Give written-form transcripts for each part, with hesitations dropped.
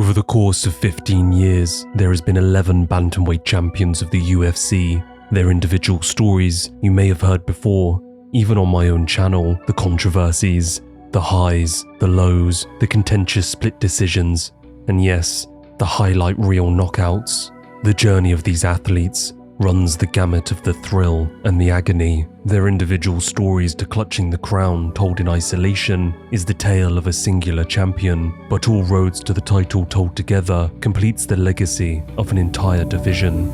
Over the course of 15 years, there has been 11 Bantamweight Champions of the UFC. Their individual stories you may have heard before, even on my own channel, the controversies, the highs, the lows, the contentious split decisions, and yes, the highlight reel knockouts. The journey of these athletes runs the gamut of the thrill and the agony. Their individual stories to clutching the crown told in isolation is the tale of a singular champion, but all roads to the title told together completes the legacy of an entire division.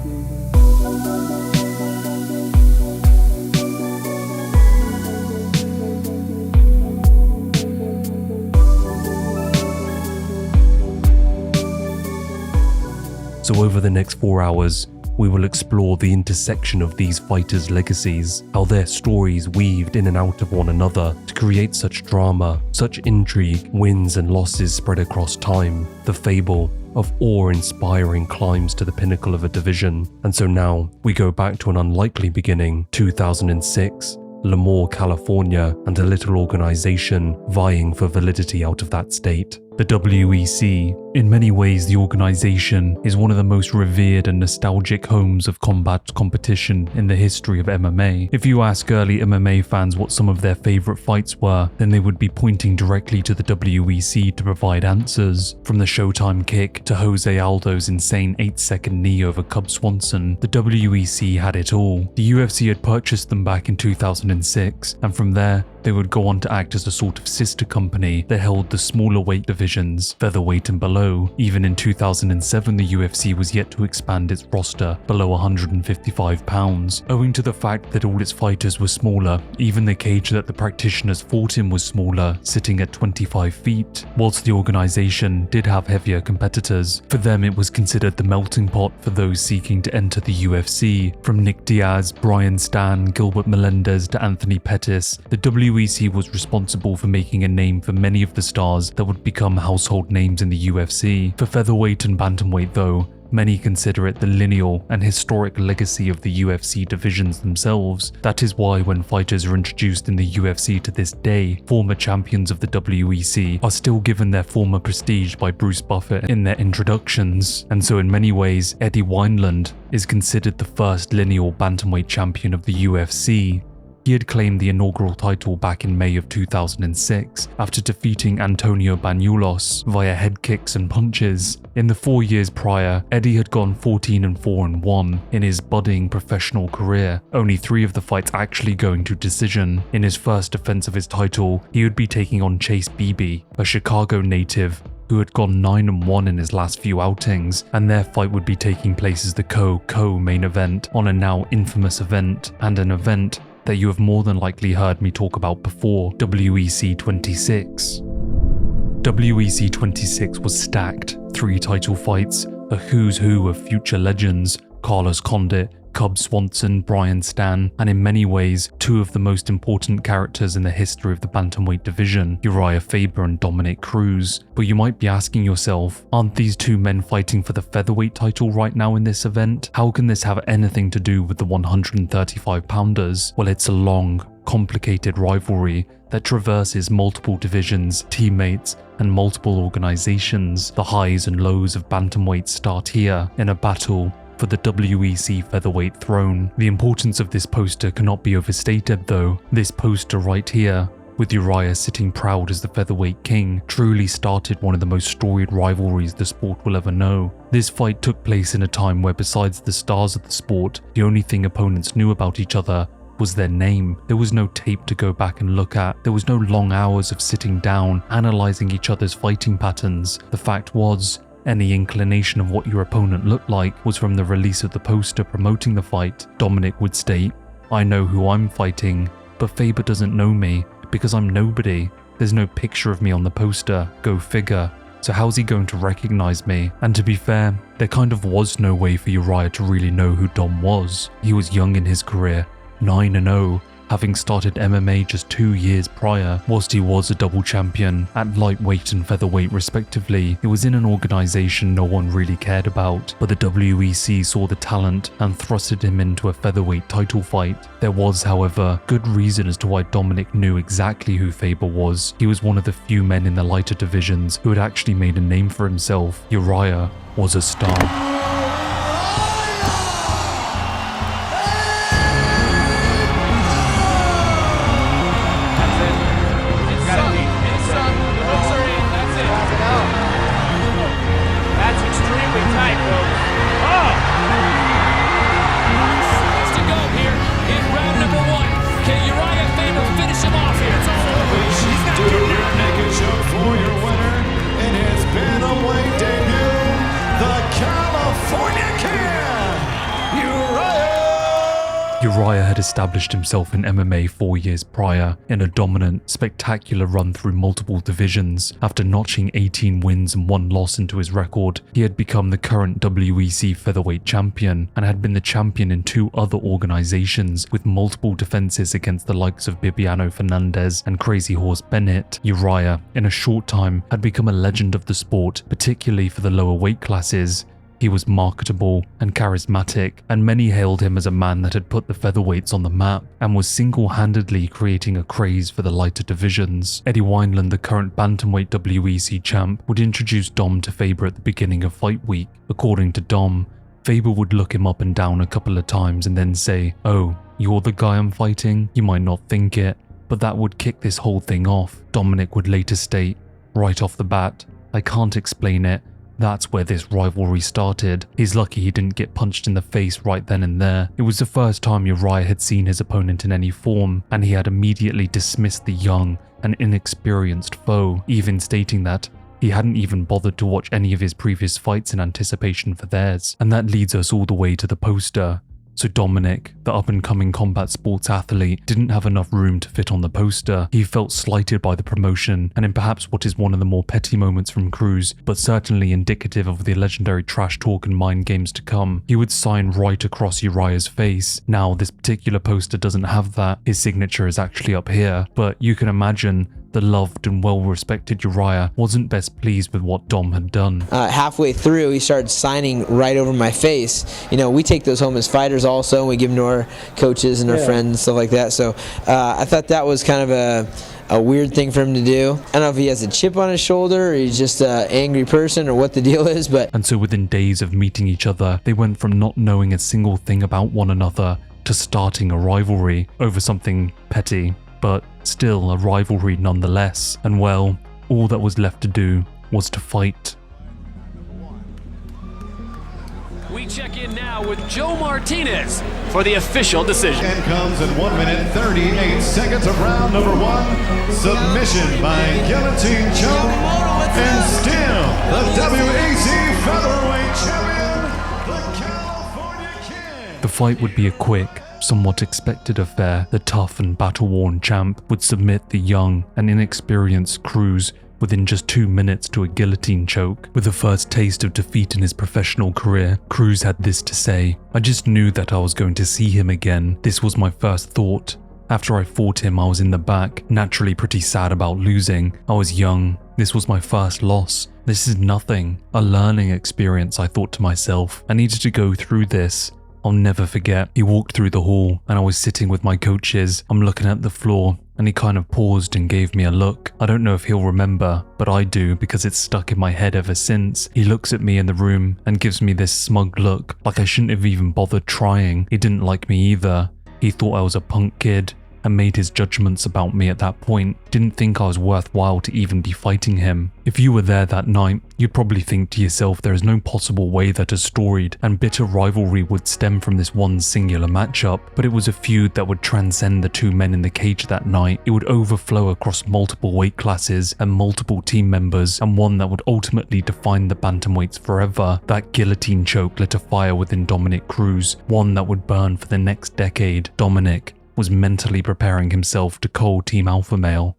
So over the next 4 hours, we will explore the intersection of these fighters' legacies, how their stories weaved in and out of one another to create such drama, such intrigue, wins and losses spread across time, the fable of awe-inspiring climbs to the pinnacle of a division. And so now, we go back to an unlikely beginning, 2006, Lemoore, California, and a little organization vying for validity out of that state. The WEC. In many ways, the organization is one of the most revered and nostalgic homes of combat competition in the history of MMA. If you ask early MMA fans what some of their favorite fights were, then they would be pointing directly to the WEC to provide answers. From the Showtime kick to Jose Aldo's insane 8-second knee over Cub Swanson, the WEC had it all. The UFC had purchased them back in 2006, and from there, they would go on to act as a sort of sister company that held the smaller weight divisions, featherweight and below. Even in 2007, the UFC was yet to expand its roster below 155 pounds. Owing to the fact that all its fighters were smaller, even the cage that the practitioners fought in was smaller, sitting at 25 feet. Whilst the organization did have heavier competitors, for them it was considered the melting pot for those seeking to enter the UFC. From Nick Diaz, Brian Stann, Gilbert Melendez to Anthony Pettis, the WEC was responsible for making a name for many of the stars that would become household names in the UFC. For featherweight and bantamweight though, many consider it the lineal and historic legacy of the UFC divisions themselves. That is why when fighters are introduced in the UFC to this day, former champions of the WEC are still given their former prestige by Bruce Buffett in their introductions. And so in many ways, Eddie Wineland is considered the first lineal bantamweight champion of the UFC. He had claimed the inaugural title back in May of 2006 after defeating Antonio Banulos via head kicks and punches. In the 4 years prior, Eddie had gone 14-4-1 in his budding professional career, only 3 of the fights actually going to decision. In his first defense of his title, he would be taking on Chase Beebe, a Chicago native who had gone 9-1 in his last few outings, and their fight would be taking place as the co-main event on a now infamous event, and an event that you have more than likely heard me talk about before, WEC 26. WEC 26 was stacked, 3 title fights, a who's who of future legends, Carlos Condit, Cub Swanson, Brian Stann, and in many ways, 2 of the most important characters in the history of the bantamweight division, Uriah Faber and Dominic Cruz. But you might be asking yourself, aren't these 2 men fighting for the featherweight title right now in this event? How can this have anything to do with the 135-pounders? Well, it's a long, complicated rivalry that traverses multiple divisions, teammates, and multiple organizations. The highs and lows of bantamweight start here in a battle for the WEC featherweight throne. The importance of this poster cannot be overstated though. This poster right here, with Uriah sitting proud as the featherweight king, truly started one of the most storied rivalries the sport will ever know. This fight took place in a time where besides the stars of the sport, the only thing opponents knew about each other was their name. There was no tape to go back and look at. There was no long hours of sitting down, analyzing each other's fighting patterns. The fact was, any inclination of what your opponent looked like was from the release of the poster promoting the fight. Dominic would state, "I know who I'm fighting, but Faber doesn't know me because I'm nobody. There's no picture of me on the poster, go figure. So how's he going to recognize me?" And to be fair, there kind of was no way for Uriah to really know who Dom was. He was young in his career, 9-0, having started MMA just 2 years prior. Whilst he was a double champion at lightweight and featherweight respectively, it was in an organization no one really cared about, but the WEC saw the talent and thrusted him into a featherweight title fight. There was, however, good reason as to why Dominic knew exactly who Faber was. He was one of the few men in the lighter divisions who had actually made a name for himself. Uriah was a star. Bantamweight debut, the California King, Uriah had established himself in MMA 4 years prior in a dominant, spectacular run through multiple divisions. After notching 18 wins and 1 loss into his record, he had become the current WEC featherweight champion and had been the champion in 2 other organizations with multiple defenses against the likes of Bibiano Fernandez and Crazy Horse Bennett. Uriah, in a short time, had become a legend of the sport, particularly for the lower weight classes. He was marketable and charismatic, and many hailed him as a man that had put the featherweights on the map and was single-handedly creating a craze for the lighter divisions. Eddie Wineland, the current Bantamweight WEC champ, would introduce Dom to Faber at the beginning of fight week. According to Dom, Faber would look him up and down a couple of times and then say, "Oh, you're the guy I'm fighting? You might not think it, but that would kick this whole thing off." Dominic would later state, "Right off the bat, I can't explain it. That's where this rivalry started. He's lucky he didn't get punched in the face right then and there." It was the first time Uriah had seen his opponent in any form, and he had immediately dismissed the young and inexperienced foe, even stating that he hadn't even bothered to watch any of his previous fights in anticipation for theirs. And that leads us all the way to the poster. So Dominic, the up-and-coming combat sports athlete, didn't have enough room to fit on the poster. He felt slighted by the promotion, and in perhaps what is one of the more petty moments from Cruz, but certainly indicative of the legendary trash talk and mind games to come, he would sign right across Uriah's face. Now, this particular poster doesn't have that. His signature is actually up here, but you can imagine the loved and well-respected Uriah wasn't best pleased with what Dom had done. Halfway through, he started signing right over my face. You know, we take those home as fighters also, and we give them to our coaches and our friends and stuff like that. So I thought that was kind of a weird thing for him to do. I don't know if he has a chip on his shoulder or he's just an angry person or what the deal is, but... And so within days of meeting each other, they went from not knowing a single thing about one another to starting a rivalry over something petty, but still a rivalry nonetheless. And well, all that was left to do was to fight. We check in now with Joe Martinez for the official decision. And comes in 1 minute 38 seconds of round number 1. Submission by guillotine choke, and still the WEC featherweight champion, the California King. The fight would be a quick, somewhat expected affair. The tough and battle-worn champ would submit the young and inexperienced Cruz within just 2 minutes to a guillotine choke. With the first taste of defeat in his professional career, Cruz had this to say: "I just knew that I was going to see him again. This was my first thought. After I fought him, I was in the back, naturally pretty sad about losing. I was young. This was my first loss. This is nothing. A learning experience, I thought to myself. I needed to go through this. I'll never forget." He walked through the hall and I was sitting with my coaches. I'm looking at the floor and he kind of paused and gave me a look. I don't know if he'll remember, but I do because it's stuck in my head ever since. He looks at me in the room and gives me this smug look, like I shouldn't have even bothered trying. He didn't like me either. He thought I was a punk kid and made his judgments about me at that point. Didn't think I was worthwhile to even be fighting him. If you were there that night, you'd probably think to yourself there is no possible way that a storied and bitter rivalry would stem from this one singular matchup, but it was a feud that would transcend the 2 men in the cage that night. It would overflow across multiple weight classes and multiple team members, and one that would ultimately define the bantamweights forever. That guillotine choke lit a fire within Dominic Cruz, one that would burn for the next decade. Dominic was mentally preparing himself to call Team Alpha Male.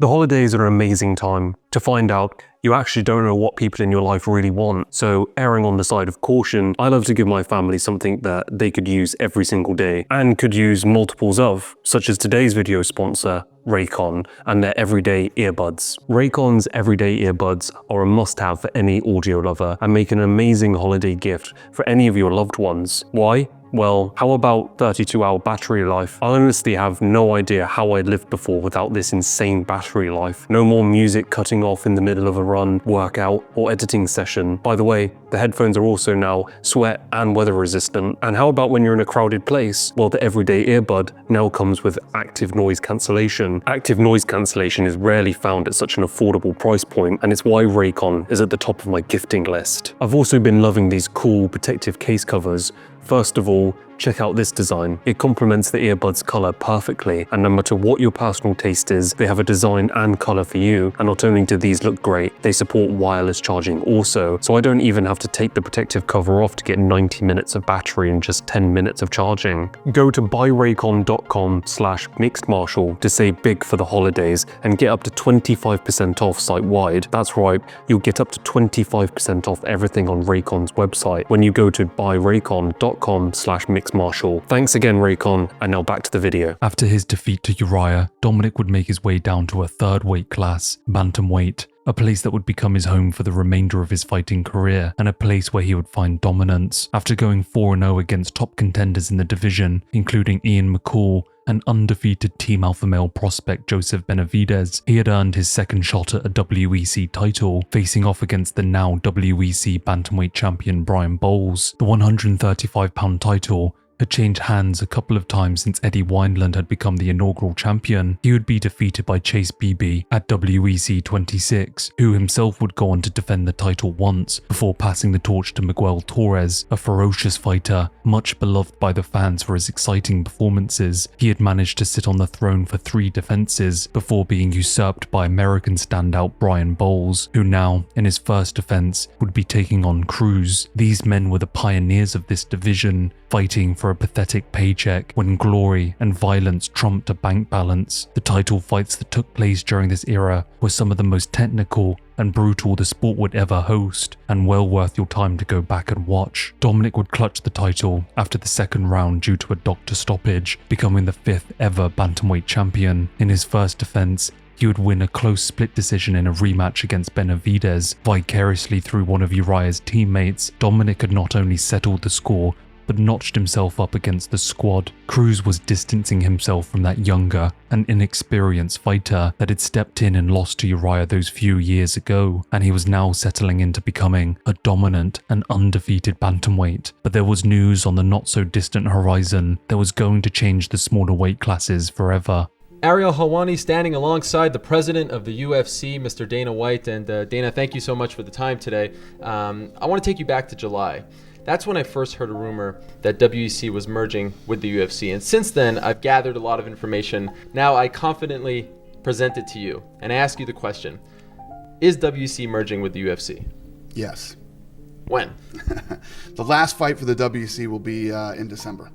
The holidays are an amazing time to find out you actually don't know what people in your life really want. So erring on the side of caution, I love to give my family something that they could use every single day and could use multiples of, such as today's video sponsor, Raycon, and their everyday earbuds. Raycon's everyday earbuds are a must-have for any audio lover and make an amazing holiday gift for any of your loved ones. Why? Well, how about 32-hour battery life? I honestly have no idea how I lived before without this insane battery life. No more music cutting off in the middle of a run, workout, or editing session. By the way, the headphones are also now sweat and weather resistant. And how about when you're in a crowded place? Well, the everyday earbud now comes with active noise cancellation. Active noise cancellation is rarely found at such an affordable price point, and it's why Raycon is at the top of my gifting list. I've also been loving these cool protective case covers. First of all, check out this design. It complements the earbuds color perfectly, and no matter what your personal taste is, they have a design and color for you. And not only do these look great, they support wireless charging also, so I don't even have to take the protective cover off to get 90 minutes of battery and just 10 minutes of charging. Go to buyraycon.com/mixedmartial to save big for the holidays and get up to 25% off site-wide. That's right, you'll get up to 25% off everything on Raycon's website when you go to buyraycon.com/mixedmartial. Thanks again, Raycon, and now back to the video. After his defeat to Uriah, Dominic would make his way down to a third weight class, Bantamweight, a place that would become his home for the remainder of his fighting career, and a place where he would find dominance. After going 4-0 against top contenders in the division, including Ian McCall and undefeated Team Alpha Male prospect Joseph Benavidez, he had earned his second shot at a WEC title, facing off against the now WEC Bantamweight champion Brian Bowles. The 135-pound title had changed hands a couple of times since Eddie Wineland had become the inaugural champion. He would be defeated by Chase Beebe at WEC 26, who himself would go on to defend the title once, before passing the torch to Miguel Torres, a ferocious fighter, much beloved by the fans for his exciting performances. He had managed to sit on the throne for 3 defenses before being usurped by American standout Brian Bowles, who now, in his first defense, would be taking on Cruz. These men were the pioneers of this division, fighting for a pathetic paycheck when glory and violence trumped a bank balance. The title fights that took place during this era were some of the most technical and brutal the sport would ever host, and well worth your time to go back and watch. Dominic would clutch the title after the second round due to a doctor stoppage, becoming the 5th ever Bantamweight champion. In his first defense, he would win a close split decision in a rematch against Benavidez. Vicariously through one of Uriah's teammates, Dominic had not only settled the score, but notched himself up against the squad. Cruz was distancing himself from that younger and inexperienced fighter that had stepped in and lost to Uriah those few years ago, and he was now settling into becoming a dominant and undefeated bantamweight. But there was news on the not-so-distant horizon that was going to change the smaller weight classes forever. Ariel Helwani standing alongside the president of the UFC, Mr. Dana White. And Dana, thank you so much for the time today. I want to take you back to July. That's when I first heard a rumor that WEC was merging with the UFC. And since then, I've gathered a lot of information. Now I confidently present it to you and ask you the question, is WEC merging with the UFC? Yes. When? The last fight for the WEC will be in December.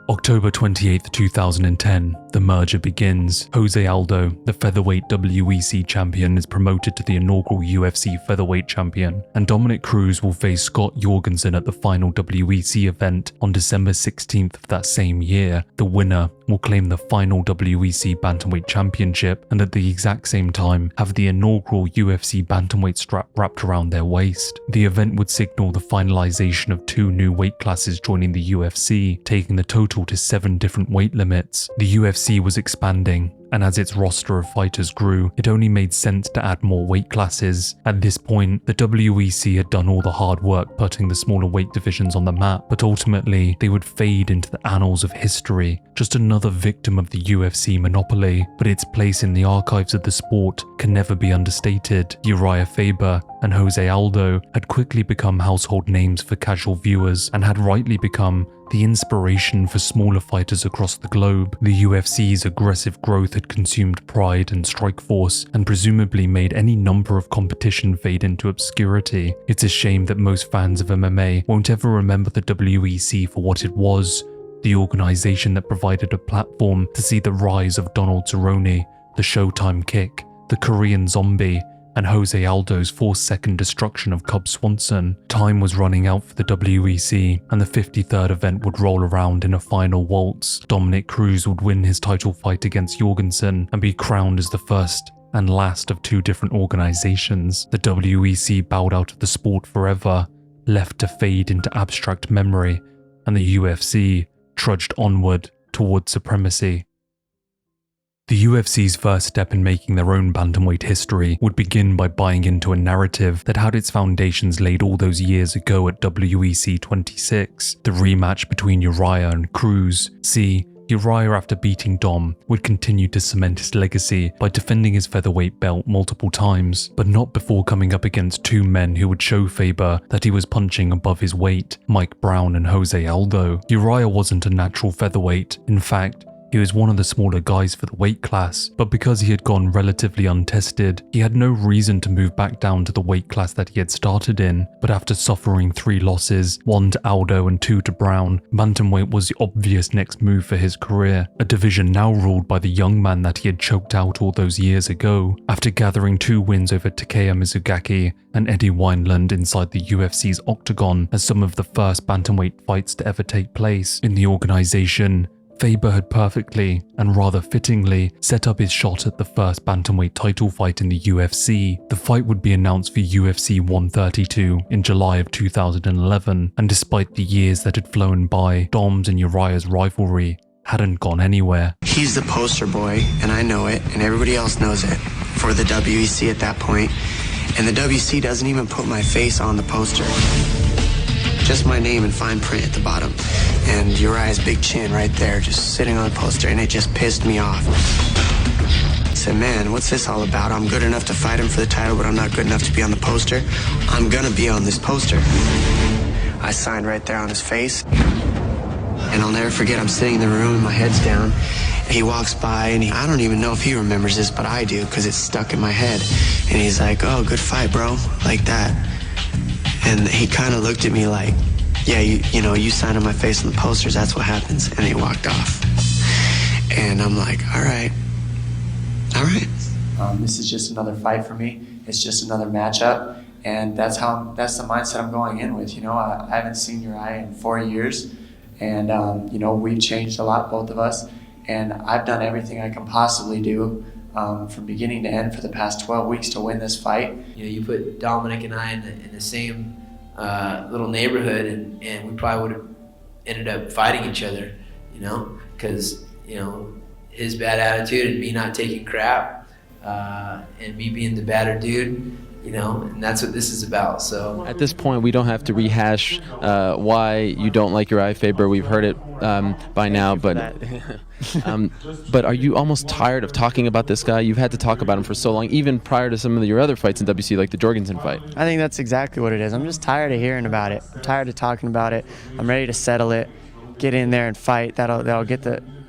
October 28, 2010, the merger begins. Jose Aldo, the featherweight WEC champion, is promoted to the inaugural UFC featherweight champion, and Dominic Cruz will face Scott Jorgensen at the final WEC event on December 16th of that same year. The winner will claim the final WEC Bantamweight Championship, and at the exact same time have the inaugural UFC Bantamweight strap wrapped around their waist. The event would signal the finalization of 2 new weight classes joining the UFC, taking the total to 7 different weight limits. The UFC was expanding, and as its roster of fighters grew, it only made sense to add more weight classes. At this point, the WEC had done all the hard work putting the smaller weight divisions on the map, but ultimately they would fade into the annals of history, just another victim of the UFC monopoly. But its place in the archives of the sport can never be understated. Uriah Faber and Jose Aldo had quickly become household names for casual viewers and had rightly become the inspiration for smaller fighters across the globe. The UFC's aggressive growth had consumed pride and Strikeforce, and presumably made any number of competition fade into obscurity. It's a shame that most fans of MMA won't ever remember the WEC for what it was, the organization that provided a platform to see the rise of Donald Cerrone, the Showtime Kick, the Korean Zombie, and Jose Aldo's 4-second destruction of Cub Swanson, time was running out for the WEC, and the 53rd event would roll around in a final waltz. Dominick Cruz would win his title fight against Jorgensen and be crowned as the first and last of 2 different organizations. The WEC bowed out of the sport forever, left to fade into abstract memory, and the UFC trudged onward toward supremacy. The UFC's first step in making their own bantamweight history would begin by buying into a narrative that had its foundations laid all those years ago at WEC 26, the rematch between Uriah and Cruz. See, Uriah, after beating Dom, would continue to cement his legacy by defending his featherweight belt multiple times, but not before coming up against 2 men who would show Faber that he was punching above his weight, Mike Brown and Jose Aldo. Uriah wasn't a natural featherweight. In fact, he was one of the smaller guys for the weight class, but because he had gone relatively untested, he had no reason to move back down to the weight class that he had started in. But after suffering 3 losses, 1 to Aldo and 2 to Brown, bantamweight was the obvious next move for his career, a division now ruled by the young man that he had choked out all those years ago. After gathering 2 wins over Takeya Mizugaki and Eddie Wineland inside the UFC's octagon as some of the first bantamweight fights to ever take place in the organization, Faber had perfectly, and rather fittingly, set up his shot at the first bantamweight title fight in the UFC. The fight would be announced for UFC 132 in July of 2011, and despite the years that had flown by, Dom's and Uriah's rivalry hadn't gone anywhere. He's the poster boy, and I know it, and everybody else knows it, for the WEC at that point. And the WEC doesn't even put my face on the poster. Just my name in fine print at the bottom. And Uriah's big chin right there, just sitting on the poster, and it just pissed me off. I said, man, what's this all about? I'm good enough to fight him for the title, but I'm not good enough to be on the poster. I'm gonna be on this poster. I signed right there on his face. And I'll never forget, I'm sitting in the room, my head's down. He walks by, and I don't even know if he remembers this, but I do, because it's stuck in my head. And he's like, oh, good fight, bro, like that. And he kind of looked at me like, yeah, you know, you signed on my face on the posters, that's what happens. And he walked off. And I'm like, all right. This is just another fight for me. It's just another matchup. And that's the mindset I'm going in with. You know, I haven't seen Uriah in 4 years. And, you know, we've changed a lot, both of us. And I've done everything I can possibly do from beginning to end for the past 12 weeks to win this fight. You know, you put Dominic and I in the same little neighborhood, and we probably would have ended up fighting each other, you know, because, you know, his bad attitude and me not taking crap, and me being the badder dude, you know, and that's what this is about. So at this point, we don't have to rehash why you don't like Uriah Faber. We've heard it by now, but but are you almost tired of talking about this guy? You've had to talk about him for so long, even prior to some of your other fights in WC, like the Jorgensen fight. I think that's exactly what it is. I'm just tired of hearing about it. I'm tired of talking about it. I'm ready to settle it, get in there and fight. That'll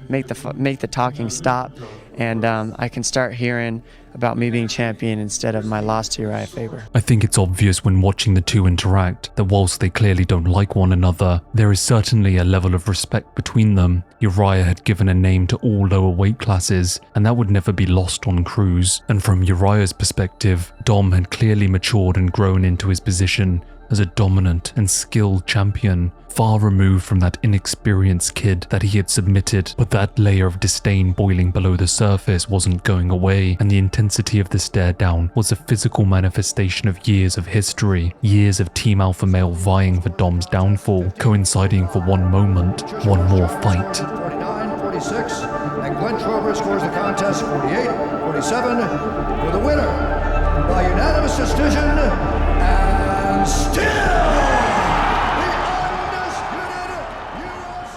make the talking stop, and I can start hearing about me being champion instead of my loss to Uriah Faber. I think it's obvious when watching the two interact that whilst they clearly don't like one another, there is certainly a level of respect between them. Uriah had given a name to all lower weight classes, and that would never be lost on Cruz. And from Uriah's perspective, Dom had clearly matured and grown into his position as a dominant and skilled champion, far removed from that inexperienced kid that he had submitted. But that layer of disdain boiling below the surface wasn't going away, and the intensity of the stare down was a physical manifestation of years of history, years of team alpha male vying for Dom's downfall, coinciding for one moment, one more fight. 49-46, and Glenn Trover scores the contest 48-47 for the winner by unanimous decision, and still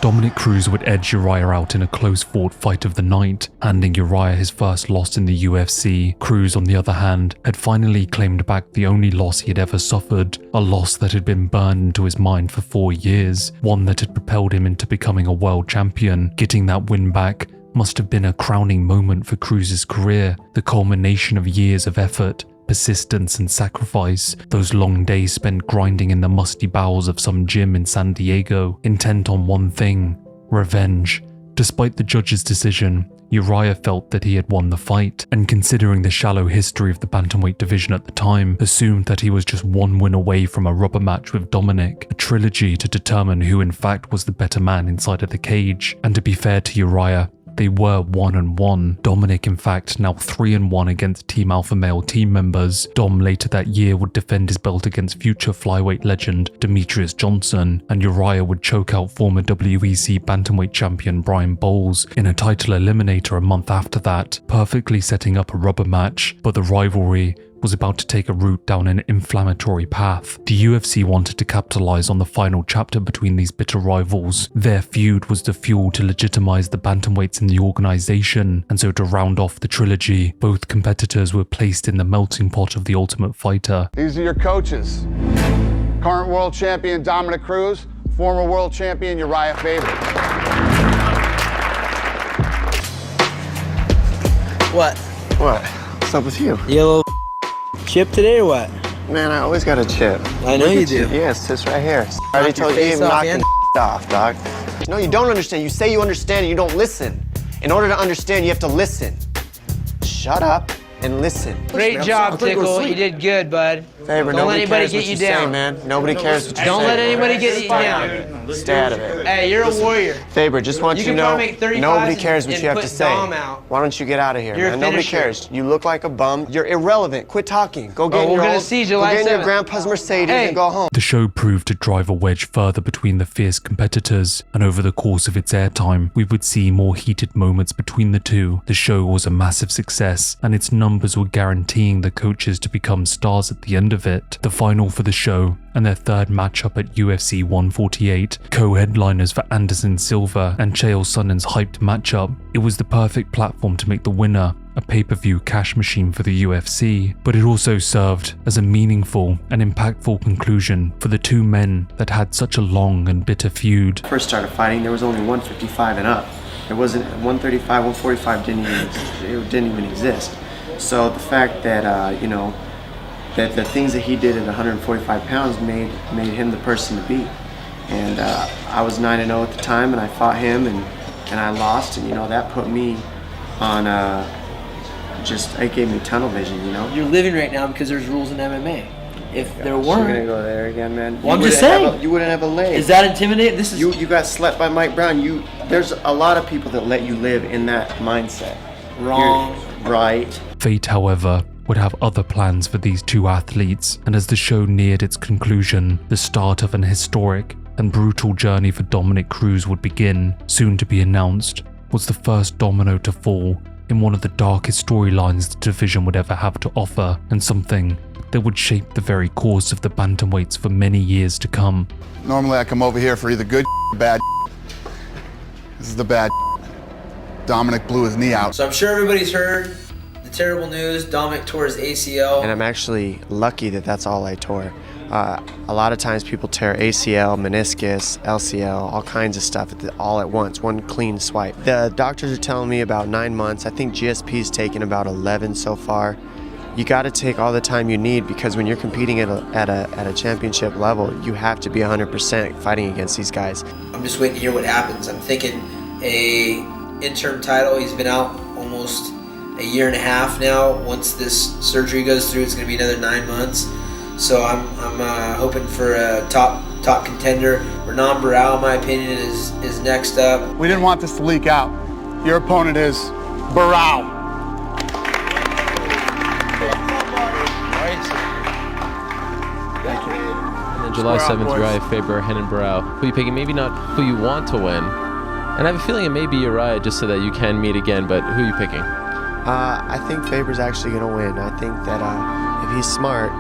Dominick Cruz would edge Uriah out in a close-fought fight of the night, handing Uriah his first loss in the UFC. Cruz, on the other hand, had finally claimed back the only loss he had ever suffered, a loss that had been burned into his mind for 4 years, one that had propelled him into becoming a world champion. Getting that win back must have been a crowning moment for Cruz's career, the culmination of years of effort, persistence and sacrifice, those long days spent grinding in the musty bowels of some gym in San Diego, intent on one thing: revenge, Despite the judge's decision, Uriah felt that he had won the fight, and considering the shallow history of the bantamweight division at the time, assumed that he was just one win away from a rubber match with Dominic, a trilogy to determine who in fact was the better man inside of the cage. And to be fair to Uriah, they were 1-1. Dominic, in fact, now 3-1 against Team Alpha Male team members. Dom later that year would defend his belt against future flyweight legend Demetrius Johnson, and Uriah would choke out former WEC Bantamweight champion Brian Bowles in a title eliminator a month after that, perfectly setting up a rubber match. But the rivalry was about to take a route down an inflammatory path. The UFC wanted to capitalize on the final chapter between these bitter rivals. Their feud was the fuel to legitimize the bantamweights in the organization, and so to round off the trilogy, both competitors were placed in the melting pot of the Ultimate Fighter. These are your coaches. Current world champion Dominic Cruz, former world champion Uriah Faber. What? What? What's up with you? Yellow chip today or what? Man, I always got a chip. I know you do. Yes, it's right here. I already told you, knock the off, dog. No, you don't understand. You say you understand and you don't listen. In order to understand, you have to listen. Shut up and listen. Great job, Tickle. You did good, bud. Faber, Don't let nobody anybody cares get what you say, down. man. Nobody cares what you say. Don't let anybody get you down. Stay out of it. Hey, you're a warrior. Faber, just want you to can know, probably make 35s nobody cares what and you have put to say. Dom out. Why don't you get out of here, You're a man? Nobody finisher. cares. You look like a bum. You're irrelevant. Quit talking. Go get in we're your gonna old, see go July get in your 7th. grandpa's Mercedes Hey. and go home. The show proved to drive a wedge further between the fierce competitors, and over the course of its airtime, we would see more heated moments between the two. The show was a massive success, and its numbers were guaranteeing the coaches to become stars at the end of it. The final for the show, and their third matchup at UFC 148, co-headliners for Anderson Silva and Chael Sonnen's hyped matchup. It was the perfect platform to make the winner a pay-per-view cash machine for the UFC, but it also served as a meaningful and impactful conclusion for the two men that had such a long and bitter feud. First started fighting, there was only 155 and up. There wasn't 135, 145 didn't even exist. So the fact that that the things that he did at 145 pounds made him the person to beat. And I was 9-0 at the time, and I fought him, and I lost, and that put me on it gave me tunnel vision, You're living right now because there's rules in MMA. If there You're weren't, gonna go there again, man. Well, I'm just saying. You wouldn't have a leg. Is that intimidating? This is You got slept by Mike Brown. There's a lot of people that let you live in that mindset. wrong. Right. Fate, however, would have other plans for these two athletes, and as the show neared its conclusion, the start of an historic and brutal journey for Dominic Cruz would begin. Soon to be announced was the first domino to fall in one of the darkest storylines the division would ever have to offer, and something that would shape the very course of the bantamweights for many years to come. Normally I come over here for either good or bad. This is the bad. Dominic blew his knee out. So I'm sure everybody's heard the terrible news. Dominic tore his ACL. And I'm actually lucky that that's all I tore. A lot of times people tear ACL, meniscus, LCL, all kinds of stuff all at once, one clean swipe. The doctors are telling me about 9 months. I think GSP's taken about 11 so far. You got to take all the time you need, because when you're competing at a championship level, you have to be 100% fighting against these guys. I'm just waiting to hear what happens. I'm thinking a interim title. He's been out almost a year and a half now. Once this surgery goes through, it's going to be another 9 months. So I'm hoping for a top contender. Renan Barao, in my opinion, is next up. We didn't want this to leak out. Your opponent is Barao. And then July 7th, Uriah Faber, Henan Barao. Who you picking? Maybe not who you want to win. And I have a feeling it may be Uriah, just so that you can meet again, but who are you picking? I think Faber's actually going to win. I think that if he's smart,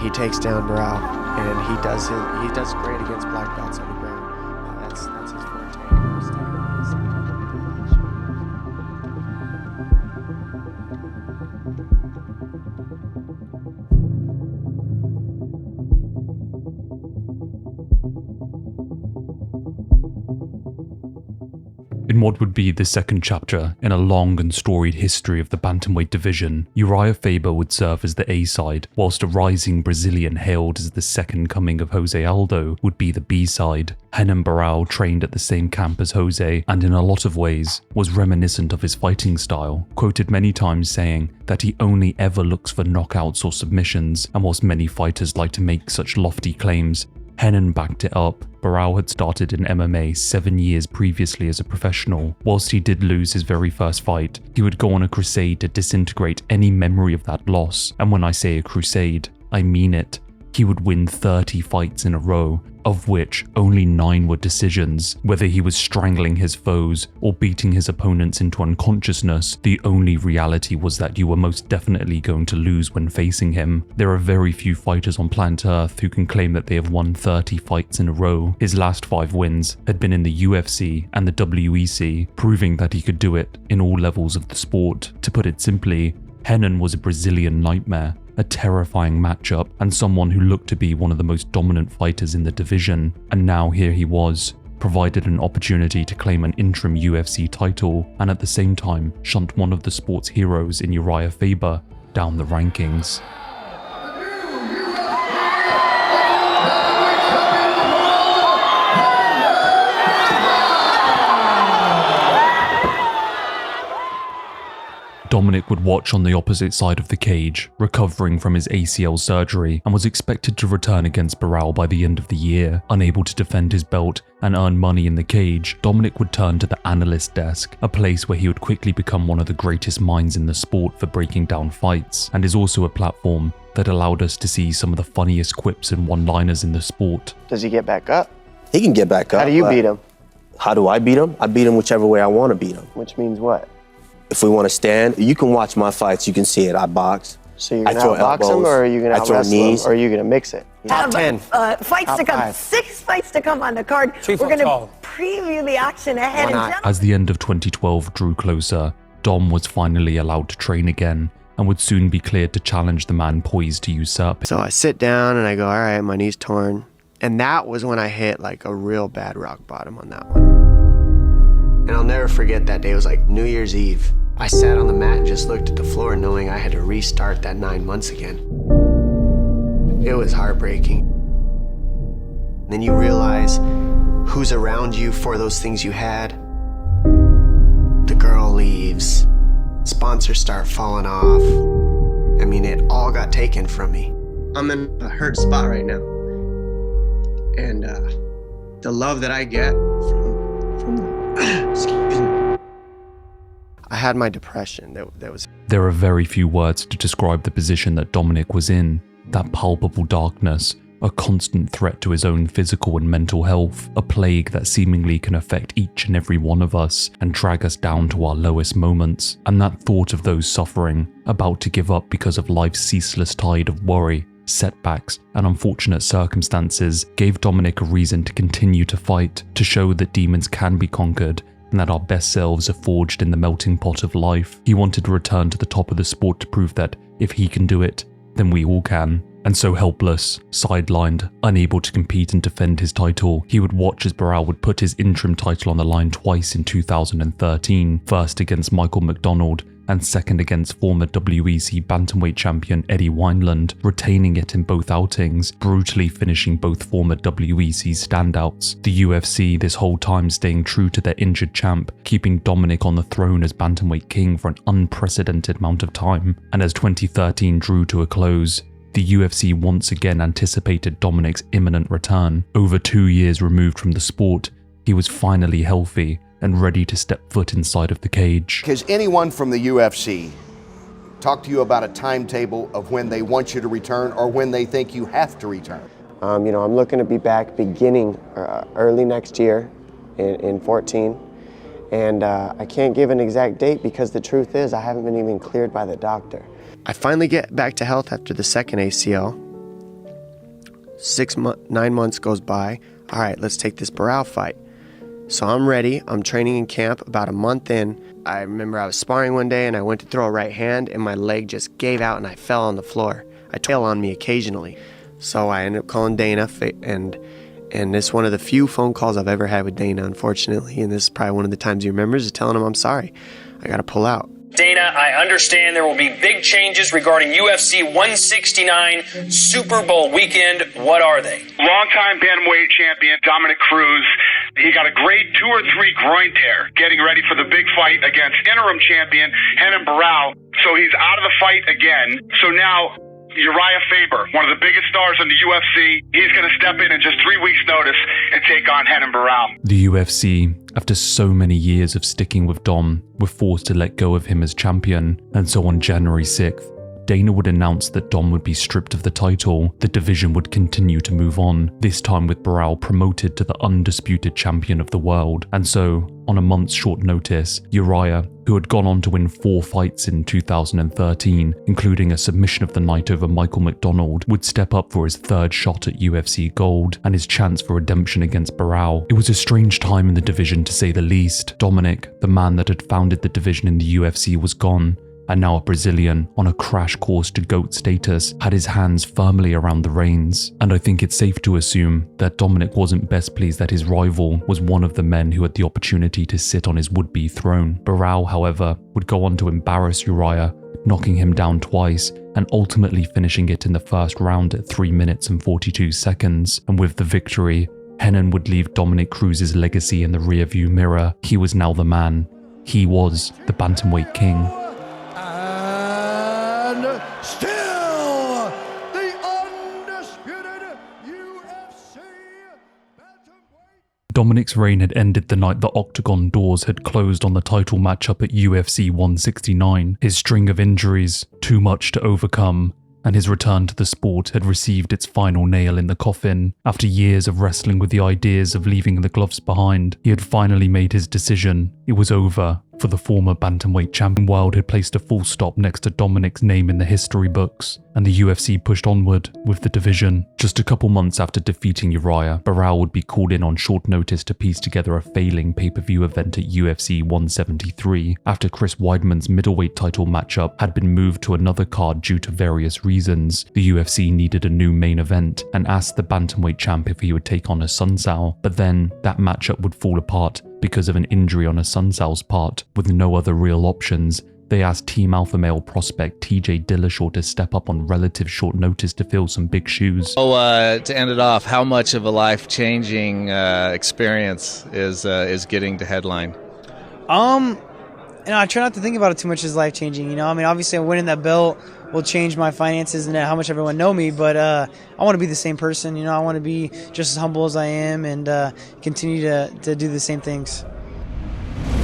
he takes down Barao, and he does great against black belts on the ground. That's his forte. In what would be the second chapter in a long and storied history of the bantamweight division, Uriah Faber would serve as the A-side, whilst a rising Brazilian hailed as the second coming of Jose Aldo would be the B-side. Renan Barao trained at the same camp as Jose and in a lot of ways was reminiscent of his fighting style, quoted many times saying that he only ever looks for knockouts or submissions, and whilst many fighters like to make such lofty claims, Renan backed it up. Barao had started in MMA 7 years previously as a professional. Whilst he did lose his very first fight, he would go on a crusade to disintegrate any memory of that loss, and when I say a crusade, I mean it. He would win 30 fights in a row, of which only 9 were decisions. Whether he was strangling his foes or beating his opponents into unconsciousness, the only reality was that you were most definitely going to lose when facing him. There are very few fighters on planet Earth who can claim that they have won 30 fights in a row. His last 5 wins had been in the UFC and the WEC, proving that he could do it in all levels of the sport. To put it simply, Renan was a Brazilian nightmare, a terrifying matchup, and someone who looked to be one of the most dominant fighters in the division. And now here he was, provided an opportunity to claim an interim UFC title, and at the same time shunt one of the sport's heroes in Uriah Faber down the rankings. Dominic would watch on the opposite side of the cage, recovering from his ACL surgery, and was expected to return against Barao by the end of the year. Unable to defend his belt and earn money in the cage, Dominic would turn to the analyst desk, a place where he would quickly become one of the greatest minds in the sport for breaking down fights, and is also a platform that allowed us to see some of the funniest quips and one-liners in the sport. Does he get back up? He can get back up. How do you beat him? How do I beat him? I beat him whichever way I want to beat him. Which means what? If we want to stand, you can watch my fights, you can see it. I box. So you're going to outbox him, or are you going to out-wrestle him, or are you going to mix it? Top 10. Fights Top to come. 5. 6 fights to come on the card. We're going to preview the action ahead. As the end of 2012 drew closer, Dom was finally allowed to train again and would soon be cleared to challenge the man poised to usurp. So I sit down and I go, all right, my knee's torn. And that was when I hit like a real bad rock bottom on that one. And I'll never forget that day. It was like New Year's Eve. I sat on the mat and just looked at the floor knowing I had to restart that 9 months again. It was heartbreaking. Then you realize who's around you for those things you had. The girl leaves. Sponsors start falling off. I mean, it all got taken from me. I'm in a hurt spot right now. And the love that I get from excuse me. I had my depression. That was. There are very few words to describe the position that Dominic was in. That palpable darkness, a constant threat to his own physical and mental health, a plague that seemingly can affect each and every one of us and drag us down to our lowest moments. And that thought of those suffering, about to give up because of life's ceaseless tide of worry, setbacks, and unfortunate circumstances, gave Dominic a reason to continue to fight, to show that demons can be conquered and that our best selves are forged in the melting pot of life. He wanted to return to the top of the sport to prove that if he can do it, then we all can. And so helpless, sidelined, unable to compete and defend his title, he would watch as Barao would put his interim title on the line twice in 2013, first against Michael McDonald and second against former WEC Bantamweight champion Eddie Wineland, retaining it in both outings, brutally finishing both former WEC standouts. The UFC this whole time staying true to their injured champ, keeping Dominic on the throne as Bantamweight king for an unprecedented amount of time. And as 2013 drew to a close, the UFC once again anticipated Dominic's imminent return. Over 2 years removed from the sport, he was finally healthy and ready to step foot inside of the cage. Has anyone from the UFC talked to you about a timetable of when they want you to return or when they think you have to return? I'm looking to be back beginning early next year in 14. And I can't give an exact date because the truth is I haven't been even cleared by the doctor. I finally get back to health after the second ACL. 9 months goes by. All right, let's take this Barao fight. So I'm ready. I'm training in camp. About a month in, I remember I was sparring one day and I went to throw a right hand and my leg just gave out and I fell on the floor. I tail on me occasionally. So I ended up calling Dana and And it's one of the few phone calls I've ever had with Dana, unfortunately. And this is probably one of the times he remembers, is telling him, I'm sorry, I got to pull out. Dana, I understand there will be big changes regarding UFC 169 Super Bowl weekend. What are they? Longtime Bantamweight champion Dominic Cruz. He got a grade 2 or 3 groin tear getting ready for the big fight against interim champion Barao. So he's out of the fight again. So now Uriah Faber, one of the biggest stars in the UFC, he's going to step in just 3 weeks' notice and take on Barao. The UFC, after so many years of sticking with Dom, were forced to let go of him as champion, and so on January 6th, Dana would announce that Dom would be stripped of the title. The division would continue to move on, this time with Barao promoted to the undisputed champion of the world. And so, on a month's short notice, Uriah, who had gone on to win 4 fights in 2013, including a submission of the night over Michael McDonald, would step up for his 3rd shot at UFC Gold and his chance for redemption against Barao. It was a strange time in the division, to say the least. Dominic, the man that had founded the division in the UFC, was gone, and now a Brazilian, on a crash course to GOAT status, had his hands firmly around the reins. And I think it's safe to assume that Dominic wasn't best pleased that his rival was one of the men who had the opportunity to sit on his would-be throne. Barao, however, would go on to embarrass Uriah, knocking him down twice, and ultimately finishing it in the first round at 3 minutes and 42 seconds. And with the victory, Renan would leave Dominic Cruz's legacy in the rearview mirror. He was now the man. He was the Bantamweight King. Still the undisputed UFC Bantamweight. Dominic's reign had ended the night the octagon doors had closed on the title matchup at UFC 169. His string of injuries, too much to overcome, and his return to the sport had received its final nail in the coffin. After years of wrestling with the ideas of leaving the gloves behind, he had finally made his decision. It was over for the former Bantamweight champion. World had placed a full stop next to Dominic's name in the history books, and the UFC pushed onward with the division. Just a couple months after defeating Uriah, Barao would be called in on short notice to piece together a failing pay-per-view event at UFC 173, after Chris Weidman's middleweight title matchup had been moved to another card due to various reasons. The UFC needed a new main event and asked the Bantamweight champ if he would take on a Sun Tzu, but then that matchup would fall apart because of an injury on a Sun Tzu's part. With no other real options, they asked Team Alpha Male prospect TJ Dillashaw to step up on relative short notice to fill some big shoes. To end it off, how much of a life-changing experience is getting to headline? I try not to think about it too much as life-changing. Obviously winning that belt will change my finances and how much everyone know me, but I want to be the same person. I want to be just as humble as I am and continue to do the same things.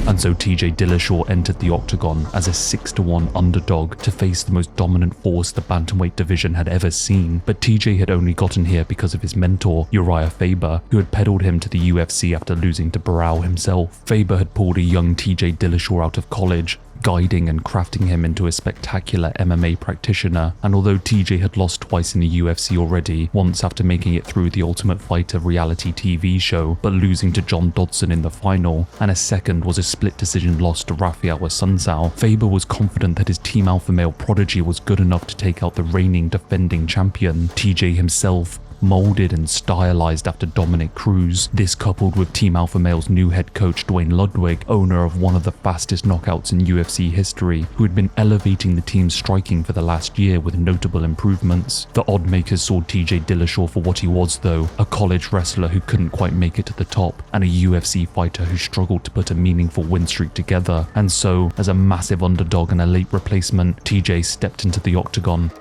And so TJ Dillashaw entered the octagon as a 6-1 underdog to face the most dominant force the bantamweight division had ever seen. But TJ had only gotten here because of his mentor, Uriah Faber, who had peddled him to the UFC after losing to Barao himself. Faber had pulled a young TJ Dillashaw out of college, guiding and crafting him into a spectacular MMA practitioner. And although TJ had lost twice in the UFC already, once after making it through the Ultimate Fighter reality TV show, but losing to John Dodson in the final, and a second was a split decision loss to Rafael Assunção, Faber was confident that his Team Alpha Male prodigy was good enough to take out the reigning defending champion. TJ himself, molded and stylized after Dominic Cruz. This coupled with Team Alpha Male's new head coach Dwayne Ludwig, owner of one of the fastest knockouts in UFC history, who had been elevating the team's striking for the last year with notable improvements. The oddmakers saw TJ Dillashaw for what he was though, a college wrestler who couldn't quite make it to the top, and a UFC fighter who struggled to put a meaningful win streak together. And so, as a massive underdog and a late replacement, TJ stepped into the octagon.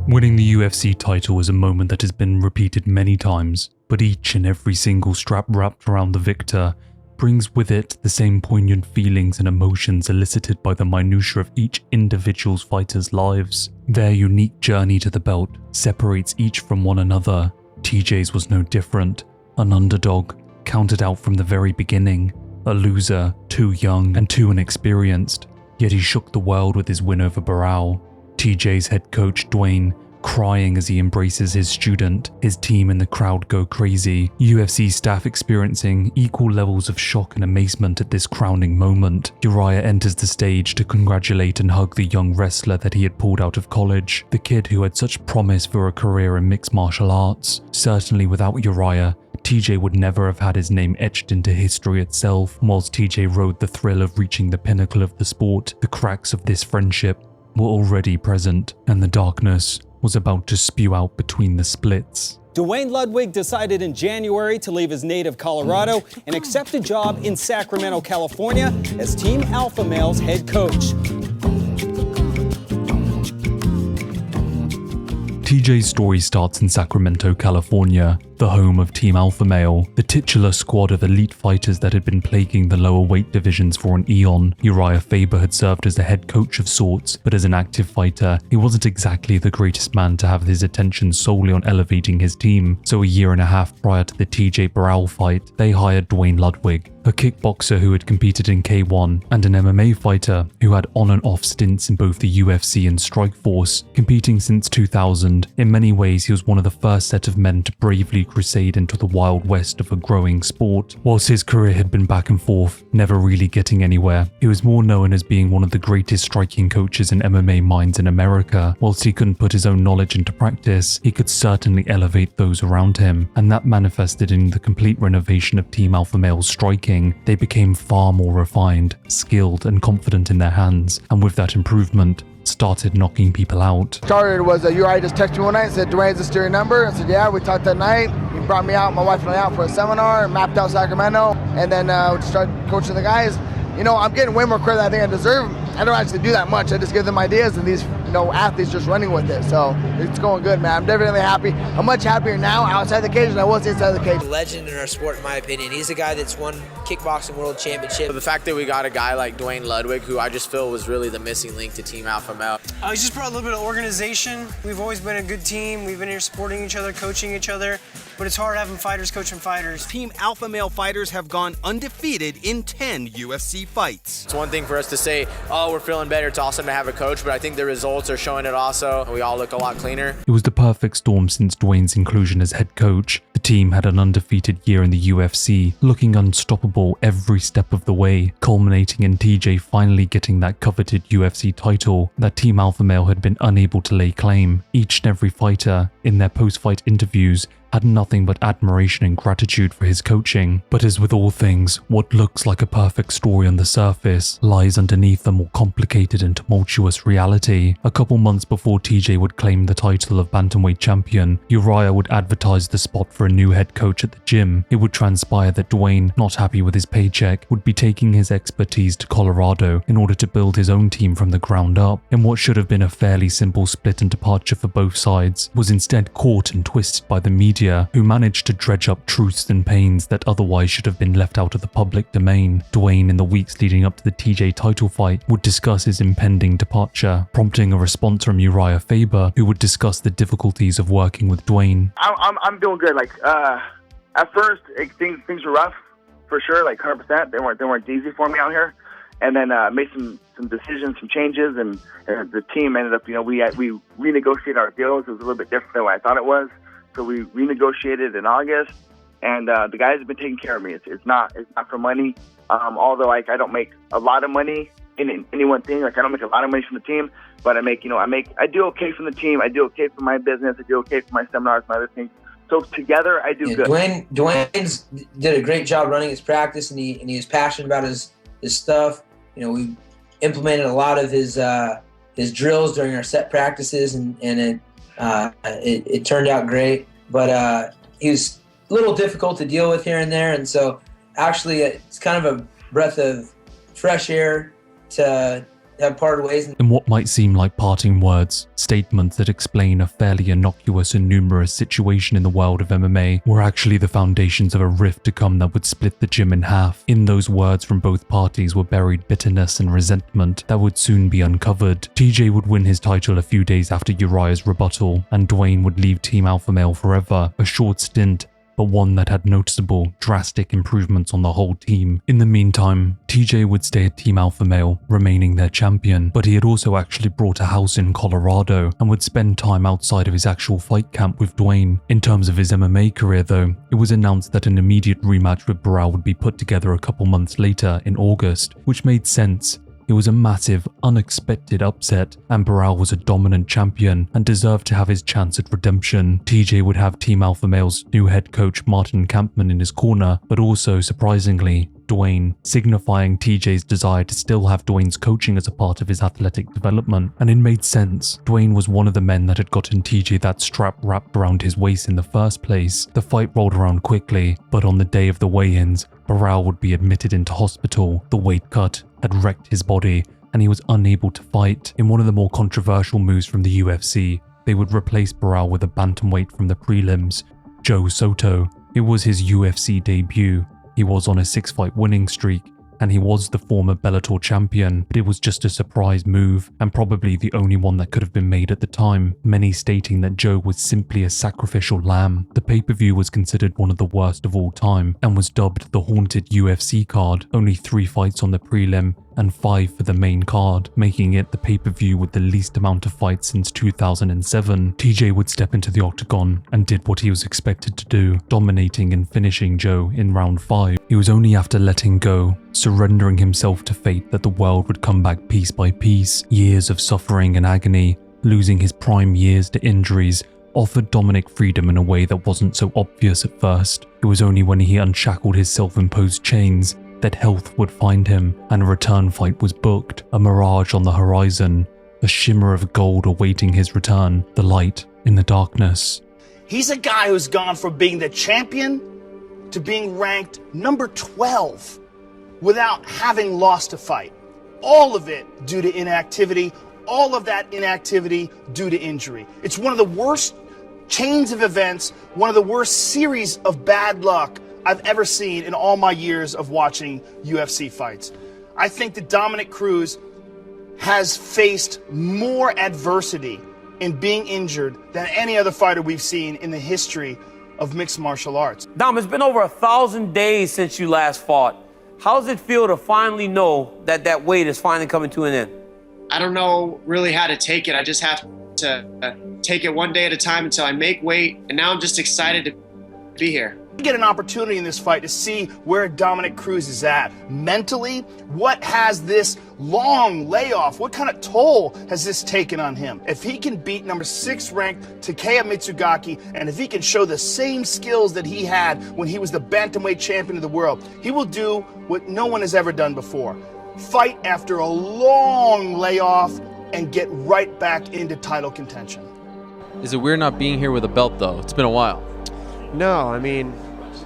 Winning the UFC title is a moment that has been repeated many times, but each and every single strap wrapped around the victor brings with it the same poignant feelings and emotions elicited by the minutiae of each individual fighter's lives. Their unique journey to the belt separates each from one another. TJ's was no different. An underdog, counted out from the very beginning. A loser, too young and too inexperienced. Yet he shook the world with his win over Barao. TJ's head coach, Dwayne, crying as he embraces his student. His team and the crowd go crazy. UFC staff experiencing equal levels of shock and amazement at this crowning moment. Uriah enters the stage to congratulate and hug the young wrestler that he had pulled out of college. The kid who had such promise for a career in mixed martial arts. Certainly without Uriah, TJ would never have had his name etched into history itself. Whilst TJ rode the thrill of reaching the pinnacle of the sport, the cracks of this friendship were already present, and the darkness was about to spew out between the splits. Dwayne Ludwig decided in January to leave his native Colorado and accept a job in Sacramento, California as Team Alpha Male's head coach. TJ's story starts in Sacramento, California, the home of Team Alpha Male, the titular squad of elite fighters that had been plaguing the lower weight divisions for an eon. Uriah Faber had served as the head coach of sorts, but as an active fighter, he wasn't exactly the greatest man to have his attention solely on elevating his team. So a year and a half prior to the TJ Barao fight, they hired Dwayne Ludwig, a kickboxer who had competed in K1 and an MMA fighter who had on and off stints in both the UFC and Strikeforce, competing since 2000. In many ways, he was one of the first set of men to bravely crusade into the wild west of a growing sport. Whilst his career had been back and forth, never really getting anywhere, he was more known as being one of the greatest striking coaches and MMA minds in America. Whilst he couldn't put his own knowledge into practice, he could certainly elevate those around him, and that manifested in the complete renovation of Team Alpha Male's striking. They became far more refined, skilled, and confident in their hands, and with that improvement, started knocking people out. Started was Uriah just texted me one night and said, "Dwayne's the steering number." I said, "Yeah." We talked that night. He brought me out, my wife and I out for a seminar, mapped out Sacramento, and then we started coaching the guys. You know, I'm getting way more credit than I think I deserve. I don't actually do that much. I just give them ideas, and these athletes just running with it. So it's going good, man. I'm definitely happy. I'm much happier now outside the cage than I was inside the cage. Legend in our sport, in my opinion. He's a guy that's won kickboxing world championship. The fact that we got a guy like Dwayne Ludwig, who I just feel was really the missing link to Team Alpha Male. He's just brought a little bit of organization. We've always been a good team. We've been here supporting each other, coaching each other. But it's hard having fighters coaching fighters. Team Alpha Male fighters have gone undefeated in 10 UFC fights. It's one thing for us to say, oh, we're feeling better. It's awesome to have a coach, but I think the results are showing it also. We all look a lot cleaner. It was the perfect storm since Dwayne's inclusion as head coach. The team had an undefeated year in the UFC, looking unstoppable every step of the way, culminating in TJ finally getting that coveted UFC title that Team Alpha Male had been unable to lay claim. Each and every fighter, in their post-fight interviews, had nothing but admiration and gratitude for his coaching. But as with all things, what looks like a perfect story on the surface lies underneath a more complicated and tumultuous reality. A couple months before TJ would claim the title of Bantamweight Champion, Uriah would advertise the spot for a new head coach at the gym. It would transpire that Dwayne, not happy with his paycheck, would be taking his expertise to Colorado in order to build his own team from the ground up. In what should have been a fairly simple split and departure for both sides, was instead caught and twisted by the media, who managed to dredge up truths and pains that otherwise should have been left out of the public domain. Dwayne, in the weeks leading up to the TJ title fight, would discuss his impending departure, prompting a response from Uriah Faber, who would discuss the difficulties of working with Dwayne. I'm doing good. Like at first, things were rough for sure, like 100%. They weren't easy for me out here, and then made some decisions, some changes, and the team ended up. We renegotiated our deals. It was a little bit different than what I thought it was. So we renegotiated in August, and the guys have been taking care of me. It's not for money. Although I don't make a lot of money in any one thing. Like I don't make a lot of money from the team, but I do okay from the team. I do okay for my business. I do okay for my seminars, my other things. So together I do good. Dwayne did a great job running his practice, and he was passionate about his stuff. We implemented a lot of his drills during our set practices, and it turned out great, but he was a little difficult to deal with here and there, and so actually it's kind of a breath of fresh air to have parted ways. In what might seem like parting words, statements that explain a fairly innocuous and numerous situation in the world of MMA were actually the foundations of a rift to come that would split the gym in half. In those words from both parties were buried bitterness and resentment that would soon be uncovered. TJ would win his title a few days after Uriah's rebuttal, and Dwayne would leave Team Alpha Male forever, a short stint, but one that had noticeable, drastic improvements on the whole team. In the meantime, TJ would stay at Team Alpha Male, remaining their champion, but he had also actually bought a house in Colorado and would spend time outside of his actual fight camp with Dwayne. In terms of his MMA career though, it was announced that an immediate rematch with Barao would be put together a couple months later in August, which made sense. It was a massive, unexpected upset, and Barao was a dominant champion and deserved to have his chance at redemption. TJ would have Team Alpha Male's new head coach Martin Kampman in his corner, but also, surprisingly, Dwayne, signifying TJ's desire to still have Dwayne's coaching as a part of his athletic development. And it made sense. Dwayne was one of the men that had gotten TJ that strap wrapped around his waist in the first place. The fight rolled around quickly, but on the day of the weigh-ins, Barao would be admitted into hospital. The weight cut had wrecked his body, and he was unable to fight. In one of the more controversial moves from the UFC, they would replace Barao with a bantamweight from the prelims, Joe Soto. It was his UFC debut. He was on a 6-fight winning streak, and he was the former Bellator champion, but it was just a surprise move, and probably the only one that could have been made at the time, many stating that Joe was simply a sacrificial lamb. The pay-per-view was considered one of the worst of all time, and was dubbed the Haunted UFC card, only 3 fights on the prelim, and 5 for the main card, making it the pay-per-view with the least amount of fights since 2007. TJ would step into the octagon and did what he was expected to do, dominating and finishing Joe in round 5. It was only after letting go, surrendering himself to fate, that the world would come back piece by piece. Years of suffering and agony, losing his prime years to injuries, offered Dominic freedom in a way that wasn't so obvious at first. It was only when he unshackled his self-imposed chains that health would find him, and a return fight was booked, a mirage on the horizon, a shimmer of gold awaiting his return, the light in the darkness. He's a guy who's gone from being the champion to being ranked number 12 without having lost a fight. All of it due to inactivity, all of that inactivity due to injury. It's one of the worst chains of events, one of the worst series of bad luck I've ever seen in all my years of watching UFC fights. I think that Dominic Cruz has faced more adversity in being injured than any other fighter we've seen in the history of mixed martial arts. Dom, it's been over 1,000 days since you last fought. How does it feel to finally know that that wait is finally coming to an end? I don't know really how to take it. I just have to take it one day at a time until I make weight, and now I'm just excited to be here. You get an opportunity in this fight to see where Dominic Cruz is at. Mentally, what has this long layoff, what kind of toll has this taken on him? If he can beat number 6 ranked Takeya Mitsugaki, and if he can show the same skills that he had when he was the Bantamweight champion of the world, he will do what no one has ever done before. Fight after a long layoff and get right back into title contention. Is it weird not being here with a belt though? It's been a while. No, I mean,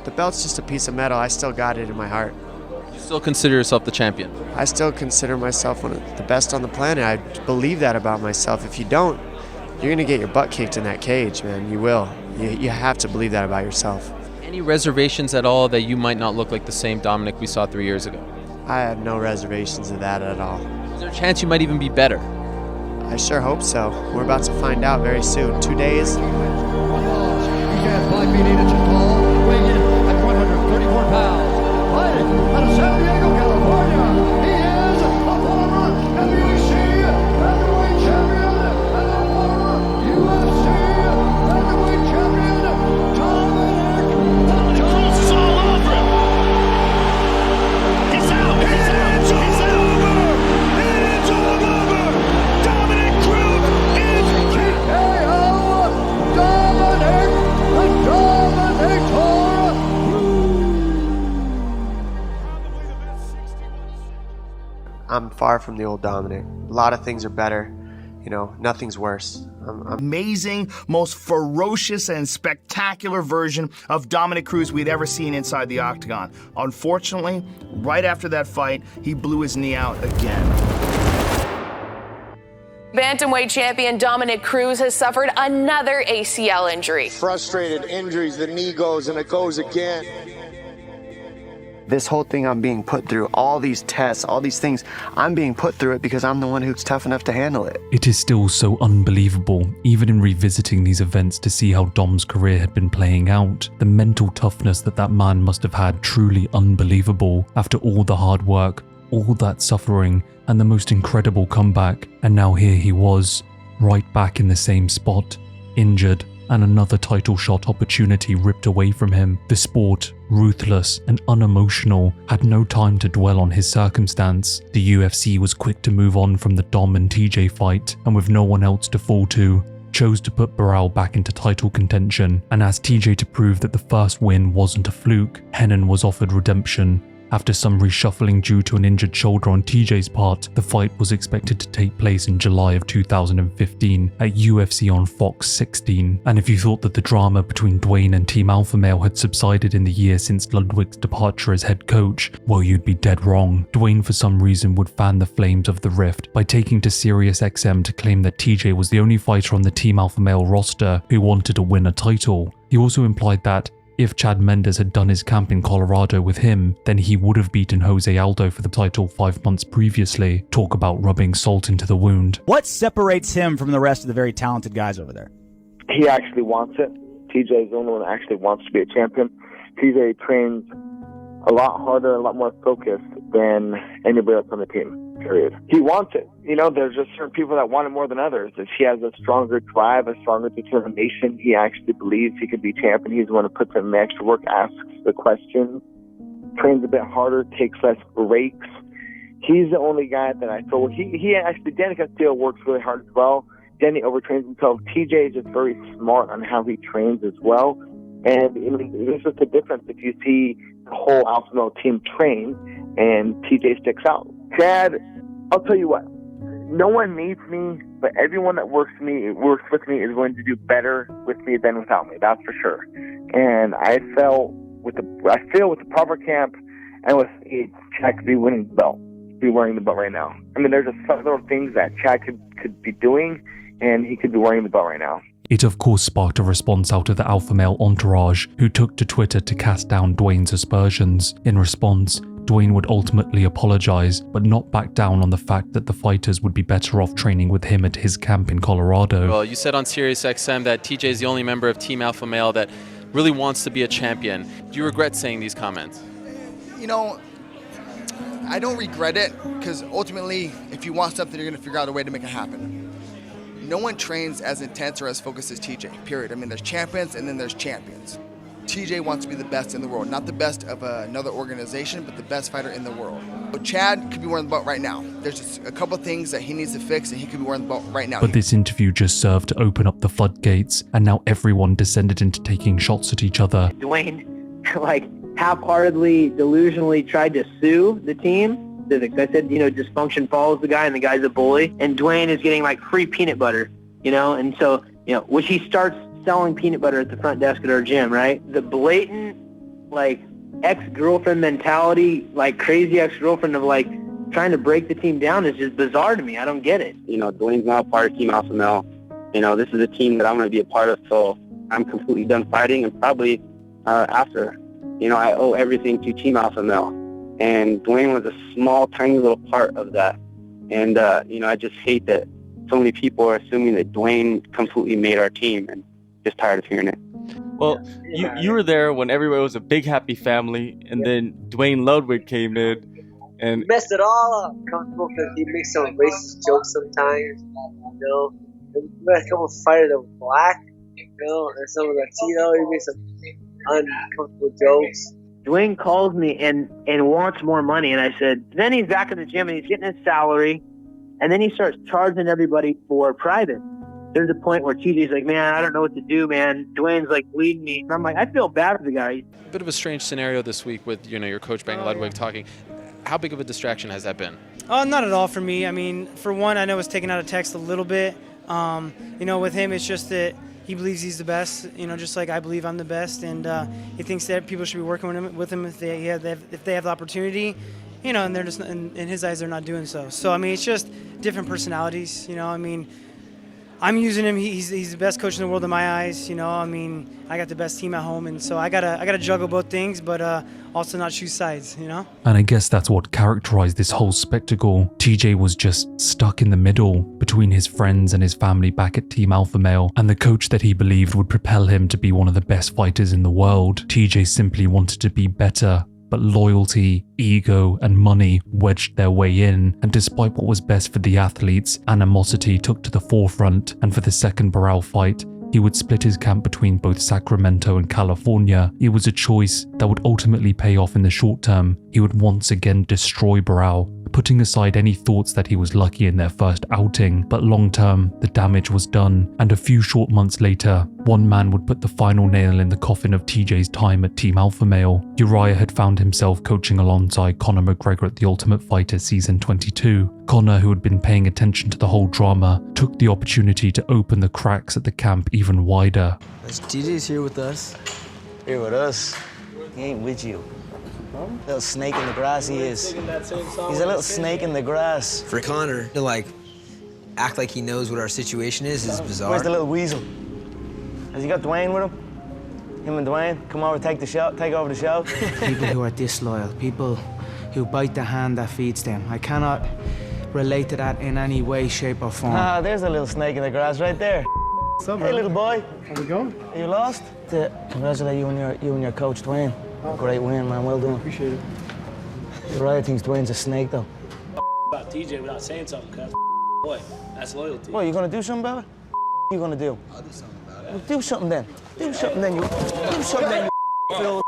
the belt's just a piece of metal. I still got it in my heart. You still consider yourself the champion? I still consider myself one of the best on the planet. I believe that about myself. If you don't, you're going to get your butt kicked in that cage, man. You will. You have to believe that about yourself. Any reservations at all that you might not look like the same Dominic we saw 3 years ago? I have no reservations of that at all. Is there a chance you might even be better? I sure hope so. We're about to find out very soon. 2 days. He stands 5 feet 8 inches tall, weighing in at 134 pounds. Fighting out of San Diego, California, he is a former WEC Bantamweight champion and a former UFC Bantamweight champion, Dominic. Cruz is all over him. He's out. It's over. It's over. Dominic Cruz is TKO. Dominic the Dominator. I'm far from the old Dominic. A lot of things are better. You know, nothing's worse. Amazing, most ferocious and spectacular version of Dominic Cruz we'd ever seen inside the octagon. Unfortunately, right after that fight, he blew his knee out again. Bantamweight champion Dominic Cruz has suffered another ACL injury. Frustrated, injuries, the knee goes and it goes again. This whole thing I'm being put through, all these tests, all these things, I'm being put through it because I'm the one who's tough enough to handle it. It is still so unbelievable, even in revisiting these events, to see how Dom's career had been playing out. The mental toughness that man must have had, truly unbelievable, after all the hard work, all that suffering, and the most incredible comeback. And now here he was, right back in the same spot, injured, and another title shot opportunity ripped away from him. The sport, ruthless and unemotional, had no time to dwell on his circumstance. The UFC was quick to move on from the Dom and TJ fight, and with no one else to fall to, chose to put Barao back into title contention. And asked TJ to prove that the first win wasn't a fluke, Henan was offered redemption. After some reshuffling due to an injured shoulder on TJ's part, the fight was expected to take place in July of 2015 at UFC on Fox 16. And if you thought that the drama between Dwayne and Team Alpha Male had subsided in the year since Ludwig's departure as head coach, well, you'd be dead wrong. Dwayne for some reason would fan the flames of the rift by taking to SiriusXM to claim that TJ was the only fighter on the Team Alpha Male roster who wanted to win a title. He also implied that if Chad Mendes had done his camp in Colorado with him, then he would have beaten Jose Aldo for the title 5 months previously. Talk about rubbing salt into the wound. What separates him from the rest of the very talented guys over there? He actually wants it. TJ is the only one that actually wants to be a champion. TJ trains a lot harder, a lot more focused than anybody else on the team, period. He wants it. You know, there's just certain people that want it more than others. If he has a stronger drive, a stronger determination, he actually believes he could be champion. He's the one who puts in the extra work, asks the questions, trains a bit harder, takes less breaks. He's the only guy that I feel, he actually, Danny Castillo works really hard as well. Danny overtrains himself. TJ is just very smart on how he trains as well. And I mean, there's just a difference if you see the whole Alpha Male team train and TJ sticks out. Chad, I'll tell you what, no one needs me, but everyone that works with me is going to do better with me than without me. That's for sure. And I feel with the proper camp and with Chad could be winning the belt, be wearing the belt right now. I mean, there's just some little things that Chad could be doing, and he could be wearing the belt right now. It of course sparked a response out of the Alpha Male entourage, who took to Twitter to cast down Dwayne's aspersions. In response, Dwayne would ultimately apologize, but not back down on the fact that the fighters would be better off training with him at his camp in Colorado. Well, you said on SiriusXM that TJ is the only member of Team Alpha Male that really wants to be a champion. Do you regret saying these comments? You know, I don't regret it, because ultimately, if you want something, you're going to figure out a way to make it happen. No one trains as intense or as focused as TJ, period. I mean, there's champions and then there's champions. TJ wants to be the best in the world, not the best of another organization, but the best fighter in the world. But Chad could be wearing the belt right now. There's just a couple things that he needs to fix, and he could be wearing the belt right now. But this interview just served to open up the floodgates, and now everyone descended into taking shots at each other. Dwayne, half-heartedly, delusionally tried to sue the team. I said, dysfunction follows the guy, and the guy's a bully. And Dwayne is getting free peanut butter, and so, which he starts selling peanut butter at the front desk at our gym, right? The blatant, ex-girlfriend mentality, crazy ex-girlfriend of trying to break the team down is just bizarre to me. I don't get it. Dwayne's not a part of Team Alpha Male. This is a team that I'm going to be a part of, so I'm completely done fighting, and probably after. I owe everything to Team Alpha Male. And Dwayne was a small, tiny little part of that. And, I just hate that so many people are assuming that Dwayne completely made our team, and just tired of hearing it. Well, you were there when everybody was a big, happy family, and then Dwayne Ludwig came in and messed it all up. Comfortable because he makes some racist jokes sometimes, And we had a couple of fighters that were black, and some Latino. He made some uncomfortable jokes. Dwayne calls me and wants more money, and I said, then he's back in the gym and he's getting his salary, and then he starts charging everybody for private. There's a point where TJ's like, man, I don't know what to do, man. Dwayne's leading me. And I'm like, I feel bad for the guy. A bit of a strange scenario this week with, your coach Bang Ludwig talking. How big of a distraction has that been? Not at all for me. I mean, for one, I know it's taken out of text a little bit. With him, it's just that he believes he's the best, just like I believe I'm the best, and he thinks that people should be working with him if they have the opportunity. you know, and they're just in his eyes they're not doing so. So I mean, it's just different personalities, you know. I mean, I'm using him. He's the best coach in the world in my eyes, you know. I mean, I got the best team at home, and so I gotta juggle both things, but also not choose sides, you know. And I guess that's what characterized this whole spectacle. TJ was just stuck in the middle between his friends and his family back at Team Alpha Male and the coach that he believed would propel him to be one of the best fighters in the world. TJ simply wanted to be better, but loyalty, ego, and money wedged their way in, and despite what was best for the athletes, animosity took to the forefront, and for the second Barao fight, he would split his camp between both Sacramento and California. It was a choice that would ultimately pay off in the short term. He would once again destroy Barao, putting aside any thoughts that he was lucky in their first outing, but long term, the damage was done, and a few short months later, one man would put the final nail in the coffin of TJ's time at Team Alpha Male. Uriah had found himself coaching alongside Conor McGregor at The Ultimate Fighter Season 22. Conor, who had been paying attention to the whole drama, took the opportunity to open the cracks at the camp even wider. TJ's here with us. Here with us? He ain't with you. Little snake in the grass he is. He's a little snake in the grass. For Conor to like act like he knows what our situation is bizarre. Where's the little weasel? Has he got Dwayne with him? Him and Dwayne? Come over, take over the show. People who are disloyal, people who bite the hand that feeds them. I cannot relate to that in any way, shape, or form. Ah, there's a little snake in the grass right there. What's up, hey, little boy. How's it going? Are you lost? To congratulate you and your coach, Dwayne. Great win, man. Well done. Appreciate it. Uriah thinks Dwayne's a snake, though. About TJ without saying something, cuz. Boy, that's loyalty. What, you gonna do something about it? What you gonna do? I'll do something about it. Well, do something then. Do something then, you. Do something then, you.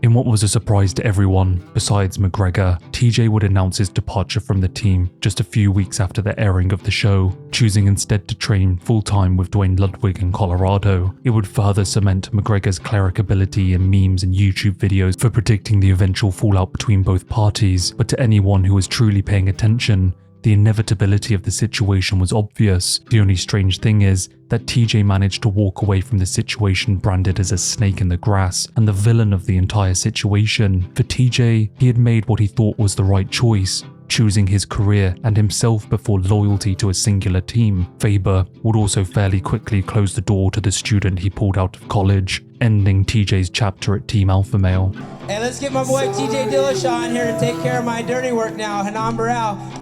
In what was a surprise to everyone, besides McGregor, TJ would announce his departure from the team just a few weeks after the airing of the show, choosing instead to train full-time with Dwayne Ludwig in Colorado. It would further cement McGregor's clericability in memes and YouTube videos for predicting the eventual fallout between both parties, but to anyone who was truly paying attention, the inevitability of the situation was obvious. The only strange thing is that TJ managed to walk away from the situation branded as a snake in the grass and the villain of the entire situation. For TJ, he had made what he thought was the right choice, choosing his career and himself before loyalty to a singular team. Faber would also fairly quickly close the door to the student he pulled out of college, ending TJ's chapter at Team Alpha Male. Hey, let's get my boy TJ Dillashaw in here to take care of my dirty work now, Hanan Barao.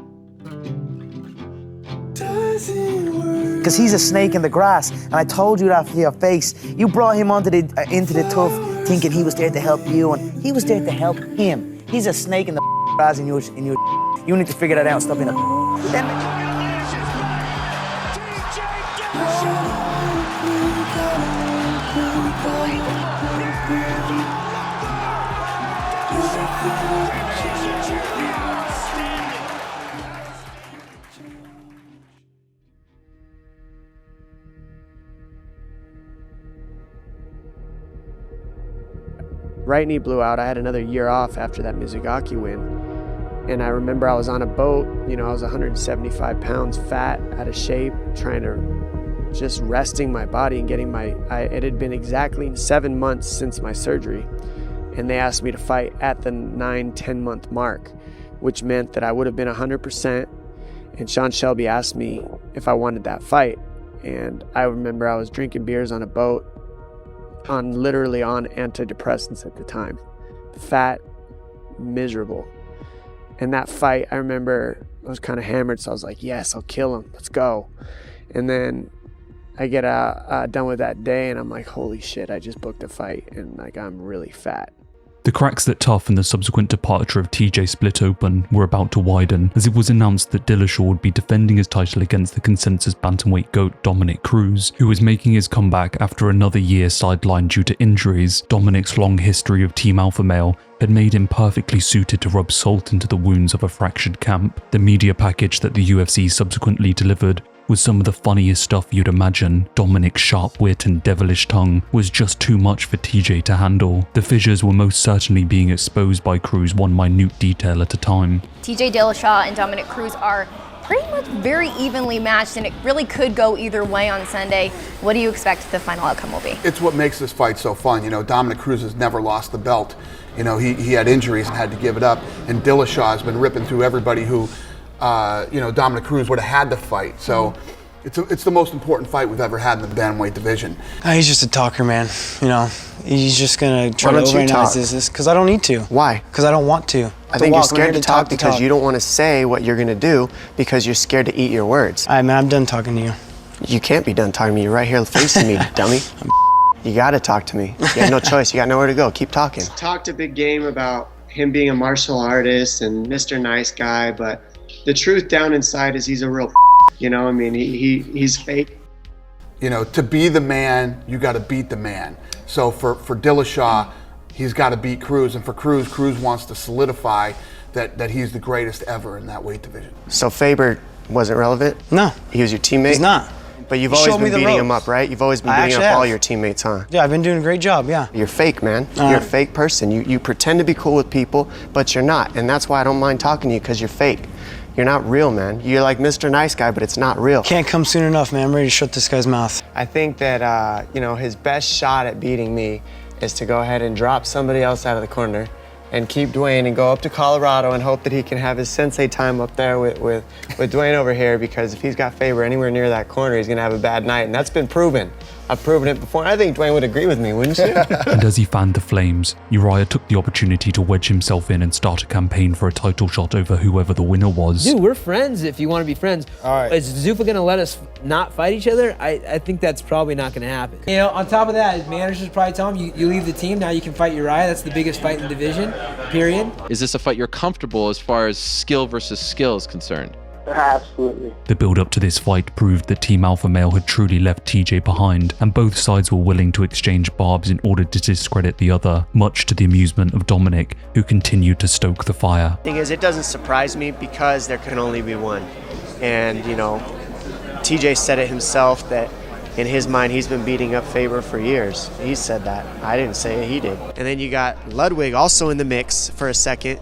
Because he's a snake in the grass, and I told you that for your face. You brought him into the tough, thinking he was there to help you, and he was there to help him. He's a snake in the grass in your. You need to figure that out and stop being a. Right knee blew out. I had another year off after that Mizugaki win. And I remember I was on a boat, you know, I was 175 pounds fat, out of shape, trying to just resting my body and getting it had been exactly 7 months since my surgery. And they asked me to fight at the 9-10 month mark, which meant that I would have been 100%. And Sean Shelby asked me if I wanted that fight. And I remember I was drinking beers on a boat, literally on antidepressants at the time, fat, miserable. And that fight, I remember I was kind of hammered, so I was like, yes, I'll kill him, let's go. And then I get done with that day and I'm like, holy shit, I just booked a fight and like I'm really fat. The cracks that Tough and the subsequent departure of TJ split open were about to widen as it was announced that Dillashaw would be defending his title against the consensus bantamweight GOAT Dominic Cruz, who was making his comeback after another year sidelined due to injuries. Dominic's long history of Team Alpha Male had made him perfectly suited to rub salt into the wounds of a fractured camp. The media package that the UFC subsequently delivered was some of the funniest stuff you'd imagine. Dominic's sharp wit and devilish tongue was just too much for TJ to handle. The fissures were most certainly being exposed by Cruz one minute detail at a time. TJ Dillashaw and Dominic Cruz are pretty much very evenly matched, and it really could go either way on Sunday. What do you expect the final outcome will be? It's what makes this fight so fun. You know, Dominic Cruz has never lost the belt. You know, he had injuries and had to give it up, and Dillashaw has been ripping through everybody who, you know, Dominic Cruz would have had to fight. So it's the most important fight we've ever had in the bantamweight division. He's just a talker, man. You know, he's just gonna try to overanalyze this because I don't need to. Why? Because I don't want to. I think you're scared to talk because you don't want to say what you're gonna do because you're scared to eat your words. All right, man, I'm done talking to you. You can't be done talking to me. You're right here facing me, dummy. You gotta talk to me. You have no choice. You got nowhere to go. Keep talking. Talked a big game about him being a martial artist and Mr. Nice Guy, but the truth down inside is he's a real you know, I mean, he's fake. You know, to be the man, you got to beat the man. So for Dillashaw, he's got to beat Cruz, and for Cruz wants to solidify that he's the greatest ever in that weight division. So Faber wasn't relevant? No. He was your teammate? He's not. But you've always been beating him up, right? You've always been beating up all your teammates, huh? Yeah, I've been doing a great job, yeah. You're fake, man. You're a fake person. You pretend to be cool with people, but you're not. And that's why I don't mind talking to you, because you're fake. You're not real, man. You're like Mr. Nice Guy, but it's not real. Can't come soon enough, man. I'm ready to shut this guy's mouth. I think that, you know, his best shot at beating me is to go ahead and drop somebody else out of the corner and keep Dwayne and go up to Colorado and hope that he can have his sensei time up there with Dwayne over here, because if he's got Faber anywhere near that corner, he's gonna have a bad night, and that's been proven. I've proven it before. I think Dwayne would agree with me, wouldn't you? And as he fanned the flames, Uriah took the opportunity to wedge himself in and start a campaign for a title shot over whoever the winner was. Dude, we're friends if you want to be friends. All right. Is Zuffa going to let us not fight each other? I think that's probably not going to happen. You know, on top of that, his managers probably tell him, you leave the team, now you can fight Uriah. That's the biggest fight in the division, period. Is this a fight you're comfortable as far as skill versus skill is concerned? Absolutely. The build-up to this fight proved that Team Alpha Male had truly left TJ behind, and both sides were willing to exchange barbs in order to discredit the other, much to the amusement of Dominic, who continued to stoke the fire. Thing is, it doesn't surprise me because there can only be one. And, you know, TJ said it himself that in his mind, he's been beating up Faber for years. He said that. I didn't say it, he did. And then you got Ludwig also in the mix for a second,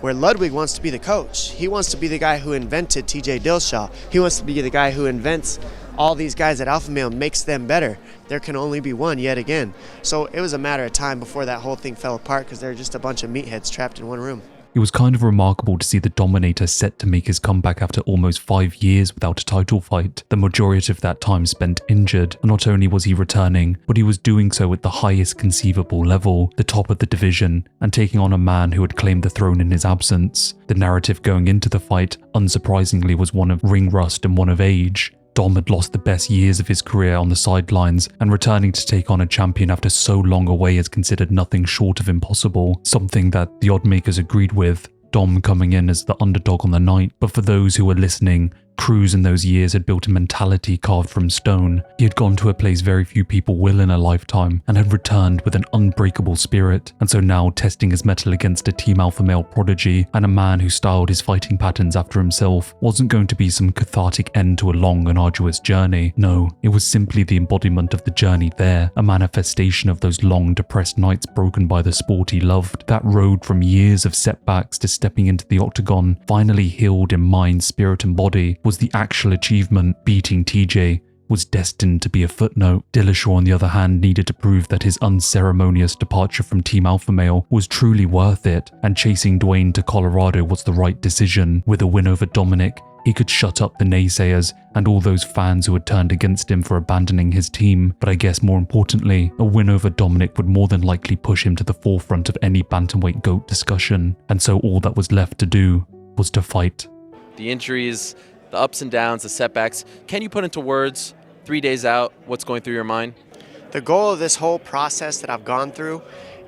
where Ludwig wants to be the coach. He wants to be the guy who invented TJ Dillashaw. He wants to be the guy who invents all these guys at Alpha Male, makes them better. There can only be one yet again. So it was a matter of time before that whole thing fell apart, because they're just a bunch of meatheads trapped in one room. It was kind of remarkable to see the Dominator set to make his comeback after almost 5 years without a title fight, the majority of that time spent injured. And not only was he returning, but he was doing so at the highest conceivable level, the top of the division, and taking on a man who had claimed the throne in his absence. The narrative going into the fight, unsurprisingly, was one of ring rust and one of age. Dom had lost the best years of his career on the sidelines, and returning to take on a champion after so long away is considered nothing short of impossible, something that the oddmakers agreed with, Dom coming in as the underdog on the night. But for those who were listening, Cruz in those years had built a mentality carved from stone. He had gone to a place very few people will in a lifetime, and had returned with an unbreakable spirit, and so now testing his mettle against a Team Alpha Male prodigy and a man who styled his fighting patterns after himself wasn't going to be some cathartic end to a long and arduous journey. No, it was simply the embodiment of the journey there, a manifestation of those long depressed nights broken by the sport he loved. That road from years of setbacks to stepping into the octagon, finally healed in mind, spirit and body, was the actual achievement. Beating TJ was destined to be a footnote. Dillashaw, on the other hand, needed to prove that his unceremonious departure from Team Alpha Male was truly worth it, and chasing Dwayne to Colorado was the right decision. With a win over Dominic, he could shut up the naysayers and all those fans who had turned against him for abandoning his team. But I guess more importantly, a win over Dominic would more than likely push him to the forefront of any bantamweight GOAT discussion, and so all that was left to do was to fight. The injuries, the ups and downs, the setbacks. Can you put into words, 3 days out, what's going through your mind? The goal of this whole process that I've gone through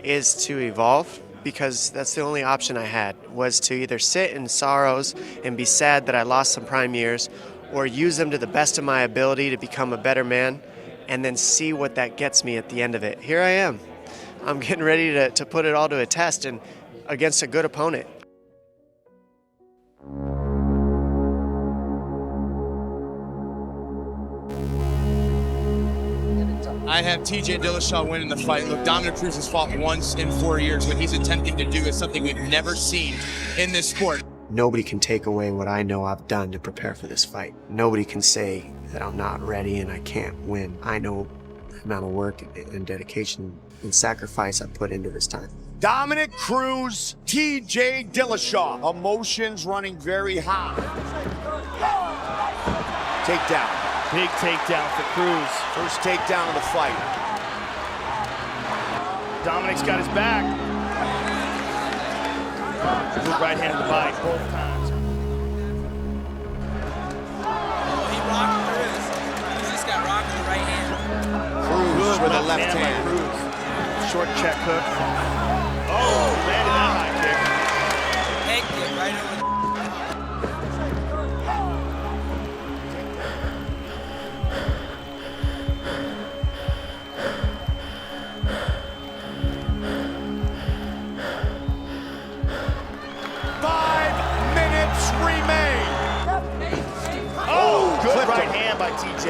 is to evolve, because that's the only option I had, was to either sit in sorrows and be sad that I lost some prime years, or use them to the best of my ability to become a better man, and then see what that gets me at the end of it. Here I am. I'm getting ready to put it all to a test, and against a good opponent. I have TJ Dillashaw winning the fight. Look, Dominic Cruz has fought once in 4 years. What he's attempting to do is something we've never seen in this sport. Nobody can take away what I know I've done to prepare for this fight. Nobody can say that I'm not ready and I can't win. I know the amount of work and dedication and sacrifice I put into this time. Dominic Cruz, TJ Dillashaw. Emotions running very high. Takedown. Big takedown for Cruz. First takedown of the fight. Dominic's got his back. Good right hand in the body both times. Oh, he rocked Cruz. He just got rocked with the right hand. Cruz with the left hand. Cruz. Short check hook. Oh, landed that high kick. Head kick right over the... 5 minutes remain. Oh, good right hand by TJ.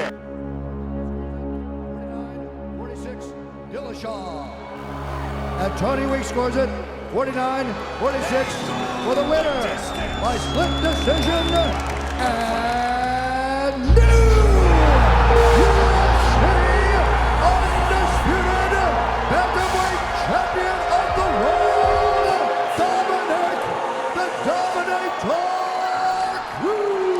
46, Dillashaw. And Tony Weeks scores it 49-46 for the winner by split decision and new UFC undisputed Bantamweight Champion of the world, Dominic the Dominator Cruz.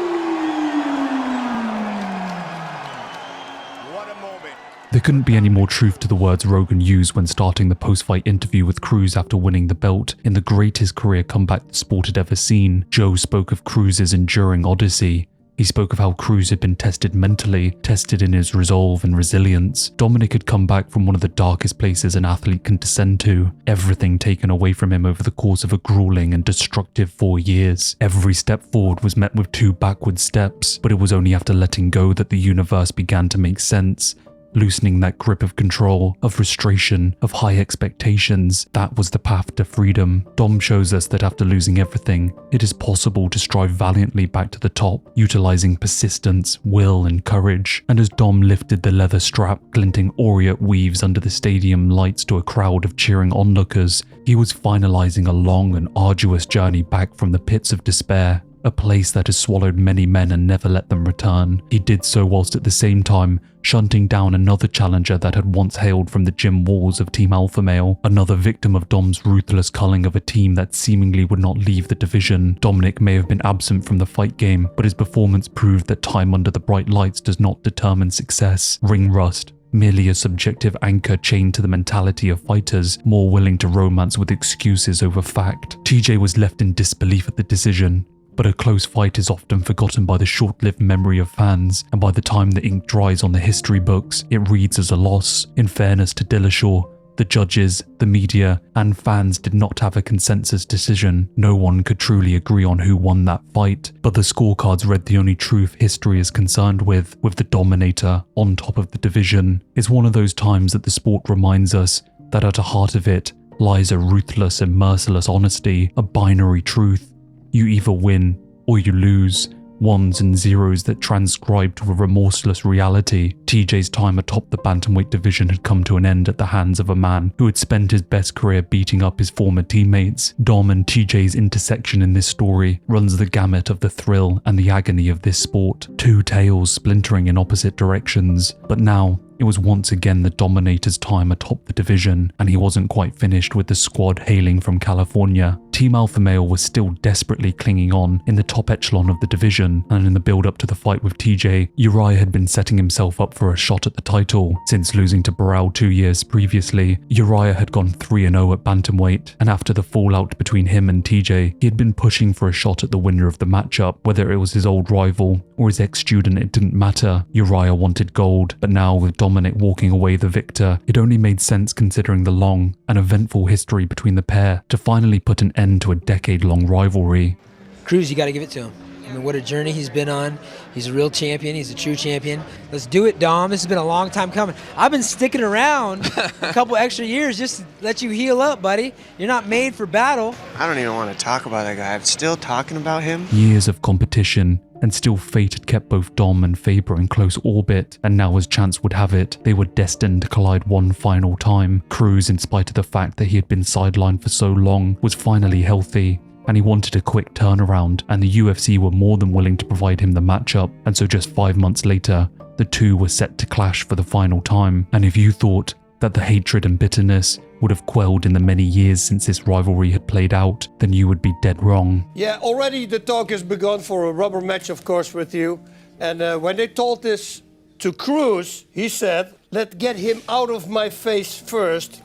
What a moment. There couldn't be any more truth to the words Rogan used when starting the post-fight interview with Cruz after winning the belt. In the greatest career comeback the sport had ever seen, Joe spoke of Cruz's enduring odyssey. He spoke of how Cruz had been tested mentally, tested in his resolve and resilience. Dominic had come back from one of the darkest places an athlete can descend to, everything taken away from him over the course of a grueling and destructive 4 years. Every step forward was met with 2 backward steps, but it was only after letting go that the universe began to make sense. Loosening that grip of control, of frustration, of high expectations, that was the path to freedom. Dom shows us that after losing everything, it is possible to strive valiantly back to the top, utilizing persistence, will, and courage. And as Dom lifted the leather strap, glinting aureate weaves under the stadium lights to a crowd of cheering onlookers, he was finalizing a long and arduous journey back from the pits of despair. A place that has swallowed many men and never let them return. He did so whilst at the same time shunting down another challenger that had once hailed from the gym walls of Team Alpha Male, another victim of Dom's ruthless culling of a team that seemingly would not leave the division. Dominic may have been absent from the fight game, but his performance proved that time under the bright lights does not determine success. Ring rust, merely a subjective anchor chained to the mentality of fighters more willing to romance with excuses over fact. TJ was left in disbelief at the decision. But a close fight is often forgotten by the short-lived memory of fans, and by the time the ink dries on the history books, it reads as a loss. In fairness to Dillashaw, the judges, the media, and fans did not have a consensus decision. No one could truly agree on who won that fight, but the scorecards read the only truth history is concerned with the Dominator on top of the division. It's one of those times that the sport reminds us that at the heart of it lies a ruthless and merciless honesty, a binary truth. You either win or you lose, ones and zeros that transcribe to a remorseless reality. TJ's time atop the bantamweight division had come to an end at the hands of a man who had spent his best career beating up his former teammates. Dom and TJ's intersection in this story runs the gamut of the thrill and the agony of this sport, 2 tales splintering in opposite directions. But now, it was once again the Dominator's time atop the division, and he wasn't quite finished with the squad hailing from California. Team Alpha Male was still desperately clinging on in the top echelon of the division, and in the build-up to the fight with TJ, Uriah had been setting himself up for a shot at the title. Since losing to Barao 2 years previously, Uriah had gone 3-0 at Bantamweight, and after the fallout between him and TJ, he had been pushing for a shot at the winner of the matchup. Whether it was his old rival or his ex-student, it didn't matter. Uriah wanted gold, but now with Dominic walking away the victor, it only made sense considering the long and eventful history between the pair to finally put an end to a decade-long rivalry. Cruz, you got to give it to him. I mean, what a journey he's been on. He's a real champion. He's a true champion. Let's do it, Dom. This has been a long time coming. I've been sticking around a couple extra years just to let you heal up, buddy. You're not made for battle. I don't even want to talk about that guy. I'm still talking about him. Years of competition, and still fate had kept both Dom and Faber in close orbit, and now as chance would have it, they were destined to collide one final time. Cruz, in spite of the fact that he had been sidelined for so long, was finally healthy. and he wanted a quick turnaround, and the UFC were more than willing to provide him the matchup, and so just 5 months later, the two were set to clash for the final time. And if you thought that the hatred and bitterness would have quelled in the many years since this rivalry had played out, then you would be dead wrong. Yeah, already the talk has begun for a rubber match, of course, with you. And when they told this to Cruz, he said, let's get him out of my face first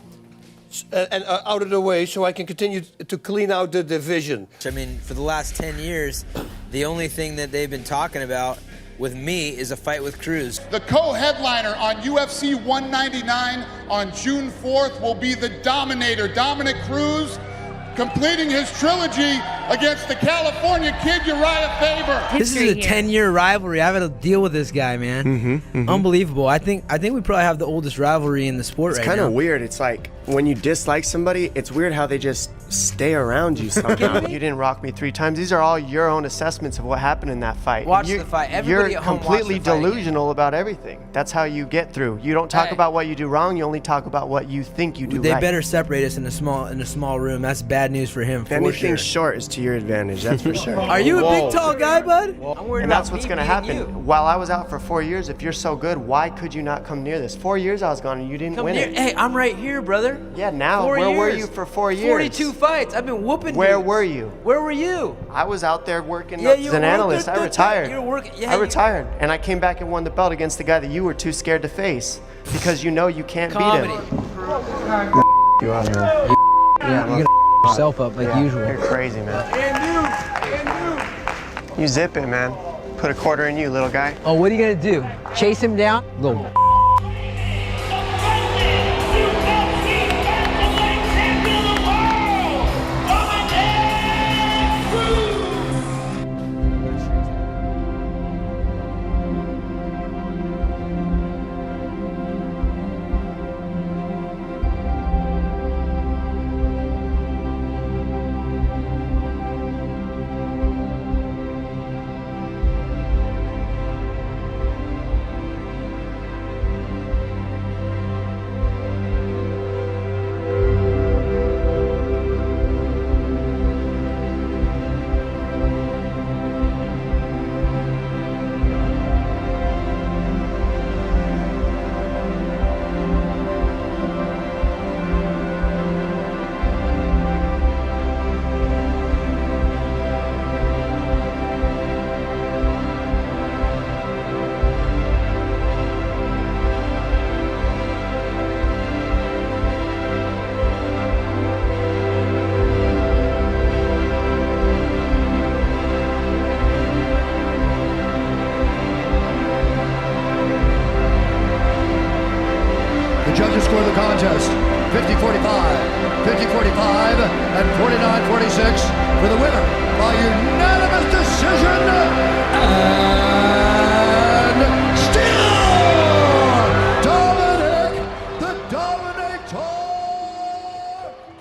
and out of the way so I can continue to clean out the division. I mean, for the last 10 years, the only thing that they've been talking about with me is a fight with Cruz. The co-headliner on UFC 199 on June 4th will be the Dominator, Dominick Cruz, completing his trilogy against the California kid, Uriah Faber. This is a 10-year rivalry. I've had to deal with this guy, man. Unbelievable. I think we probably have the oldest rivalry in the sport right now. It's kind of weird. It's like when you dislike somebody, it's weird how they just stay around you somehow. You didn't rock me 3 times. These are all your own assessments of what happened in that fight. Watch the fight. Everybody You're at home completely watch the fight delusional about everything. That's how you get through. You don't talk about what you do wrong. You only talk about what you think you do They right. better separate us in a small room. That's bad news for him. Anything short is to your advantage. That's for sure. Are you a big tall guy, bud? I'm worried And about that's what's me going to beating happen. you. While I was out for 4 years, if you're so good, why could you not come near this? 4 years I was gone and you didn't Come win near. it. Hey, I'm right here, brother. Yeah, now. 4 Where were years. you for 4 years? 42 fights. I've been whooping Where dudes. were you? Where were you? I was out there working Yeah, you as an were analyst. working I retired. You were working. Yeah, I retired. And I came back and won the belt against the guy that you were too scared to face because you know you can't Comedy. beat him. You are, man. You're gonna yourself up like usual. You're crazy, man. You zip it, man. Put a quarter in you, little guy. Oh, what are you gonna do? Chase him down? Little. Judges score the contest 50-45, 50-45, and 49-46 for the winner by unanimous decision and still Dominic the Dominator.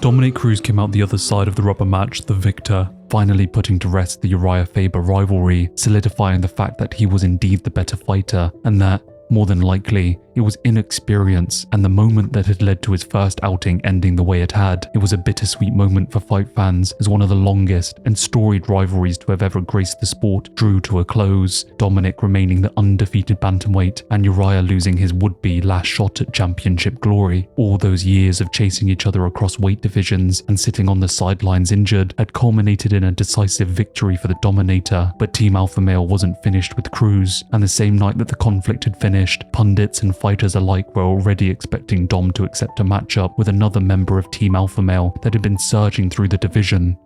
Dominick Cruz came out the other side of the rubber match the victor, finally putting to rest the Uriah Faber rivalry, solidifying the fact that he was indeed the better fighter, and that, more than likely, it was inexperience and the moment that had led to his first outing ending the way it had. It was a bittersweet moment for fight fans as one of the longest and storied rivalries to have ever graced the sport drew to a close, Dominic remaining the undefeated bantamweight and Uriah losing his would-be last shot at championship glory. All those years of chasing each other across weight divisions and sitting on the sidelines injured had culminated in a decisive victory for the Dominator, but Team Alpha Male wasn't finished with Cruz, and the same night that the conflict had finished, pundits and fighters alike were already expecting Dom to accept a matchup with another member of Team Alpha Male that had been surging through the division,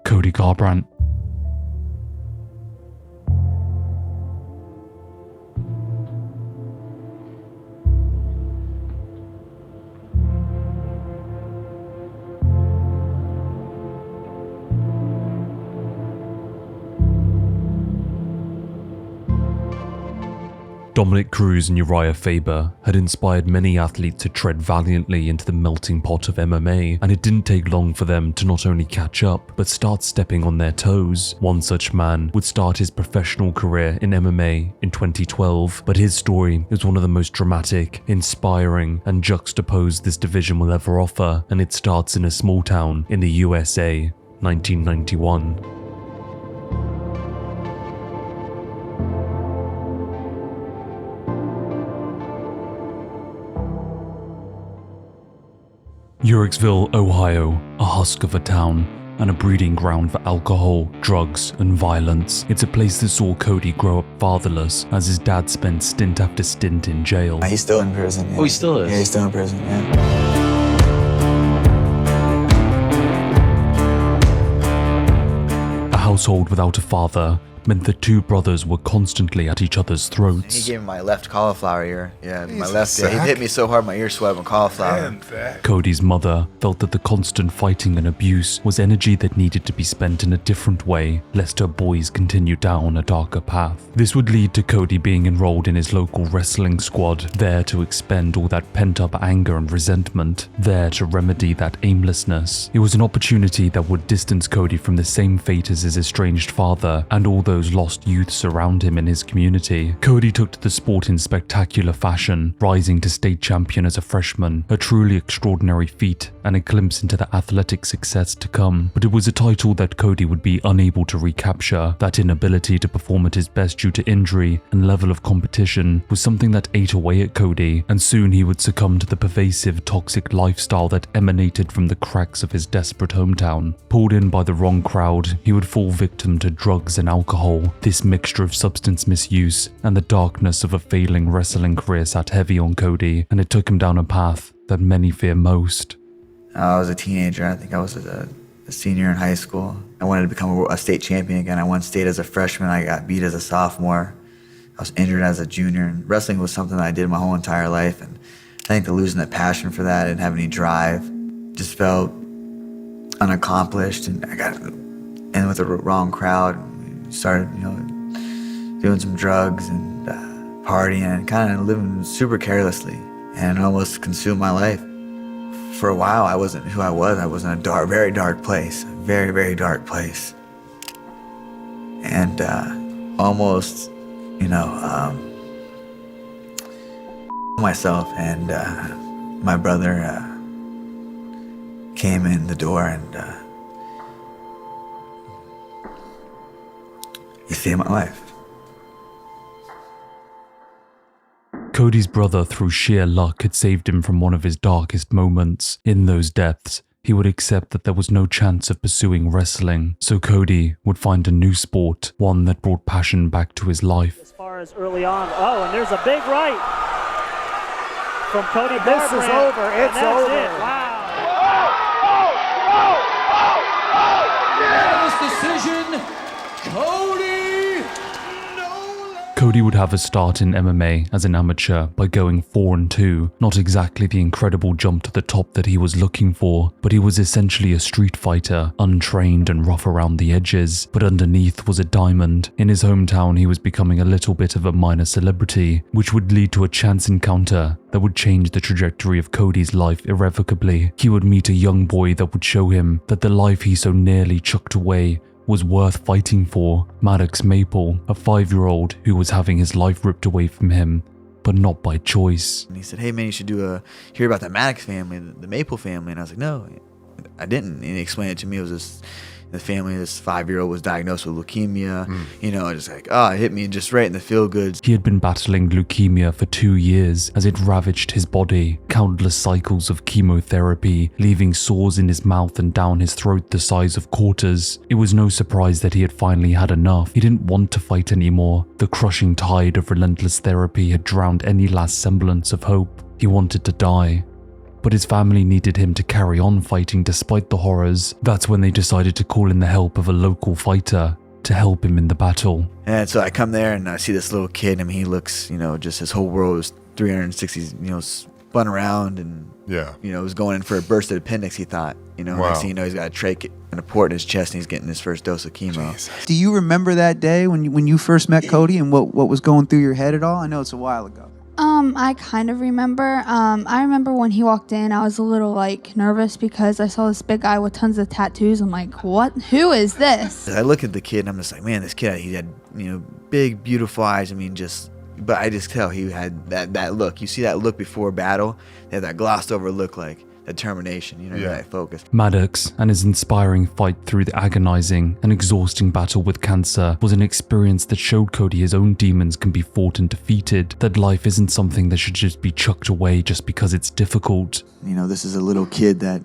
Cody Garbrandt. Dominick Cruz and Uriah Faber had inspired many athletes to tread valiantly into the melting pot of MMA, and it didn't take long for them to not only catch up, but start stepping on their toes. One such man would start his professional career in MMA in 2012, but his story is one of the most dramatic, inspiring, and juxtaposed this division will ever offer, and it starts in a small town in the USA, 1991. Uricksville, Ohio, a husk of a town and a breeding ground for alcohol, drugs, and violence. It's a place that saw Cody grow up fatherless as his dad spent stint after stint in jail. He's still in prison. Yeah. Oh, he still is? Yeah, he's still in prison, yeah. A household without a father meant the two brothers were constantly at each other's throats. He gave me my left cauliflower ear. Yeah, He's my a left ear. He sack. hit me so hard my ear swelled with cauliflower. Cody's mother felt that the constant fighting and abuse was energy that needed to be spent in a different way, lest her boys continue down a darker path. This would lead to Cody being enrolled in his local wrestling squad, there to expend all that pent-up anger and resentment, there to remedy that aimlessness. It was an opportunity that would distance Cody from the same fate as his estranged father and all those lost youths around him in his community. Cody took to the sport in spectacular fashion, rising to state champion as a freshman, a truly extraordinary feat and a glimpse into the athletic success to come. But it was a title that Cody would be unable to recapture. That inability to perform at his best due to injury and level of competition was something that ate away at Cody, and soon he would succumb to the pervasive toxic lifestyle that emanated from the cracks of his desperate hometown. Pulled in by the wrong crowd, he would fall victim to drugs and alcohol. This mixture of substance misuse and the darkness of a failing wrestling career sat heavy on Cody, and it took him down a path that many fear most. I was a teenager. I think I was a senior in high school. I wanted to become a state champion again. I won state as a freshman. I got beat as a sophomore. I was injured as a junior. And wrestling was something that I did my whole entire life. And I think the losing that passion for that, I didn't have any drive, just felt unaccomplished. And I got in with the wrong crowd. Started, doing some drugs and partying and kind of living super carelessly, and almost consumed my life. For a while, I wasn't who I was. I was in a very dark place, very, very dark place. And almost, myself, and my brother came in the door and he saved my life. Cody's brother, through sheer luck, had saved him from one of his darkest moments. In those depths, he would accept that there was no chance of pursuing wrestling, so Cody would find a new sport, one that brought passion back to his life. As far as early on, and there's a big right from Cody Garbrandt. This is over. It's over. It. Wow. Decision, Cody. Cody would have a start in MMA as an amateur by going 4-2, not exactly the incredible jump to the top that he was looking for, but he was essentially a street fighter, untrained and rough around the edges, but underneath was a diamond. In his hometown, he was becoming a little bit of a minor celebrity, which would lead to a chance encounter that would change the trajectory of Cody's life irrevocably. He would meet a young boy that would show him that the life he so nearly chucked away was worth fighting for. Maddox Maple, a 5-year-old who was having his life ripped away from him, but not by choice. And he said, "Hey man, you should hear about that Maddox family, the Maple family." And I was like, "No, I didn't." And he explained it to me. It was the family, this 5-year-old was diagnosed with leukemia. Just like, it hit me just right in the feel goods. He had been battling leukemia for 2 years as it ravaged his body. Countless cycles of chemotherapy, leaving sores in his mouth and down his throat the size of quarters. It was no surprise that he had finally had enough. He didn't want to fight anymore. The crushing tide of relentless therapy had drowned any last semblance of hope. He wanted to die. But his family needed him to carry on fighting despite the horrors. That's when they decided to call in the help of a local fighter to help him in the battle. And so I come there and I see this little kid. I mean, he looks, just his whole world was 360, spun around and, was going in for a bursted appendix, he thought. Next thing you know, he's got a trach and a port in his chest and he's getting his first dose of chemo. Jesus. Do you remember that day when you first met Cody and what was going through your head at all? I know it's a while ago. I kind of remember. I remember when he walked in, I was a little nervous because I saw this big guy with tons of tattoos. I'm like, what? Who is this? I look at the kid and I'm just like, man, this kid, he had, big, beautiful eyes. I mean, but I just tell he had that look. You see that look before battle? They had that glossed over look like determination, you know, that focus. Maddox and his inspiring fight through the agonizing and exhausting battle with cancer was an experience that showed Cody his own demons can be fought and defeated, that life isn't something that should just be chucked away just because it's difficult. You know, this is a little kid that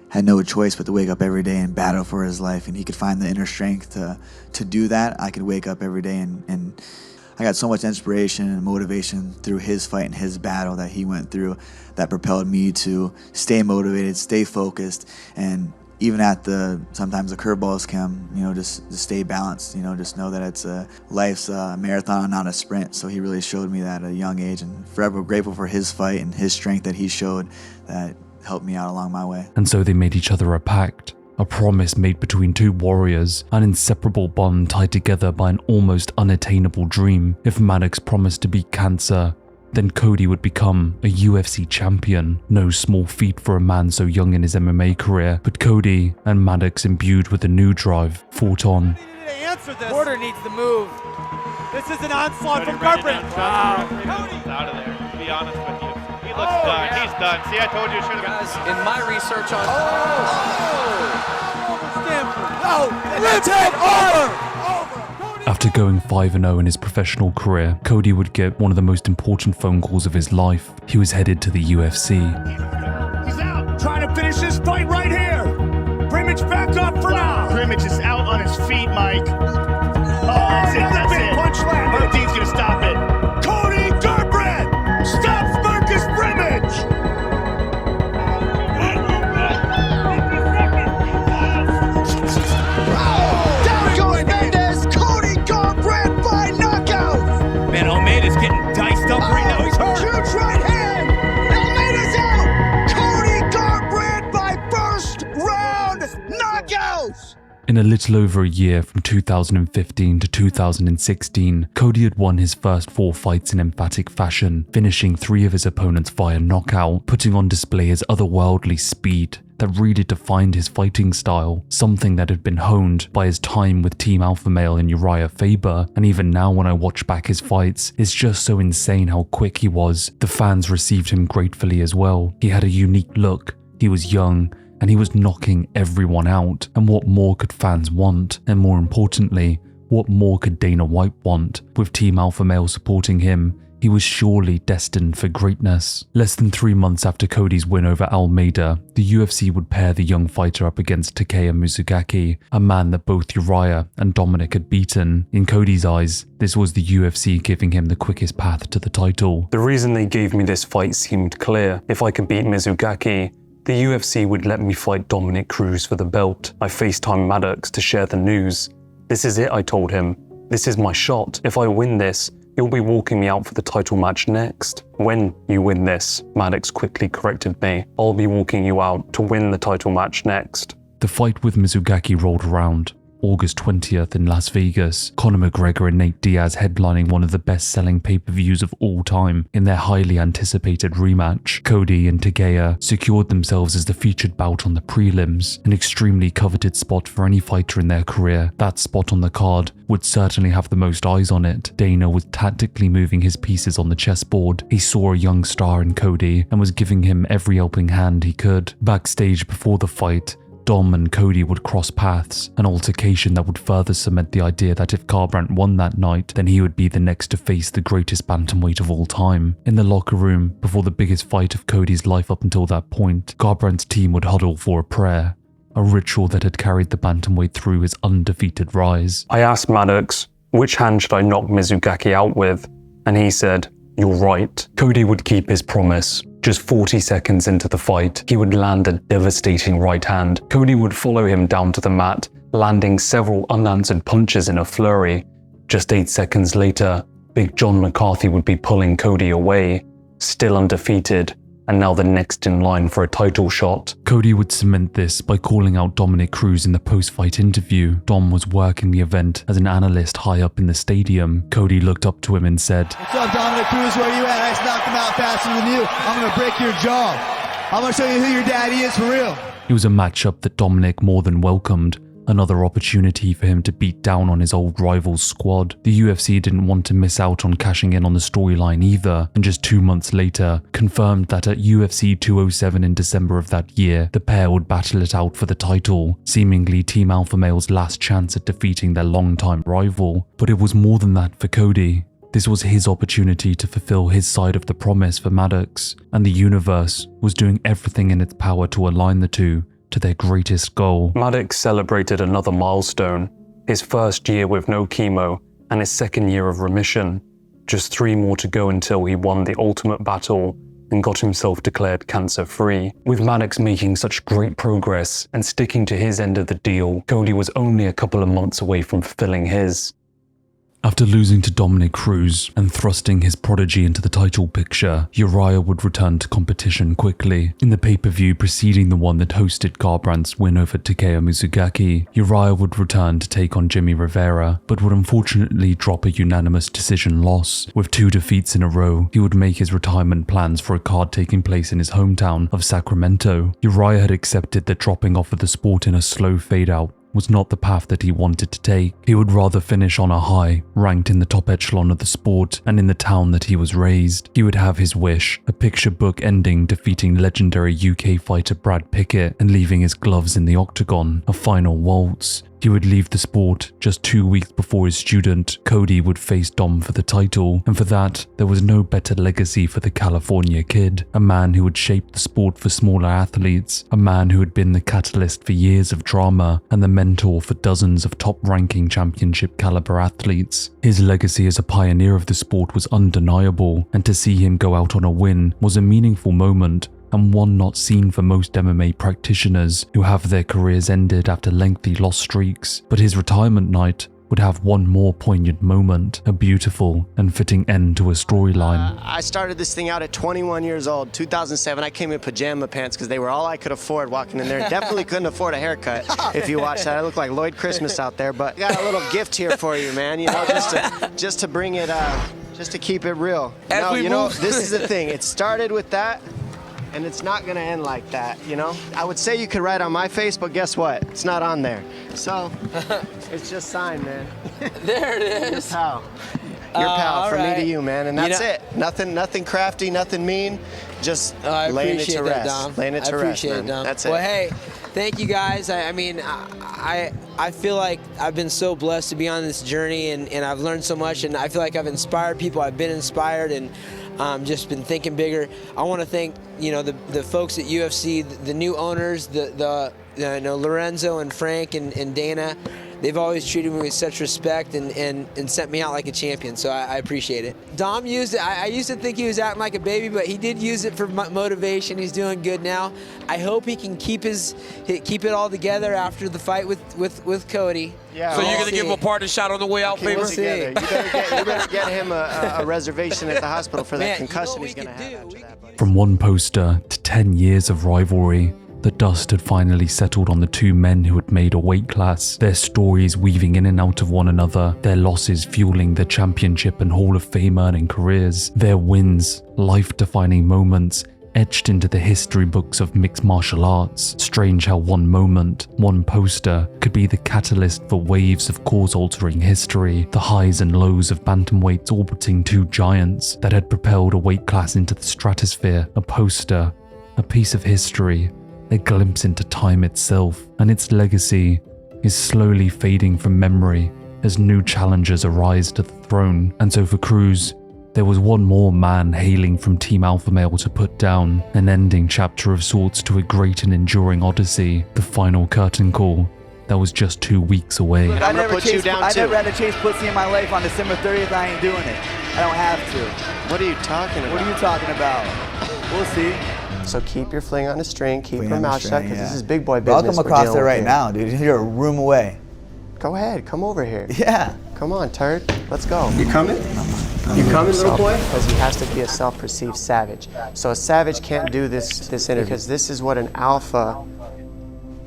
had no choice but to wake up every day and battle for his life, and he could find the inner strength to do that. I could wake up every day and I got so much inspiration and motivation through his fight and his battle that he went through that propelled me to stay motivated, stay focused, and even at sometimes the curveballs come, you know, just stay balanced, you know, just know that it's life's a marathon, not a sprint. So he really showed me that at a young age, and forever grateful for his fight and his strength that he showed that helped me out along my way. And so they made each other a pact. A promise made between two warriors, an inseparable bond tied together by an almost unattainable dream. If Maddox promised to beat cancer, then Cody would become a UFC champion. No small feat for a man so young in his MMA career, but Cody and Maddox, imbued with a new drive, fought on. Porter needs to move. This is an onslaught from Garbrandt. Wow. Cody's out of there, to be honest with you. He looks done. Yeah. He's done. See, I told you it should have been. In my research on... After going 5-0 in his professional career, Cody would get one of the most important phone calls of his life. He was headed to the UFC. He's out, trying to finish this fight right here. Brimage back up for now. Brimage is out on his feet, Mike. That's it, that's it. Punch landed. Martin's gonna stop it. Cody Garbrandt stops Marcus Brimage. In a little over a year, from 2015 to 2016, Cody had won his first 4 fights in emphatic fashion, finishing 3 of his opponents via knockout, putting on display his otherworldly speed that really defined his fighting style, something that had been honed by his time with Team Alpha Male and Uriah Faber. And even now when I watch back his fights, it's just so insane how quick he was. The fans received him gratefully as well. He had a unique look, he was young, and he was knocking everyone out. And what more could fans want? And more importantly, what more could Dana White want? With Team Alpha Male supporting him, he was surely destined for greatness. Less than 3 months after Cody's win over Almeida, the UFC would pair the young fighter up against Takeya Mizugaki, a man that both Uriah and Dominic had beaten. In Cody's eyes, this was the UFC giving him the quickest path to the title. The reason they gave me this fight seemed clear. If I could beat Mizugaki, the UFC would let me fight Dominic Cruz for the belt. I FaceTimed Maddox to share the news. This is it, I told him. This is my shot. If I win this, you'll be walking me out for the title match next. When you win this, Maddox quickly corrected me. I'll be walking you out to win the title match next. The fight with Mizugaki rolled around. August 20th in Las Vegas, Conor McGregor and Nate Diaz headlining one of the best-selling pay-per-views of all time in their highly anticipated rematch. Cody and Takeya secured themselves as the featured bout on the prelims, an extremely coveted spot for any fighter in their career. That spot on the card would certainly have the most eyes on it. Dana was tactically moving his pieces on the chessboard. He saw a young star in Cody and was giving him every helping hand he could. Backstage before the fight, Dom and Cody would cross paths, an altercation that would further cement the idea that if Garbrandt won that night, then he would be the next to face the greatest bantamweight of all time. In the locker room, before the biggest fight of Cody's life up until that point, Garbrandt's team would huddle for a prayer, a ritual that had carried the bantamweight through his undefeated rise. I asked Maddox, which hand should I knock Mizugaki out with? And he said, you're right. Cody would keep his promise. Just 40 seconds into the fight, he would land a devastating right hand. Cody would follow him down to the mat, landing several unanswered punches in a flurry. Just 8 seconds later, Big John McCarthy would be pulling Cody away, still undefeated, and now the next in line for a title shot. Cody would cement this by calling out Dominic Cruz in the post-fight interview. Dom was working the event as an analyst high up in the stadium. Cody looked up to him and said, "What's up, Dominic Cruz? Where you at? I just knocked him out faster than you. I'm gonna break your jaw. I'm gonna show you who your daddy is for real." It was a matchup that Dominic more than welcomed, Another opportunity for him to beat down on his old rival's squad. The UFC didn't want to miss out on cashing in on the storyline either, and just 2 months later, confirmed that at UFC 207 in December of that year, the pair would battle it out for the title, seemingly Team Alpha Male's last chance at defeating their longtime rival. But it was more than that for Cody. This was his opportunity to fulfill his side of the promise for Maddox, and the universe was doing everything in its power to align the two to their greatest goal. Maddox celebrated another milestone, his first year with no chemo and his second year of remission. Just 3 more to go until he won the ultimate battle and got himself declared cancer-free. With Maddox making such great progress and sticking to his end of the deal, Cody was only a couple of months away from fulfilling his. After losing to Dominic Cruz and thrusting his prodigy into the title picture, Uriah would return to competition quickly. In the pay-per-view preceding the one that hosted Garbrandt's win over Takeya Mizugaki, Uriah would return to take on Jimmy Rivera, but would unfortunately drop a unanimous decision loss. With 2 defeats in a row, he would make his retirement plans for a card taking place in his hometown of Sacramento. Uriah had accepted that dropping off of the sport in a slow fade-out was not the path that he wanted to take. He would rather finish on a high, ranked in the top echelon of the sport and in the town that he was raised. He would have his wish, a picture book ending defeating legendary UK fighter Brad Pickett and leaving his gloves in the octagon, a final waltz. He would leave the sport just 2 weeks before his student, Cody, would face Dom for the title, and for that, there was no better legacy for the California kid, a man who had shaped the sport for smaller athletes, a man who had been the catalyst for years of drama and the mentor for dozens of top-ranking championship caliber athletes. His legacy as a pioneer of the sport was undeniable, and to see him go out on a win was a meaningful moment, and one not seen for most MMA practitioners who have their careers ended after lengthy loss streaks. But his retirement night would have one more poignant moment, a beautiful and fitting end to a storyline. I started this thing out at 21 years old, 2007. I came in pajama pants because they were all I could afford walking in there. Definitely couldn't afford a haircut. If you watch that, I look like Lloyd Christmas out there. But I got a little gift here for you, man. You know, just to bring it, just to keep it real. No, you know, this is the thing. It started with that. And it's not gonna end like that, you know? I would say you could write on my face, but guess what? It's not on there. So, it's just signed, man. There it is. Your pal. Your pal, from me to you, man. And that's it. Nothing crafty, nothing mean. Just laying it to rest. Laying it to rest, man. That's it. Well, hey, thank you guys. I mean, I feel like I've been so blessed to be on this journey, and I've learned so much, and I feel like I've inspired people. I've been inspired, and just been thinking bigger. I want to thank, you know, the folks at UFC, the new owners, the you know, Lorenzo and Frank and Dana. They've always treated me with such respect and sent me out like a champion, so I appreciate it. Dom used it. I used to think he was acting like a baby, but he did use it for motivation. He's doing good now. I hope he can keep it all together after the fight with Cody. Yeah, so you're going to give him a parting shot on the way out, Faber? You better get him a reservation at the hospital for that concussion he's going to have after that, buddy. From one poster to 10 years of rivalry, the dust had finally settled on the 2 men who had made a weight class, their stories weaving in and out of one another, their losses fueling their championship and Hall of Fame earning careers, their wins, life-defining moments, etched into the history books of mixed martial arts. Strange how one moment, one poster, could be the catalyst for waves of course-altering history, the highs and lows of bantamweights orbiting 2 giants that had propelled a weight class into the stratosphere, a poster, a piece of history, a glimpse into time itself, and its legacy is slowly fading from memory as new challengers arise to the throne. And so for Cruz, there was one more man hailing from Team Alpha Male to put down, an ending chapter of sorts to a great and enduring odyssey, the final curtain call that was just 2 weeks away. I never had to chase pussy in my life. On December 30th, I ain't doing it. I don't have to. What are you talking about? What are you talking about? We'll see. So keep your fling on the string, keep your mouth shut, because this is big boy business. I'll come across there right now, dude. You're a room away. Go ahead, come over here. Yeah. Come on, turd. Let's go. You coming? You coming, little boy? Because he has to be a self-perceived savage. So a savage can't do this interview, because this is what an alpha,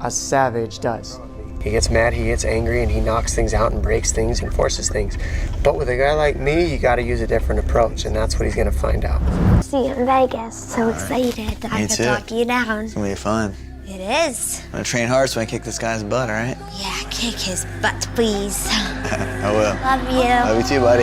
a savage, does. He gets mad, he gets angry, and he knocks things out and breaks things and forces things. But with a guy like me, you got to use a different approach, and that's what he's going to find out. See you in Vegas. So excited that I can talk you down. It's going to be fun. It is. I'm gonna train hard so I can kick this guy's butt, all right? Yeah, kick his butt, please. I will. Love you. Love you too, buddy.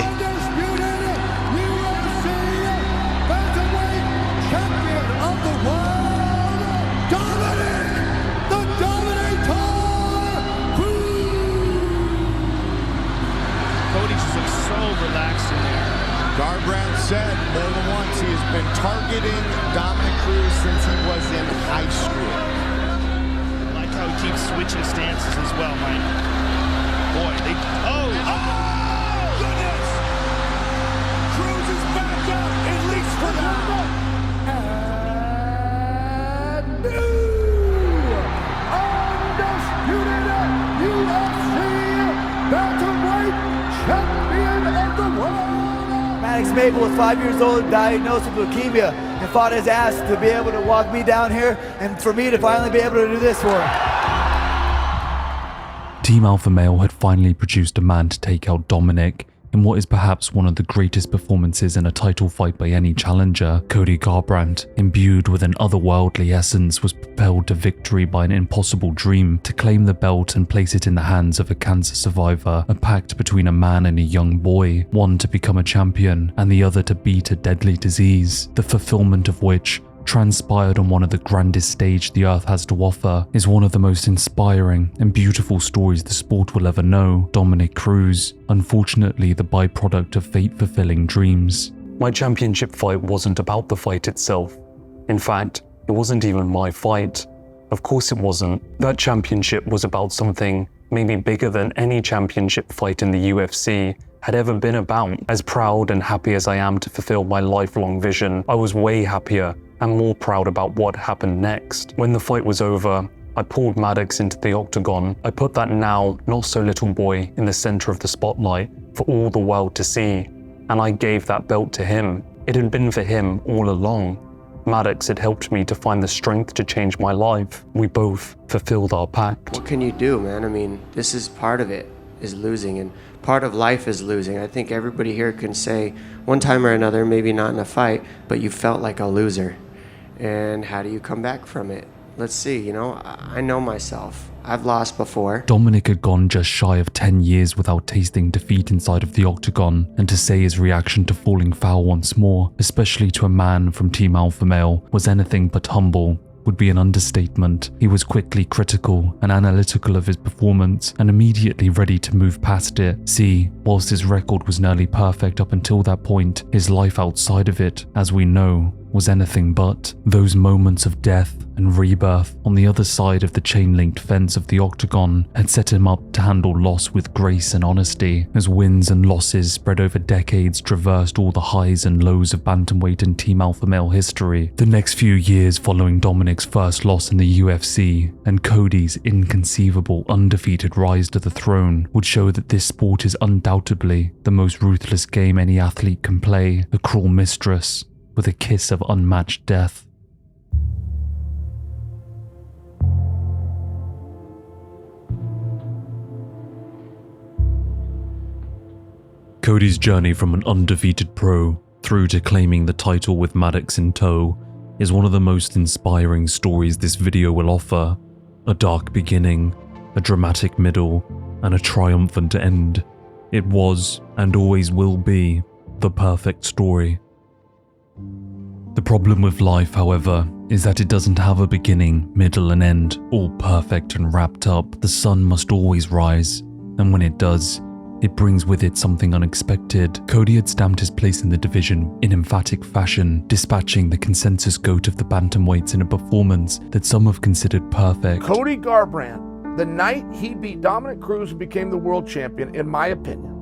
Cody just looks so relaxed in there. Garbrandt said more than once he has been targeting Dominic Cruz since he was in high school. I like how he keeps switching stances as well, Mike. Boy, they... Oh! Goodness! Cruz is back up, at least for now. And new undisputed UFC Bantamweight Champion of the world. Maddox Maple was 5 years old, diagnosed with leukemia, and fought his ass to be able to walk me down here and for me to finally be able to do this for him. Team Alpha Male had finally produced a man to take out Dominic in what is perhaps one of the greatest performances in a title fight by any challenger. Cody Garbrandt, imbued with an otherworldly essence, was propelled to victory by an impossible dream to claim the belt and place it in the hands of a cancer survivor, a pact between a man and a young boy, one to become a champion and the other to beat a deadly disease, the fulfillment of which transpired on one of the grandest stage the earth has to offer, is one of the most inspiring and beautiful stories the sport will ever know. Dominic Cruz, unfortunately the byproduct of fate-fulfilling dreams. My championship fight wasn't about the fight itself. In fact, it wasn't even my fight. Of course it wasn't. That championship was about something maybe bigger than any championship fight in the UFC had ever been about. As proud and happy as I am to fulfill my lifelong vision, I was way happier and more proud about what happened next. When the fight was over, I pulled Maddox into the octagon. I put that now not so little boy in the center of the spotlight for all the world to see, and I gave that belt to him. It had been for him all along. Maddox had helped me to find the strength to change my life. We both fulfilled our pact. What can you do, man? I mean, this is part of it, is losing, and part of life is losing. I think everybody here can say one time or another, maybe not in a fight, but you felt like a loser. And how do you come back from it? Let's see, you know, I know myself. I've lost before. Dominic had gone just shy of 10 years without tasting defeat inside of the octagon, and to say his reaction to falling foul once more, especially to a man from Team Alpha Male, was anything but humble would be an understatement. He was quickly critical and analytical of his performance and immediately ready to move past it. See, whilst his record was nearly perfect up until that point, his life outside of it, as we know, was anything but. Those moments of death and rebirth on the other side of the chain-linked fence of the octagon had set him up to handle loss with grace and honesty, as wins and losses spread over decades traversed all the highs and lows of bantamweight and Team Alpha Male history. The next few years following Dominic's first loss in the UFC and Cody's inconceivable undefeated rise to the throne would show that this sport is undoubtedly the most ruthless game any athlete can play, a cruel mistress with a kiss of unmatched death. Cody's journey from an undefeated pro through to claiming the title with Maddox in tow is one of the most inspiring stories this video will offer. A dark beginning, a dramatic middle, and a triumphant end. It was, and always will be, the perfect story. The problem with life, however, is that it doesn't have a beginning, middle and end, all perfect and wrapped up. The sun must always rise, and when it does, it brings with it something unexpected. Cody had stamped his place in the division in emphatic fashion, dispatching the consensus GOAT of the bantamweights in a performance that some have considered perfect. Cody Garbrandt, the night he beat Dominic Cruz and became the world champion, in my opinion,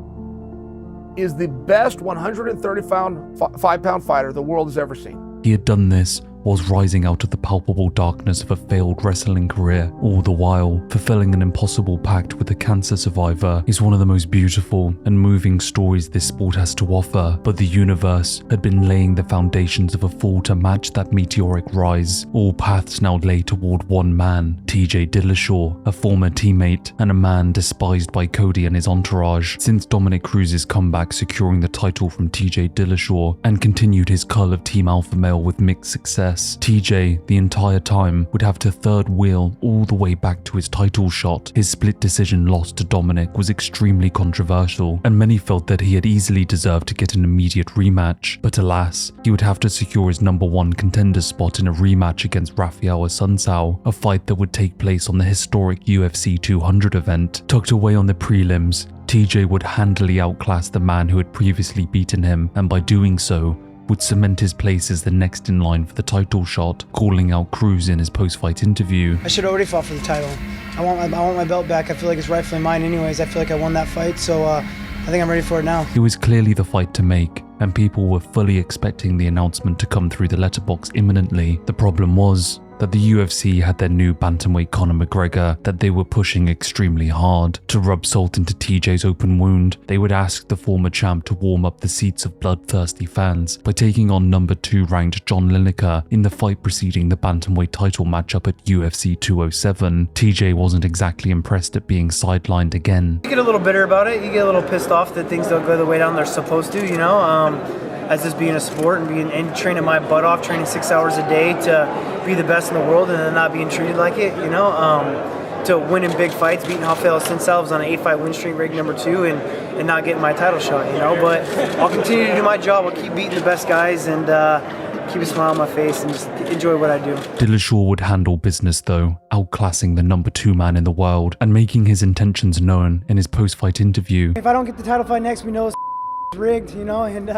is the best 135-pound fighter the world has ever seen. He had done this whilst rising out of the palpable darkness of a failed wrestling career. All the while, fulfilling an impossible pact with a cancer survivor is one of the most beautiful and moving stories this sport has to offer, but the universe had been laying the foundations of a fall to match that meteoric rise. All paths now lay toward one man, TJ Dillashaw, a former teammate and a man despised by Cody and his entourage. Since Dominic Cruz's comeback securing the title from TJ Dillashaw and continued his cull of Team Alpha Male with mixed success, Nonetheless, TJ, the entire time, would have to third wheel all the way back to his title shot. His split decision loss to Dominic was extremely controversial, and many felt that he had easily deserved to get an immediate rematch. But alas, he would have to secure his #1 contender spot in a rematch against Rafael Assunção, a fight that would take place on the historic UFC 200 event. Tucked away on the prelims, TJ would handily outclass the man who had previously beaten him, and by doing so, would cement his place as the next in line for the title shot, calling out Cruz in his post-fight interview. I should have already fought for the title. I want my belt back. I feel like it's rightfully mine anyways. I feel like I won that fight, so I think I'm ready for it now. It was clearly the fight to make, and people were fully expecting the announcement to come through the letterbox imminently. The problem was that the UFC had their new bantamweight Conor McGregor that they were pushing extremely hard. To rub salt into TJ's open wound, they would ask the former champ to warm up the seats of bloodthirsty fans by taking on #2 ranked John Lineker in the fight preceding the bantamweight title matchup at UFC 207. TJ wasn't exactly impressed at being sidelined again. You get a little bitter about it. You get a little pissed off that things don't go the way down they're supposed to, you know? As this being a sport and training my butt off, training 6 hours a day to be the best in the world and then not being treated like it, you know, to winning big fights, beating Rafael Assunção on an 8-fight win streak, ranked #2, and not getting my title shot, you know. But I'll continue to do my job. I'll keep beating the best guys and keep a smile on my face and just enjoy what I do. Dillashaw would handle business though, outclassing the #2 man in the world and making his intentions known in his post-fight interview. If I don't get the title fight next, we know it's rigged, you know, and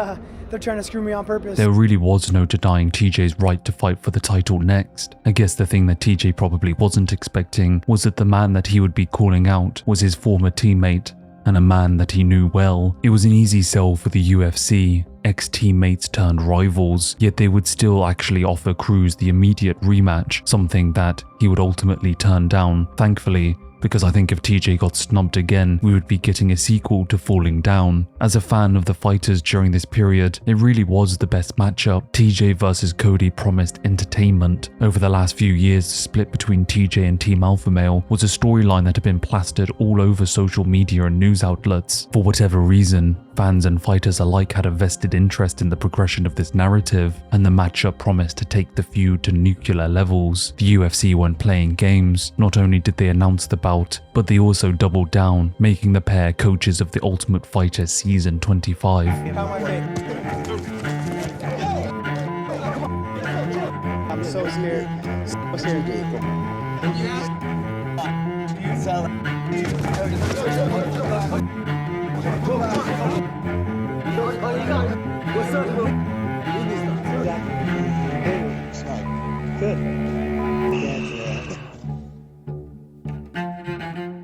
they're trying to screw me on purpose. There really was no denying TJ's right to fight for the title next. I guess the thing that TJ probably wasn't expecting was that the man that he would be calling out was his former teammate, and a man that he knew well. It was an easy sell for the UFC, ex-teammates turned rivals, yet they would still actually offer Cruz the immediate rematch, something that he would ultimately turn down, thankfully, because I think if TJ got snubbed again, we would be getting a sequel to Falling Down. As a fan of the fighters during this period, it really was the best matchup. TJ versus Cody promised entertainment. Over the last few years, the split between TJ and Team Alpha Male was a storyline that had been plastered all over social media and news outlets. For whatever reason, fans and fighters alike had a vested interest in the progression of this narrative, and the matchup promised to take the feud to nuclear levels. The UFC weren't playing games. Not only did they announce the bout, but they also doubled down, making the pair coaches of The Ultimate Fighter Season 25. I'm so scared. So scared, dude. What's up, bro? Good.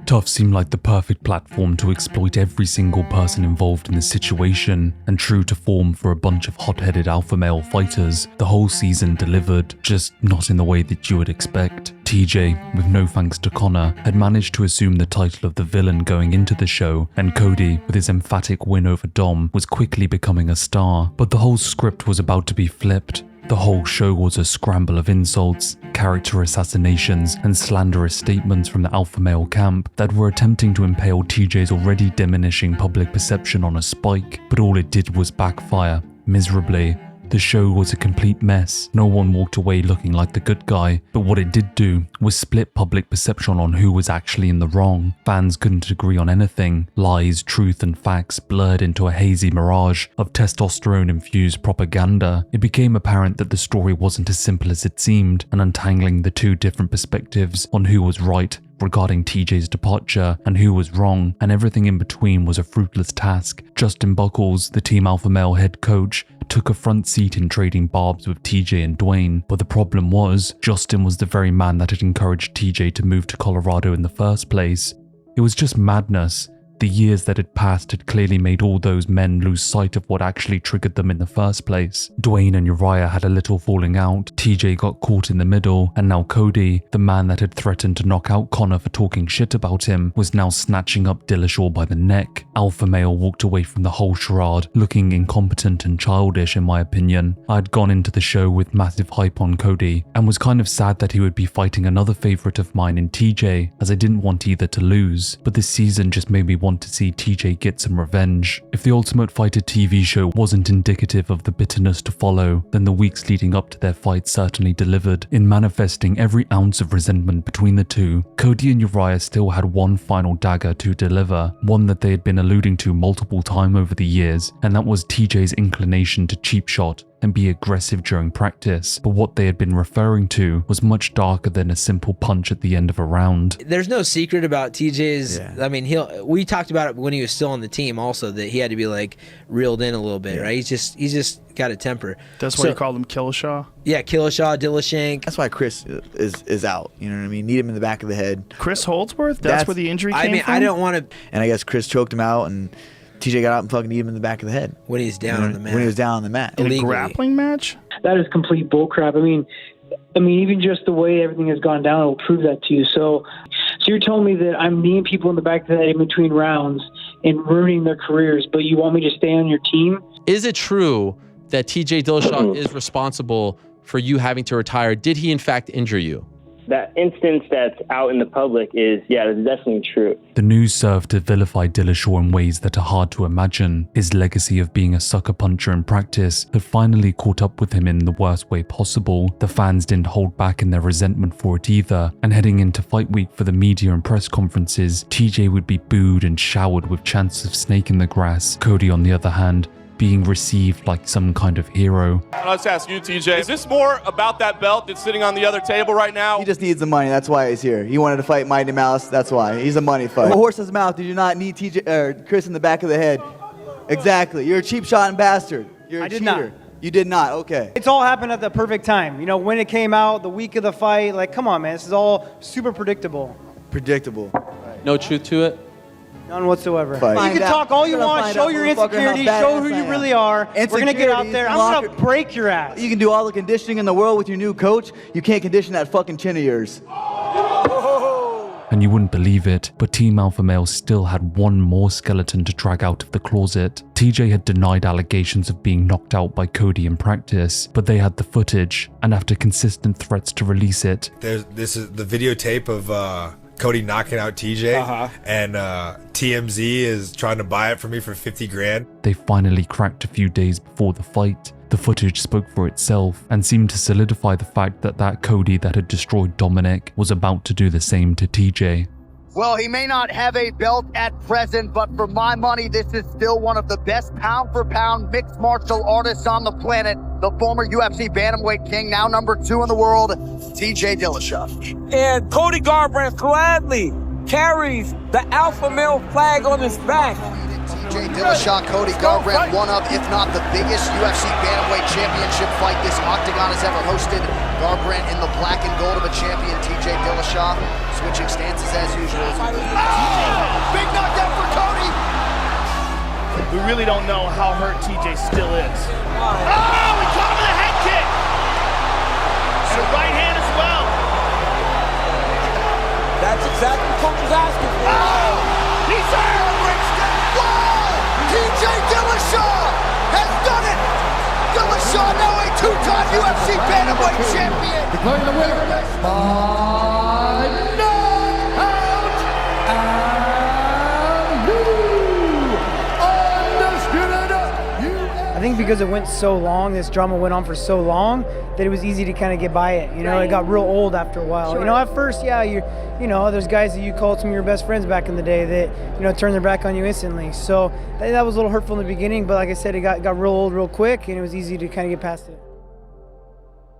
TUF seemed like the perfect platform to exploit every single person involved in the situation, and true to form for a bunch of hot-headed alpha male fighters, the whole season delivered, just not in the way that you would expect. TJ, with no thanks to Conor, had managed to assume the title of the villain going into the show, and Cody, with his emphatic win over Dom, was quickly becoming a star. But the whole script was about to be flipped. The whole show was a scramble of insults, character assassinations, and slanderous statements from the alpha male camp that were attempting to impale TJ's already diminishing public perception on a spike, but all it did was backfire, miserably. The show was a complete mess. No one walked away looking like the good guy, but what it did do was split public perception on who was actually in the wrong. Fans couldn't agree on anything. Lies, truth, and facts blurred into a hazy mirage of testosterone-infused propaganda. It became apparent that the story wasn't as simple as it seemed, and untangling the two different perspectives on who was right regarding TJ's departure and who was wrong, and everything in between was a fruitless task. Justin Buckles, the Team Alpha Male head coach, took a front seat in trading barbs with TJ and Dwayne, but the problem was, Justin was the very man that had encouraged TJ to move to Colorado in the first place. It was just madness. The years that had passed had clearly made all those men lose sight of what actually triggered them in the first place. Dwayne and Uriah had a little falling out, TJ got caught in the middle, and now Cody, the man that had threatened to knock out Conor for talking shit about him, was now snatching up Dillashaw by the neck. Alpha Male walked away from the whole charade, looking incompetent and childish in my opinion. I had gone into the show with massive hype on Cody, and was kind of sad that he would be fighting another favourite of mine in TJ, as I didn't want either to lose, but this season just made me want want to see TJ get some revenge. If the Ultimate Fighter TV show wasn't indicative of the bitterness to follow, then the weeks leading up to their fight certainly delivered. In manifesting every ounce of resentment between the two, Cody and Uriah still had one final dagger to deliver, one that they had been alluding to multiple times over the years, and that was TJ's inclination to cheap shot and be aggressive during practice, but what they had been referring to was much darker than a simple punch at the end of a round. There's no secret about TJ's, I mean, we talked about it when he was still on the team also, that he had to be like reeled in a little bit, right? He's just got a temper. That's why you called him Dillashaw? Yeah, Dillashaw, Dillashank. That's why Chris is out, you know what I mean? Need him in the back of the head. Chris Holdsworth? That's where the injury came from? I don't want to... And I guess Chris choked him out, and TJ got out and fucking kneed him in the back of the head. When he's down on the mat. When he was down on the mat. In a grappling match? That is complete bullcrap. I mean, even just the way everything has gone down will prove that to you. So you're telling me that I'm kneeing people in the back of the head in between rounds and ruining their careers, but you want me to stay on your team? Is it true that TJ Dillashaw is responsible for you having to retire? Did he in fact injure you? That instance that's out in the public is, that's definitely true. The news served to vilify Dillashaw in ways that are hard to imagine. His legacy of being a sucker puncher in practice had finally caught up with him in the worst way possible. The fans didn't hold back in their resentment for it either, and heading into fight week for the media and press conferences, TJ would be booed and showered with chants of snake in the grass. Cody, on the other hand, being received like some kind of hero. Let's ask you, TJ, is this more about that belt that's sitting on the other table right now? He just needs the money, that's why he's here. He wanted to fight Mighty Mouse, that's why. He's a money fight. A horse's mouth, you do not need Chris in the back of the head. Exactly, you're a cheap shot and bastard. You're a cheater. Not. You did not, okay. It's all happened at the perfect time. You know, when it came out, the week of the fight, like, come on, man, this is all super predictable. Predictable. No truth to it? None whatsoever. Fight. You can talk all you want, show your insecurities, show who you really are. We're going to get out there. I'm going to break your ass. You can do all the conditioning in the world with your new coach. You can't condition that fucking chin of yours. And you wouldn't believe it, but Team Alpha Male still had one more skeleton to drag out of the closet. TJ had denied allegations of being knocked out by Cody in practice, but they had the footage, and after consistent threats to release it, this is the videotape of Cody knocking out TJ, and TMZ is trying to buy it for me for 50 grand. They finally cracked a few days before the fight. The footage spoke for itself and seemed to solidify the fact that Cody that had destroyed Dominic was about to do the same to TJ. Well, he may not have a belt at present, but for my money, this is still one of the best pound-for-pound mixed martial artists on the planet. The former UFC Bantamweight king, now #2 in the world, TJ Dillashaw. And Cody Garbrandt gladly carries the alpha male flag on his back. TJ Dillashaw, Cody Garbrandt, one of, if not the biggest UFC Bantamweight Championship fight this octagon has ever hosted. Garbrandt in the black and gold of a champion, TJ Dillashaw, switching stances as usual. Big knockdown for Cody! We really don't know how hurt TJ still is. Oh, he caught him with a head kick! And a right hand as well. That's exactly what coach was asking for. Oh! He's hurt! TJ Dillashaw has done it! Dillashaw now a two-time UFC Bantamweight champion! Declaring the winner by knockout and new undisputed. I think because it went so long, this drama went on for so long, that it was easy to kind of get by it. You know, it got real old after a while. Sure. You know, at first, you know, there's guys that you called some of your best friends back in the day that, you know, turn their back on you instantly. So that was a little hurtful in the beginning, but like I said, it got real old real quick, and it was easy to kind of get past it.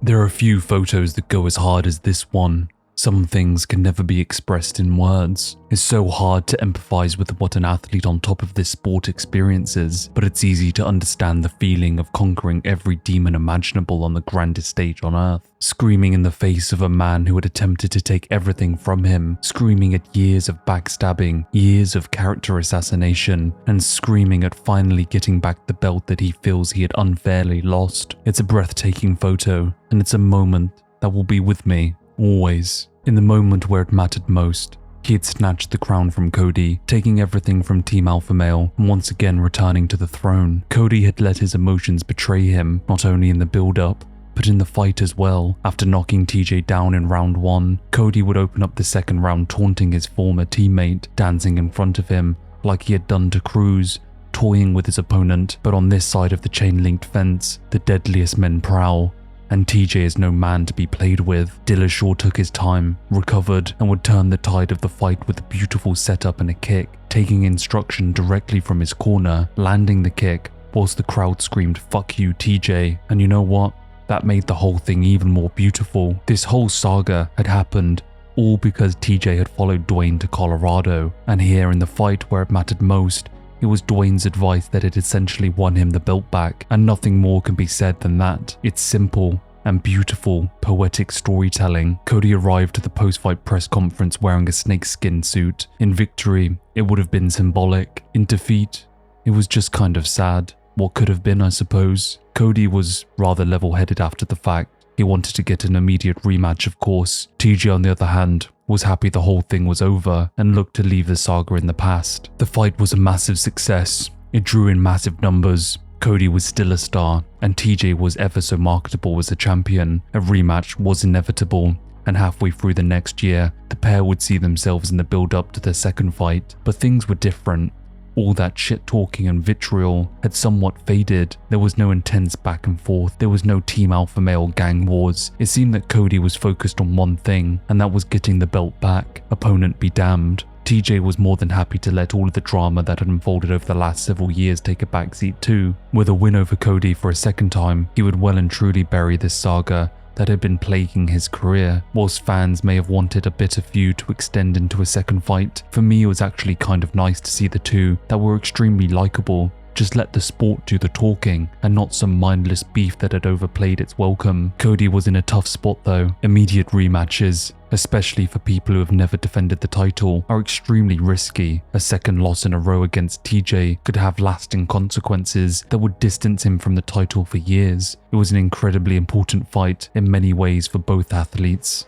There are a few photos that go as hard as this one. Some things can never be expressed in words. It's so hard to empathize with what an athlete on top of this sport experiences, but it's easy to understand the feeling of conquering every demon imaginable on the grandest stage on earth. Screaming in the face of a man who had attempted to take everything from him, screaming at years of backstabbing, years of character assassination, and screaming at finally getting back the belt that he feels he had unfairly lost. It's a breathtaking photo, and it's a moment that will be with me always. In the moment where it mattered most, he had snatched the crown from Cody, taking everything from Team Alpha Male and once again returning to the throne. Cody had let his emotions betray him, not only in the build-up, but in the fight as well. After knocking TJ down in round 1, Cody would open up the second round taunting his former teammate, dancing in front of him, like he had done to Cruz, toying with his opponent. But on this side of the chain-linked fence, the deadliest men prowl, and TJ is no man to be played with. Dillashaw took his time, recovered, and would turn the tide of the fight with a beautiful setup and a kick, taking instruction directly from his corner, landing the kick, whilst the crowd screamed "Fuck you, TJ." And you know what? That made the whole thing even more beautiful. This whole saga had happened all because TJ had followed Dwayne to Colorado, and here in the fight where it mattered most, it was Dwayne's advice that had essentially won him the belt back, and nothing more can be said than that. It's simple and beautiful, poetic storytelling. Cody arrived to the post-fight press conference wearing a snakeskin suit. In victory, it would have been symbolic. In defeat, it was just kind of sad. What could have been, I suppose. Cody was rather level-headed after the fact. He wanted to get an immediate rematch, of course. TJ, on the other hand, was happy the whole thing was over and looked to leave the saga in the past. The fight was a massive success. It drew in massive numbers. Cody was still a star, and TJ was ever so marketable as a champion. A rematch was inevitable, and halfway through the next year, the pair would see themselves in the build-up to their second fight. But things were different. All that shit-talking and vitriol had somewhat faded. There was no intense back and forth. There was no Team Alpha Male gang wars. It seemed that Cody was focused on one thing, and that was getting the belt back. Opponent be damned. TJ was more than happy to let all of the drama that had unfolded over the last several years take a backseat too. With a win over Cody for a second time, he would well and truly bury this saga that had been plaguing his career. Whilst fans may have wanted a bitter feud to extend into a second fight, for me it was actually kind of nice to see the two that were extremely likable just let the sport do the talking and not some mindless beef that had overplayed its welcome. Cody was in a tough spot though. Immediate rematches, especially for people who have never defended the title, are extremely risky. A second loss in a row against TJ could have lasting consequences that would distance him from the title for years. It was an incredibly important fight in many ways for both athletes.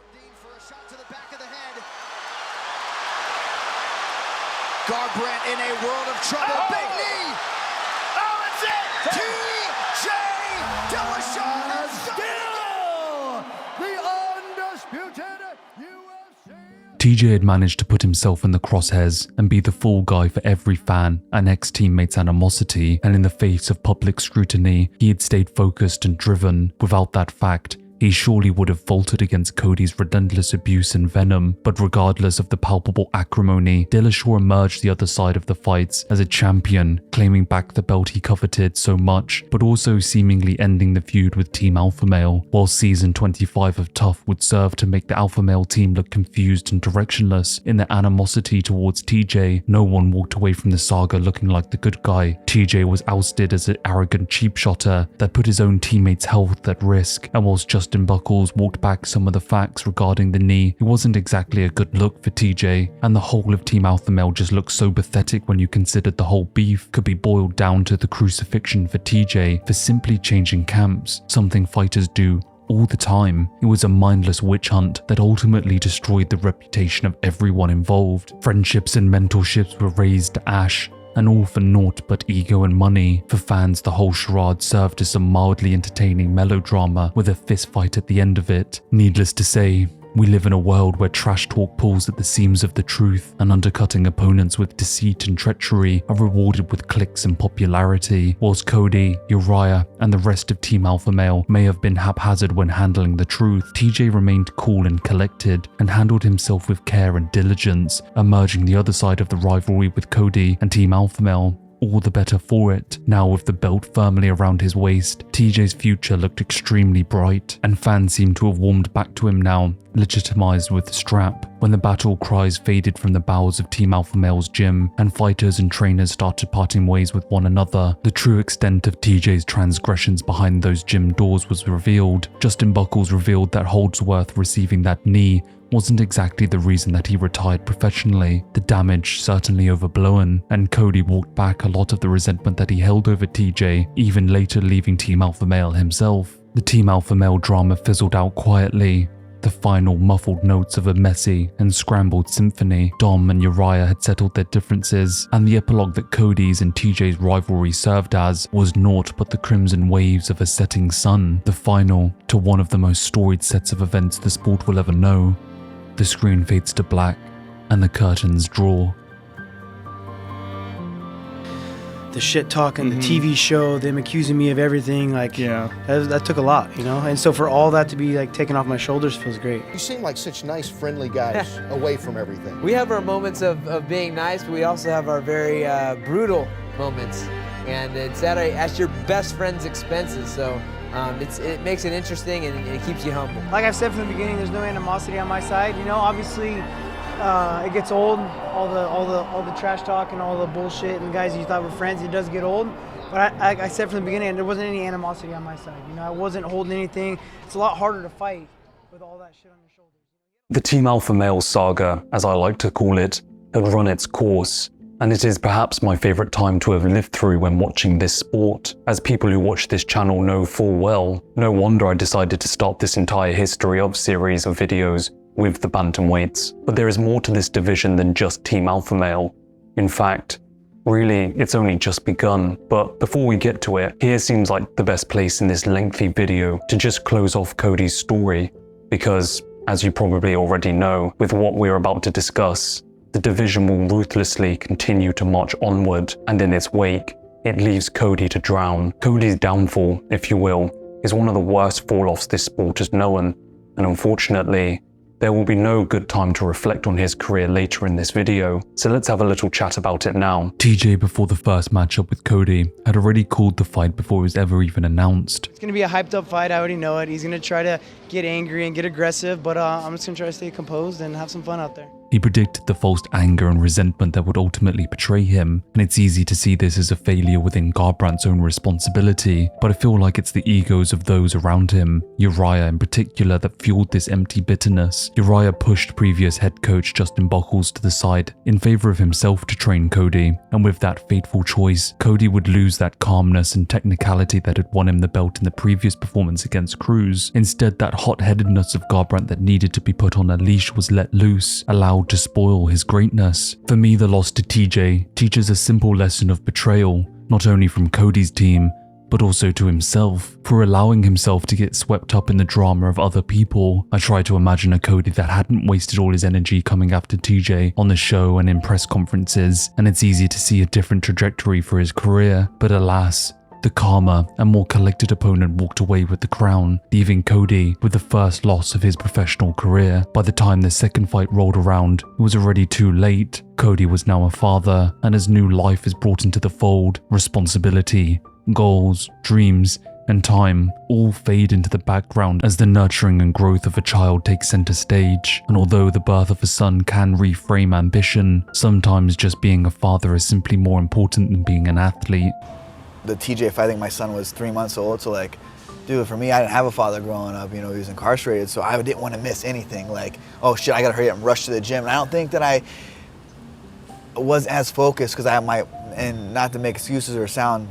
Garbrandt in a world of trouble. Oh! Big knee! Oh, that's it! TJ Dillashaw is still the undisputed UFC. TJ had managed to put himself in the crosshairs and be the fall guy for every fan and ex-teammates' animosity, and in the face of public scrutiny, he had stayed focused and driven. Without that fact, he surely would have faltered against Cody's relentless abuse and venom. But regardless of the palpable acrimony, Dillashaw emerged the other side of the fights as a champion, claiming back the belt he coveted so much, but also seemingly ending the feud with Team Alpha Male. While season 25 of Tough would serve to make the Alpha Male team look confused and directionless in their animosity towards TJ, no one walked away from the saga looking like the good guy. TJ was ousted as an arrogant cheap shotter that put his own teammates' health at risk, and whilst Justin Buckles walked back some of the facts regarding the knee, it wasn't exactly a good look for TJ, and the whole of Team Alpha Male just looked so pathetic when you considered the whole beef could be boiled down to the crucifixion for TJ for simply changing camps, something fighters do all the time. It was a mindless witch hunt that ultimately destroyed the reputation of everyone involved. Friendships and mentorships were razed to ash, and all for naught but ego and money. For fans, the whole charade served as some mildly entertaining melodrama with a fist fight at the end of it. Needless to say, we live in a world where trash talk pulls at the seams of the truth, and undercutting opponents with deceit and treachery are rewarded with clicks and popularity. Whilst Cody, Uriah, and the rest of Team Alpha Male may have been haphazard when handling the truth, TJ remained cool and collected and handled himself with care and diligence, emerging the other side of the rivalry with Cody and Team Alpha Male all the better for it. Now with the belt firmly around his waist, TJ's future looked extremely bright, and fans seemed to have warmed back to him now, legitimized with the strap. When the battle cries faded from the bowels of Team Alpha Male's gym, and fighters and trainers started parting ways with one another, the true extent of TJ's transgressions behind those gym doors was revealed. Justin Buckles revealed that Holdsworth receiving that knee wasn't exactly the reason that he retired professionally. The damage certainly overblown, and Cody walked back a lot of the resentment that he held over TJ, even later leaving Team Alpha Male himself. The Team Alpha Male drama fizzled out quietly, the final muffled notes of a messy and scrambled symphony. Dom and Uriah had settled their differences, and the epilogue that Cody's and TJ's rivalry served as was naught but the crimson waves of a setting sun, the final to one of the most storied sets of events the sport will ever know. The screen fades to black, and the curtains draw. the shit talk and the TV show, them accusing me of everything, like that took a lot, you know. And so for all that to be like taken off my shoulders feels great. You seem like such nice, friendly guys away from everything. We have our moments of being nice, but we also have our very brutal moments, and it's at your best friend's expenses. So it makes it interesting and it keeps you humble. Like I've said from the beginning, there's no animosity on my side. You know, obviously, it gets old. All the trash talk and all the bullshit and guys you thought were friends, it does get old. But I said from the beginning, there wasn't any animosity on my side. You know, I wasn't holding anything. It's a lot harder to fight with all that shit on your shoulders. The Team Alpha Male saga, as I like to call it, had run its course. And it is perhaps my favourite time to have lived through when watching this sport. As people who watch this channel know full well, no wonder I decided to start this entire history of series of videos with the bantamweights. But there is more to this division than just Team Alpha Male. In fact, really, it's only just begun. But before we get to it, here seems like the best place in this lengthy video to just close off Cody's story. Because, as you probably already know, with what we're about to discuss, the division will ruthlessly continue to march onward, and in its wake, it leaves Cody to drown. Cody's downfall, if you will, is one of the worst fall-offs this sport has known, and unfortunately, there will be no good time to reflect on his career later in this video, so let's have a little chat about it now. TJ, before the first matchup with Cody, had already called the fight before it was ever even announced. It's going to be a hyped up fight, I already know it. He's going to try to get angry and get aggressive, but I'm just going to try to stay composed and have some fun out there. He predicted the false anger and resentment that would ultimately betray him, and it's easy to see this as a failure within Garbrandt's own responsibility, but I feel like it's the egos of those around him, Uriah in particular, that fueled this empty bitterness. Uriah pushed previous head coach Justin Buchholz to the side in favor of himself to train Cody, and with that fateful choice, Cody would lose that calmness and technicality that had won him the belt in the previous performance against Cruz. Instead, that hot-headedness of Garbrandt that needed to be put on a leash was let loose, allowed to spoil his greatness. For me, the loss to TJ teaches a simple lesson of betrayal, not only from Cody's team, but also to himself, for allowing himself to get swept up in the drama of other people. I try to imagine a Cody that hadn't wasted all his energy coming after TJ on the show and in press conferences, and it's easy to see a different trajectory for his career, but alas, the calmer and more collected opponent walked away with the crown, leaving Cody with the first loss of his professional career. By the time the second fight rolled around, it was already too late. Cody was now a father, and as new life is brought into the fold, responsibility, goals, dreams, and time all fade into the background as the nurturing and growth of a child takes center stage. And although the birth of a son can reframe ambition, sometimes just being a father is simply more important than being an athlete. The TJ fight, I think my son was 3 months old, so like, dude, for me, I didn't have a father growing up, you know, he was incarcerated, so I didn't want to miss anything. Like, oh shit, I gotta hurry up and rush to the gym. And I don't think that I was as focused, because and not to make excuses or sound,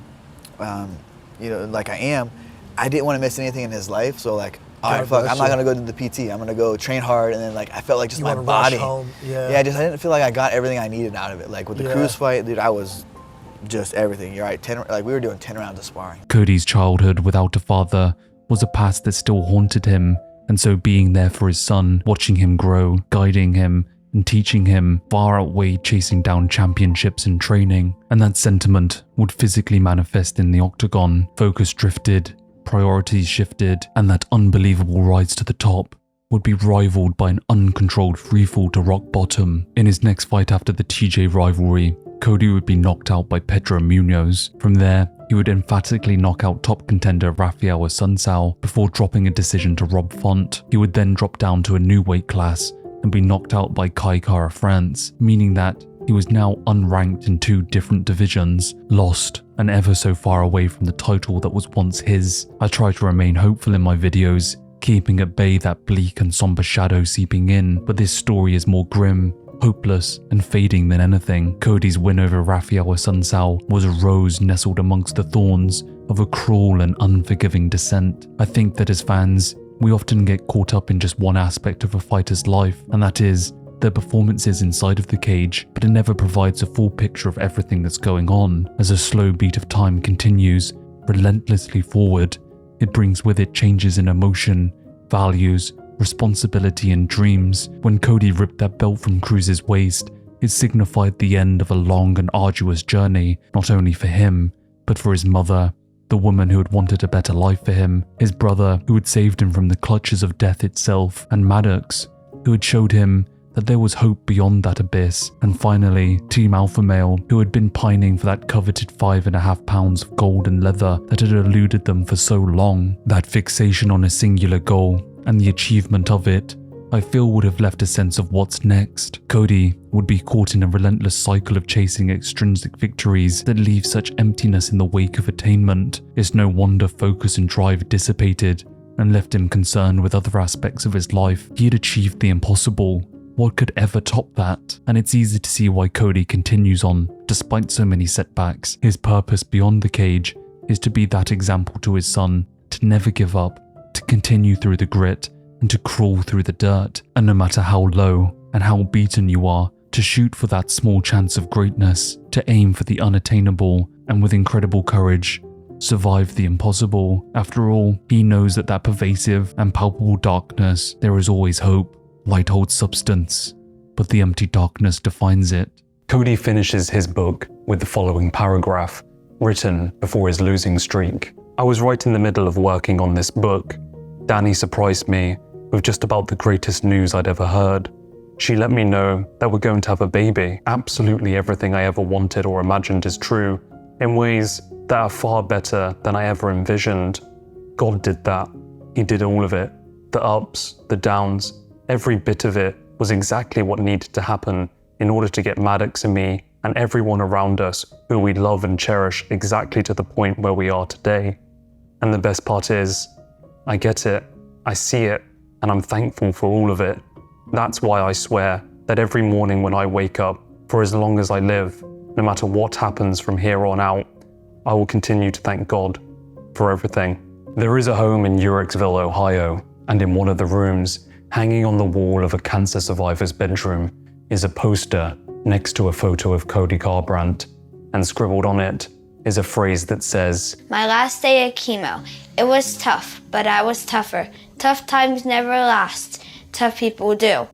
you know, like I am, I didn't want to miss anything in his life, so like, all right, fuck, I'm not gonna go to the PT, I'm gonna go train hard, and then like, I felt like just my body. I didn't feel like I got everything I needed out of it. Like with the Cruz fight, dude, I was just everything. You're right, we were doing 10 rounds of sparring. Cody's childhood without a father was a past that still haunted him, and so being there for his son, watching him grow, guiding him, and teaching him far outweighed chasing down championships and training. And that sentiment would physically manifest in the octagon. Focus drifted, priorities shifted, and that unbelievable rise to the top would be rivaled by an uncontrolled freefall to rock bottom. In his next fight after the TJ rivalry, Cody would be knocked out by Pedro Munoz. From there, he would emphatically knock out top contender Rafael Assunção before dropping a decision to Rob Font. He would then drop down to a new weight class and be knocked out by Kai Kara France, meaning that he was now unranked in 2 different divisions, lost and ever so far away from the title that was once his. I try to remain hopeful in my videos, keeping at bay that bleak and somber shadow seeping in, but this story is more grim, hopeless, and fading than anything. Cody's win over Rafael Assunção was a rose nestled amongst the thorns of a cruel and unforgiving descent. I think that as fans, we often get caught up in just one aspect of a fighter's life, and that is their performances inside of the cage, but it never provides a full picture of everything that's going on. As a slow beat of time continues relentlessly forward, it brings with it changes in emotion, values, responsibility, and dreams. When Cody ripped that belt from Cruz's waist It signified the end of a long and arduous journey, not only for him, but for his mother, the woman who had wanted a better life for him, his brother who had saved him from the clutches of death itself, and Maddox, who had showed him that there was hope beyond that abyss, and finally, Team Alpha Male, who had been pining for that coveted 5.5 pounds of gold and leather that had eluded them for so long. That fixation on a singular goal, and the achievement of it, I feel would have left a sense of what's next. Cody would be caught in a relentless cycle of chasing extrinsic victories that leave such emptiness in the wake of attainment. It's no wonder focus and drive dissipated and left him concerned with other aspects of his life. He had achieved the impossible. What could ever top that? And it's easy to see why Cody continues on, despite so many setbacks. His purpose beyond the cage is to be that example to his son, to never give up, to continue through the grit, and to crawl through the dirt. And no matter how low and how beaten you are, to shoot for that small chance of greatness, to aim for the unattainable, and with incredible courage, survive the impossible. After all, he knows that pervasive and palpable darkness, there is always hope. Light holds substance, but the empty darkness defines it. Cody finishes his book with the following paragraph, written before his losing streak. I was right in the middle of working on this book. Danny surprised me with just about the greatest news I'd ever heard. She let me know that we're going to have a baby. Absolutely everything I ever wanted or imagined is true, in ways that are far better than I ever envisioned. God did that. He did all of it. The ups, the downs, every bit of it was exactly what needed to happen in order to get Maddox and me and everyone around us who we love and cherish exactly to the point where we are today. And the best part is, I get it, I see it, and I'm thankful for all of it. That's why I swear that every morning when I wake up, for as long as I live, no matter what happens from here on out, I will continue to thank God for everything. There is a home in Uhrichsville, Ohio, and in one of the rooms, hanging on the wall of a cancer survivor's bedroom, is a poster next to a photo of Cody Garbrandt, and scribbled on it is a phrase that says, My last day of chemo. It was tough, but I was tougher. Tough times never last. Tough people do.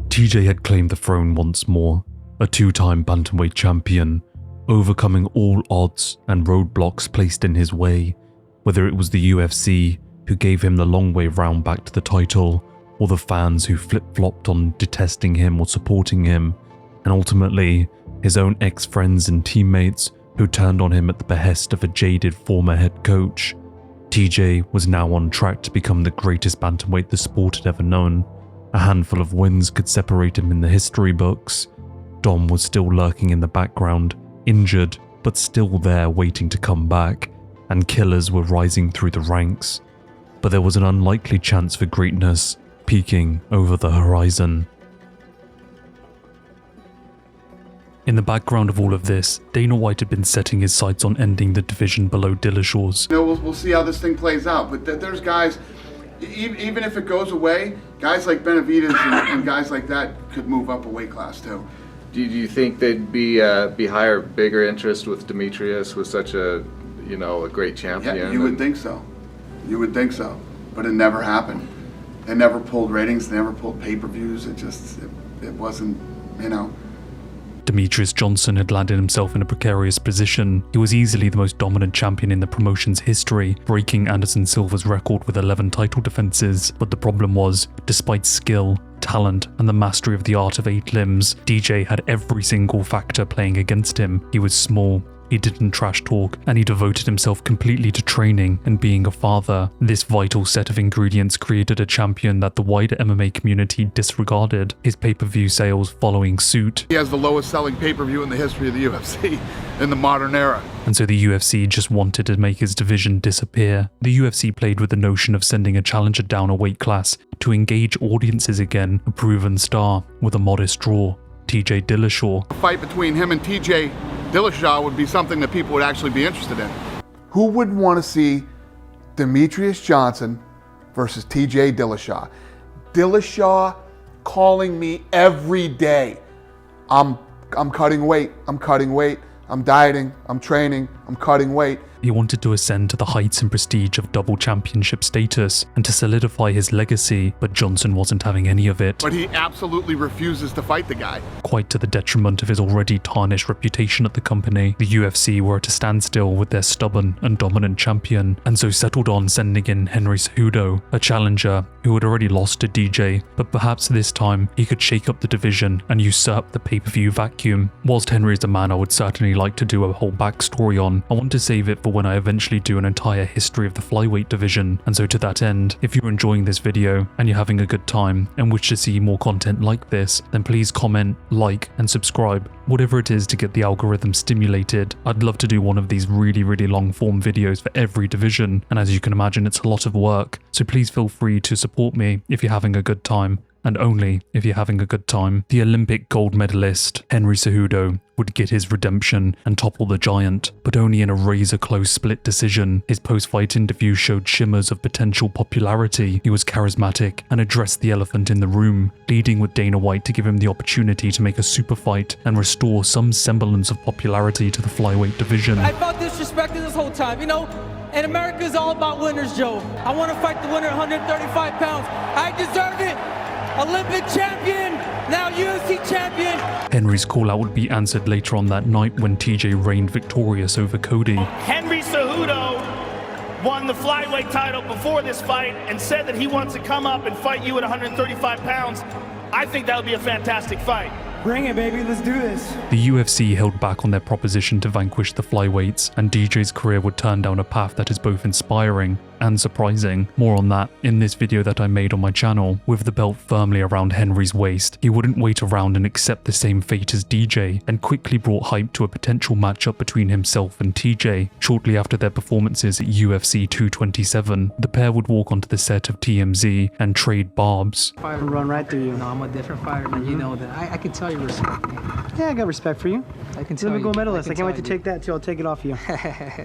TJ had claimed the throne once more, a two-time Bantamweight champion, overcoming all odds and roadblocks placed in his way, whether it was the UFC, who gave him the long way round back to the title, or the fans who flip-flopped on detesting him or supporting him, and ultimately, his own ex-friends and teammates who turned on him at the behest of a jaded former head coach. TJ was now on track to become the greatest bantamweight the sport had ever known. A handful of wins could separate him in the history books. Dom was still lurking in the background, injured, but still there waiting to come back, and killers were rising through the ranks. But there was an unlikely chance for greatness peeking over the horizon. In the background of all of this, Dana White had been setting his sights on ending the division below Dillashaw's. We'll see how this thing plays out, but there's guys, even if it goes away, guys like Benavidez and guys like that could move up a weight class too. Do you think they'd be higher, bigger interest with Demetrius, with such a great champion? Yeah, you would think so. You would think so, but it never happened. They never pulled ratings. They never pulled pay-per-views. It wasn't, Demetrius Johnson had landed himself in a precarious position. He was easily the most dominant champion in the promotion's history, breaking Anderson Silva's record with 11 title defenses. But the problem was, despite skill, talent, and the mastery of the art of 8 limbs, DJ had every single factor playing against him. He was small, he didn't trash talk, and he devoted himself completely to training and being a father. This vital set of ingredients created a champion that the wider MMA community disregarded, his pay-per-view sales following suit. He has the lowest selling pay-per-view in the history of the UFC in the modern era. And so the UFC just wanted to make his division disappear. The UFC played with the notion of sending a challenger down a weight class to engage audiences again, a proven star with a modest draw, TJ Dillashaw. A fight between him and TJ Dillashaw would be something that people would actually be interested in. Who would want to see Demetrius Johnson versus TJ Dillashaw? Dillashaw calling me every day. I'm cutting weight. I'm cutting weight. I'm dieting, I'm training, I'm cutting weight. He wanted to ascend to the heights and prestige of double championship status and to solidify his legacy, but Johnson wasn't having any of it. But he absolutely refuses to fight the guy. Quite to the detriment of his already tarnished reputation at the company, the UFC were at a standstill with their stubborn and dominant champion, and so settled on sending in Henry Cejudo, a challenger who had already lost to DJ, but perhaps this time he could shake up the division and usurp the pay-per-view vacuum. Whilst Henry is a man I would certainly like to do a whole backstory on, I want to save it for when I eventually do an entire history of the flyweight division, and so to that end, if you're enjoying this video and you're having a good time and wish to see more content like this, then please comment, like and subscribe, whatever it is to get the algorithm stimulated. I'd love to do one of these really long form videos for every division, and as you can imagine it's a lot of work, so please feel free to support me if you're having a good time, and only if you're having a good time. The Olympic gold medalist Henry Cejudo would get his redemption and topple the giant, but only in a razor-close split decision. His post-fight interview showed shimmers of potential popularity. He was charismatic and addressed the elephant in the room, pleading with Dana White to give him the opportunity to make a super fight and restore some semblance of popularity to the flyweight division. I felt disrespected this whole time, you know? And America is all about winners, Joe. I want to fight the winner at 135 pounds. I deserve it. Olympic champion, now UFC champion. Henry's call-out would be answered later on that night when TJ reigned victorious over Cody. Henry Cejudo won the flyweight title before this fight and said that he wants to come up and fight you at 135 pounds. I think that would be a fantastic fight. Bring it, baby. Let's do this. The UFC held back on their proposition to vanquish the flyweights, and DJ's career would turn down a path that is both inspiring and surprising. More on that in this video that I made on my channel. With the belt firmly around Henry's waist, he wouldn't wait around and accept the same fate as DJ, and quickly brought hype to a potential matchup between himself and TJ. Shortly after their performances at UFC 227, the pair would walk onto the set of TMZ and trade barbs. Fighter run right through you. No, I'm a different fighter, and you know that. I can tell you respect me. Yeah, I got respect for you. I can tell You're you. gold medalist. I can't wait to take that too. I'll take it off you.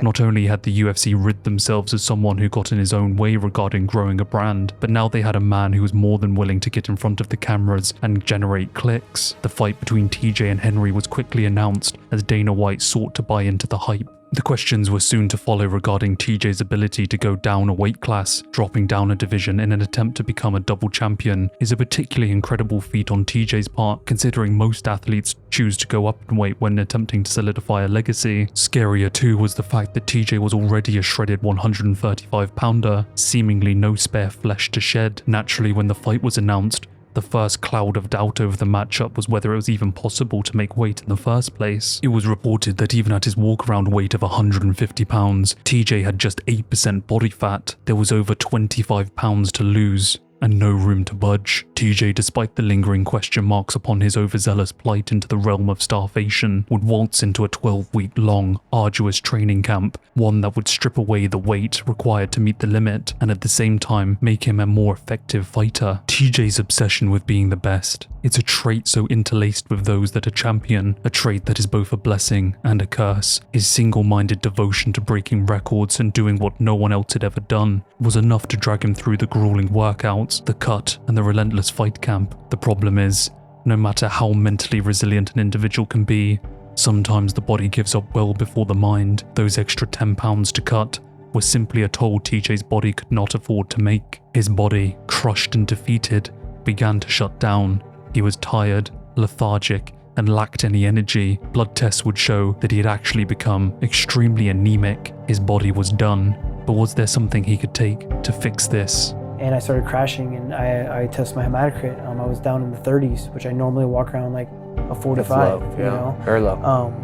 Not only had the UFC rid themselves of someone who got in his own way regarding growing a brand, but now they had a man who was more than willing to get in front of the cameras and generate clicks. The fight between TJ and Henry was quickly announced as Dana White sought to buy into the hype. The questions were soon to follow regarding TJ's ability to go down a weight class. Dropping down a division in an attempt to become a double champion is a particularly incredible feat on TJ's part, considering most athletes choose to go up in weight when attempting to solidify a legacy. Scarier too was the fact that TJ was already a shredded 135-pounder, seemingly no spare flesh to shed. Naturally, when the fight was announced, the first cloud of doubt over the matchup was whether it was even possible to make weight in the first place. It was reported that even at his walk-around weight of 150 pounds, TJ had just 8% body fat. There was over 25 pounds to lose, and no room to budge. TJ, despite the lingering question marks upon his overzealous plight into the realm of starvation, would waltz into a 12-week-long, arduous training camp, one that would strip away the weight required to meet the limit, and at the same time make him a more effective fighter. TJ's obsession with being the best. It's a trait so interlaced with those that are champion, a trait that is both a blessing and a curse. His single-minded devotion to breaking records and doing what no one else had ever done was enough to drag him through the grueling workouts, the cut, and the relentless fight camp. The problem is, no matter how mentally resilient an individual can be, sometimes the body gives up well before the mind. Those extra 10 pounds to cut was simply a toll TJ's body could not afford to make. His body, crushed and defeated, began to shut down. He was tired, lethargic, and lacked any energy. Blood tests would show that he had actually become extremely anemic. His body was done, but was there something he could take to fix this? And I started crashing, and I tested my hematocrit. I was down in the 30s, which I normally walk around like a 45. Low, you know, very low.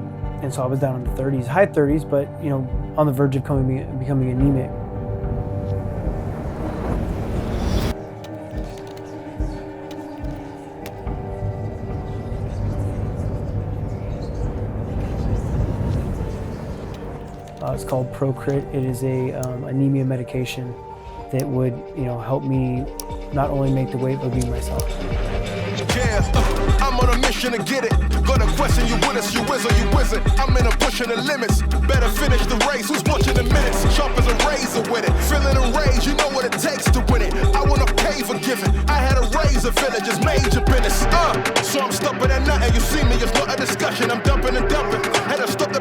And so I was down in the 30s, high 30s, but you know, on the verge of becoming anemic. It's called Procrit. It is a anemia medication that would, you know, help me not only make the weight, but be myself. Yeah, I'm on a mission to get it. Gonna question you with us, you wizard. I'm in a pushing the limits. Better finish the race. Who's watching the minutes? Sharp as a razor with it. Feeling the rage, you know what it takes to win it. I wanna pay for giving. I had a razor villagers, major business. So I'm stopping at nothing. You see me, it's not a discussion. I'm dumping and dumping. Had to stop the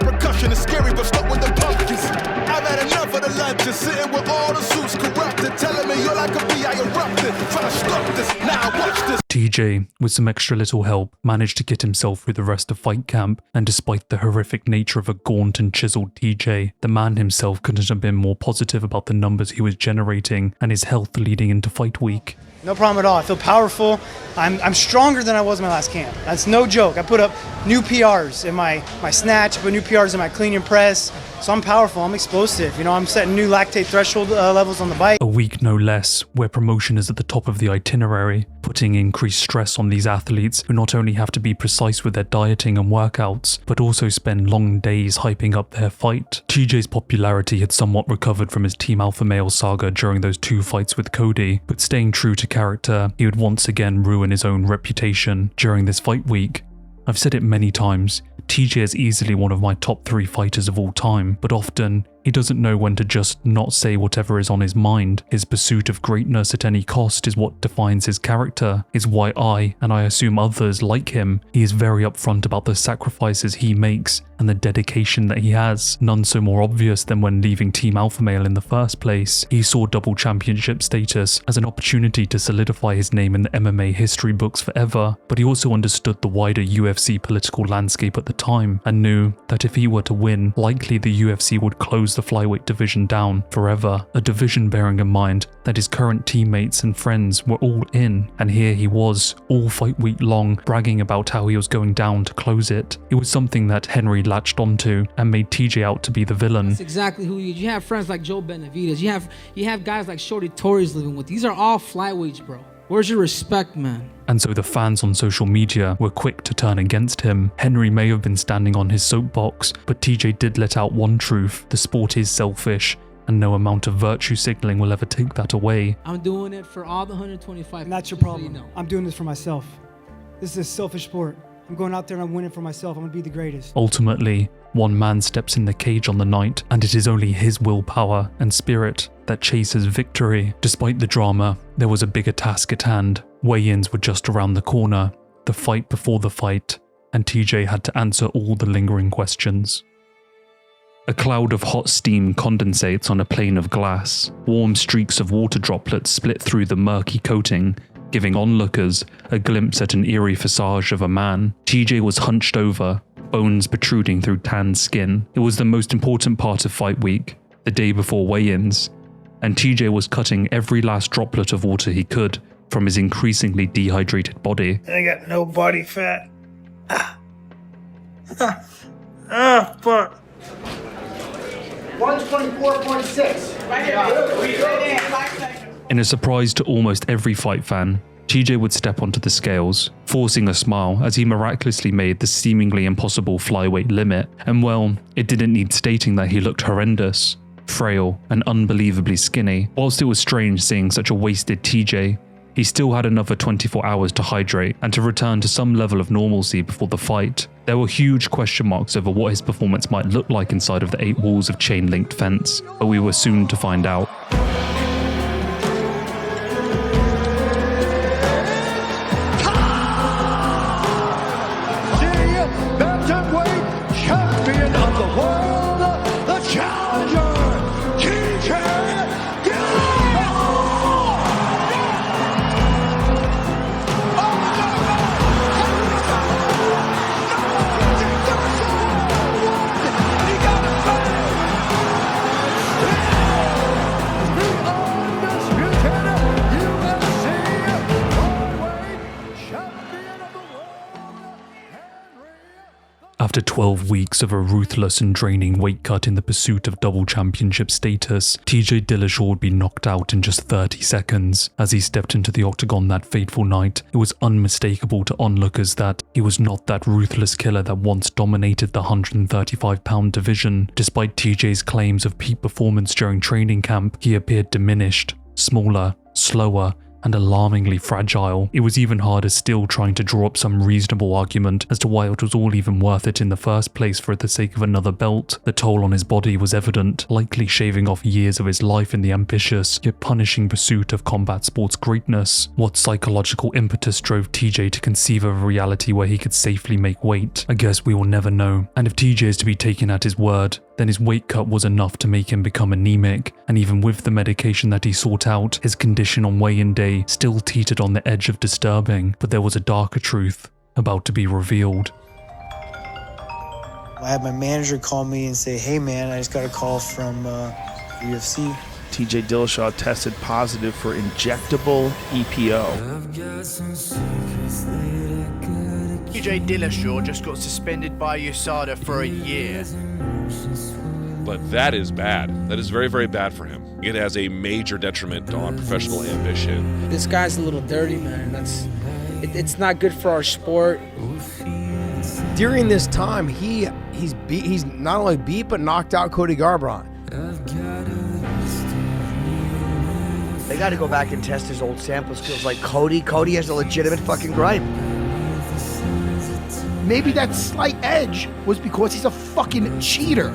dungeon, sitting with all the suits corrupted, telling me you're like a bee, I erupted, trying to stop this, now watch this. TJ, with some extra little help, managed to get himself through the rest of fight camp, and despite the horrific nature of a gaunt and chiseled TJ, the man himself couldn't have been more positive about the numbers he was generating and his health leading into fight week. No problem at all. I feel powerful. I'm stronger than I was in my last camp. That's no joke. I put up new PRs in my snatch, I put new PRs in my clean and press. So I'm powerful, I'm explosive. You know, I'm setting new lactate threshold levels on the bike. A week no less, where promotion is at the top of the itinerary, putting increased stress on these athletes who not only have to be precise with their dieting and workouts, but also spend long days hyping up their fight. TJ's popularity had somewhat recovered from his Team Alpha Male saga during those 2 fights with Cody, but staying true to character, he would once again ruin his own reputation during this fight week. I've said it many times, TJ is easily one of my top 3 fighters of all time, but often he doesn't know when to just not say whatever is on his mind. His pursuit of greatness at any cost is what defines his character, is why and I assume others like him, he is very upfront about the sacrifices he makes and the dedication that he has. None so more obvious than when leaving Team Alpha Male in the first place. He saw double championship status as an opportunity to solidify his name in the MMA history books forever, but he also understood the wider UFC political landscape at the time and knew that if he were to win, likely the UFC would close the flyweight division down forever, a division bearing in mind that his current teammates and friends were all in, and here he was, all fight week long, bragging about how he was going down to close it. It was something that Henry latched onto and made TJ out to be the villain. That's exactly who he is. You have friends like Joe Benavidez, you have guys like Shorty Torres living with. These are all flyweights, bro. Where's your respect, man? And so the fans on social media were quick to turn against him. Henry may have been standing on his soapbox, but TJ did let out one truth: the sport is selfish, and no amount of virtue signaling will ever take that away. I'm doing it for all the 125. And that's your problem. So you know. I'm doing this for myself. This is a selfish sport. I'm going out there and I'm winning for myself. I'm going to be the greatest. Ultimately, one man steps in the cage on the night, and it is only his willpower and spirit that chases victory. Despite the drama, there was a bigger task at hand. Weigh-ins were just around the corner, the fight before the fight, and TJ had to answer all the lingering questions. A cloud of hot steam condensates on a plane of glass. Warm streaks of water droplets split through the murky coating, giving onlookers a glimpse at an eerie visage of a man. TJ was hunched over, bones protruding through tanned skin. It was the most important part of fight week, the day before weigh-ins, and TJ was cutting every last droplet of water he could from his increasingly dehydrated body. I got no body fat. Fuck. 124.6. Right here. In a surprise to almost every fight fan, TJ would step onto the scales, forcing a smile as he miraculously made the seemingly impossible flyweight limit. And well, it didn't need stating that he looked horrendous, frail, and unbelievably skinny. Whilst it was strange seeing such a wasted TJ, he still had another 24 hours to hydrate and to return to some level of normalcy before the fight. There were huge question marks over what his performance might look like inside of the 8 walls of chain-linked fence, but we were soon to find out. Bantamweight champion of the world, the challenger, TJ After 12 weeks of a ruthless and draining weight cut in the pursuit of double championship status, TJ Dillashaw would be knocked out in just 30 seconds. As he stepped into the octagon that fateful night, it was unmistakable to onlookers that he was not that ruthless killer that once dominated the 135-pound division. Despite TJ's claims of peak performance during training camp, he appeared diminished, smaller, slower, and alarmingly fragile. It was even harder still trying to draw up some reasonable argument as to why it was all even worth it in the first place for the sake of another belt. The toll on his body was evident, likely shaving off years of his life in the ambitious yet punishing pursuit of combat sports greatness. What psychological impetus drove TJ to conceive of a reality where he could safely make weight? I guess we will never know. And if TJ is to be taken at his word, then his weight cut was enough to make him become anemic, and even with the medication that he sought out, his condition on weigh-in day still teetered on the edge of disturbing. But there was a darker truth about to be revealed. I had my manager call me and say, hey man, I just got a call from UFC. TJ Dillashaw tested positive for injectable EPO. TJ Dillashaw just got suspended by USADA for a year. But that is bad. That is very, very bad for him. It has a major detriment on professional ambition. This guy's a little dirty, man. It's not good for our sport. During this time, he's not only beat but knocked out Cody Garbrandt. They got to go back and test his old samples. Feels like Cody has a legitimate fucking gripe. Maybe that slight edge was because he's a fucking cheater.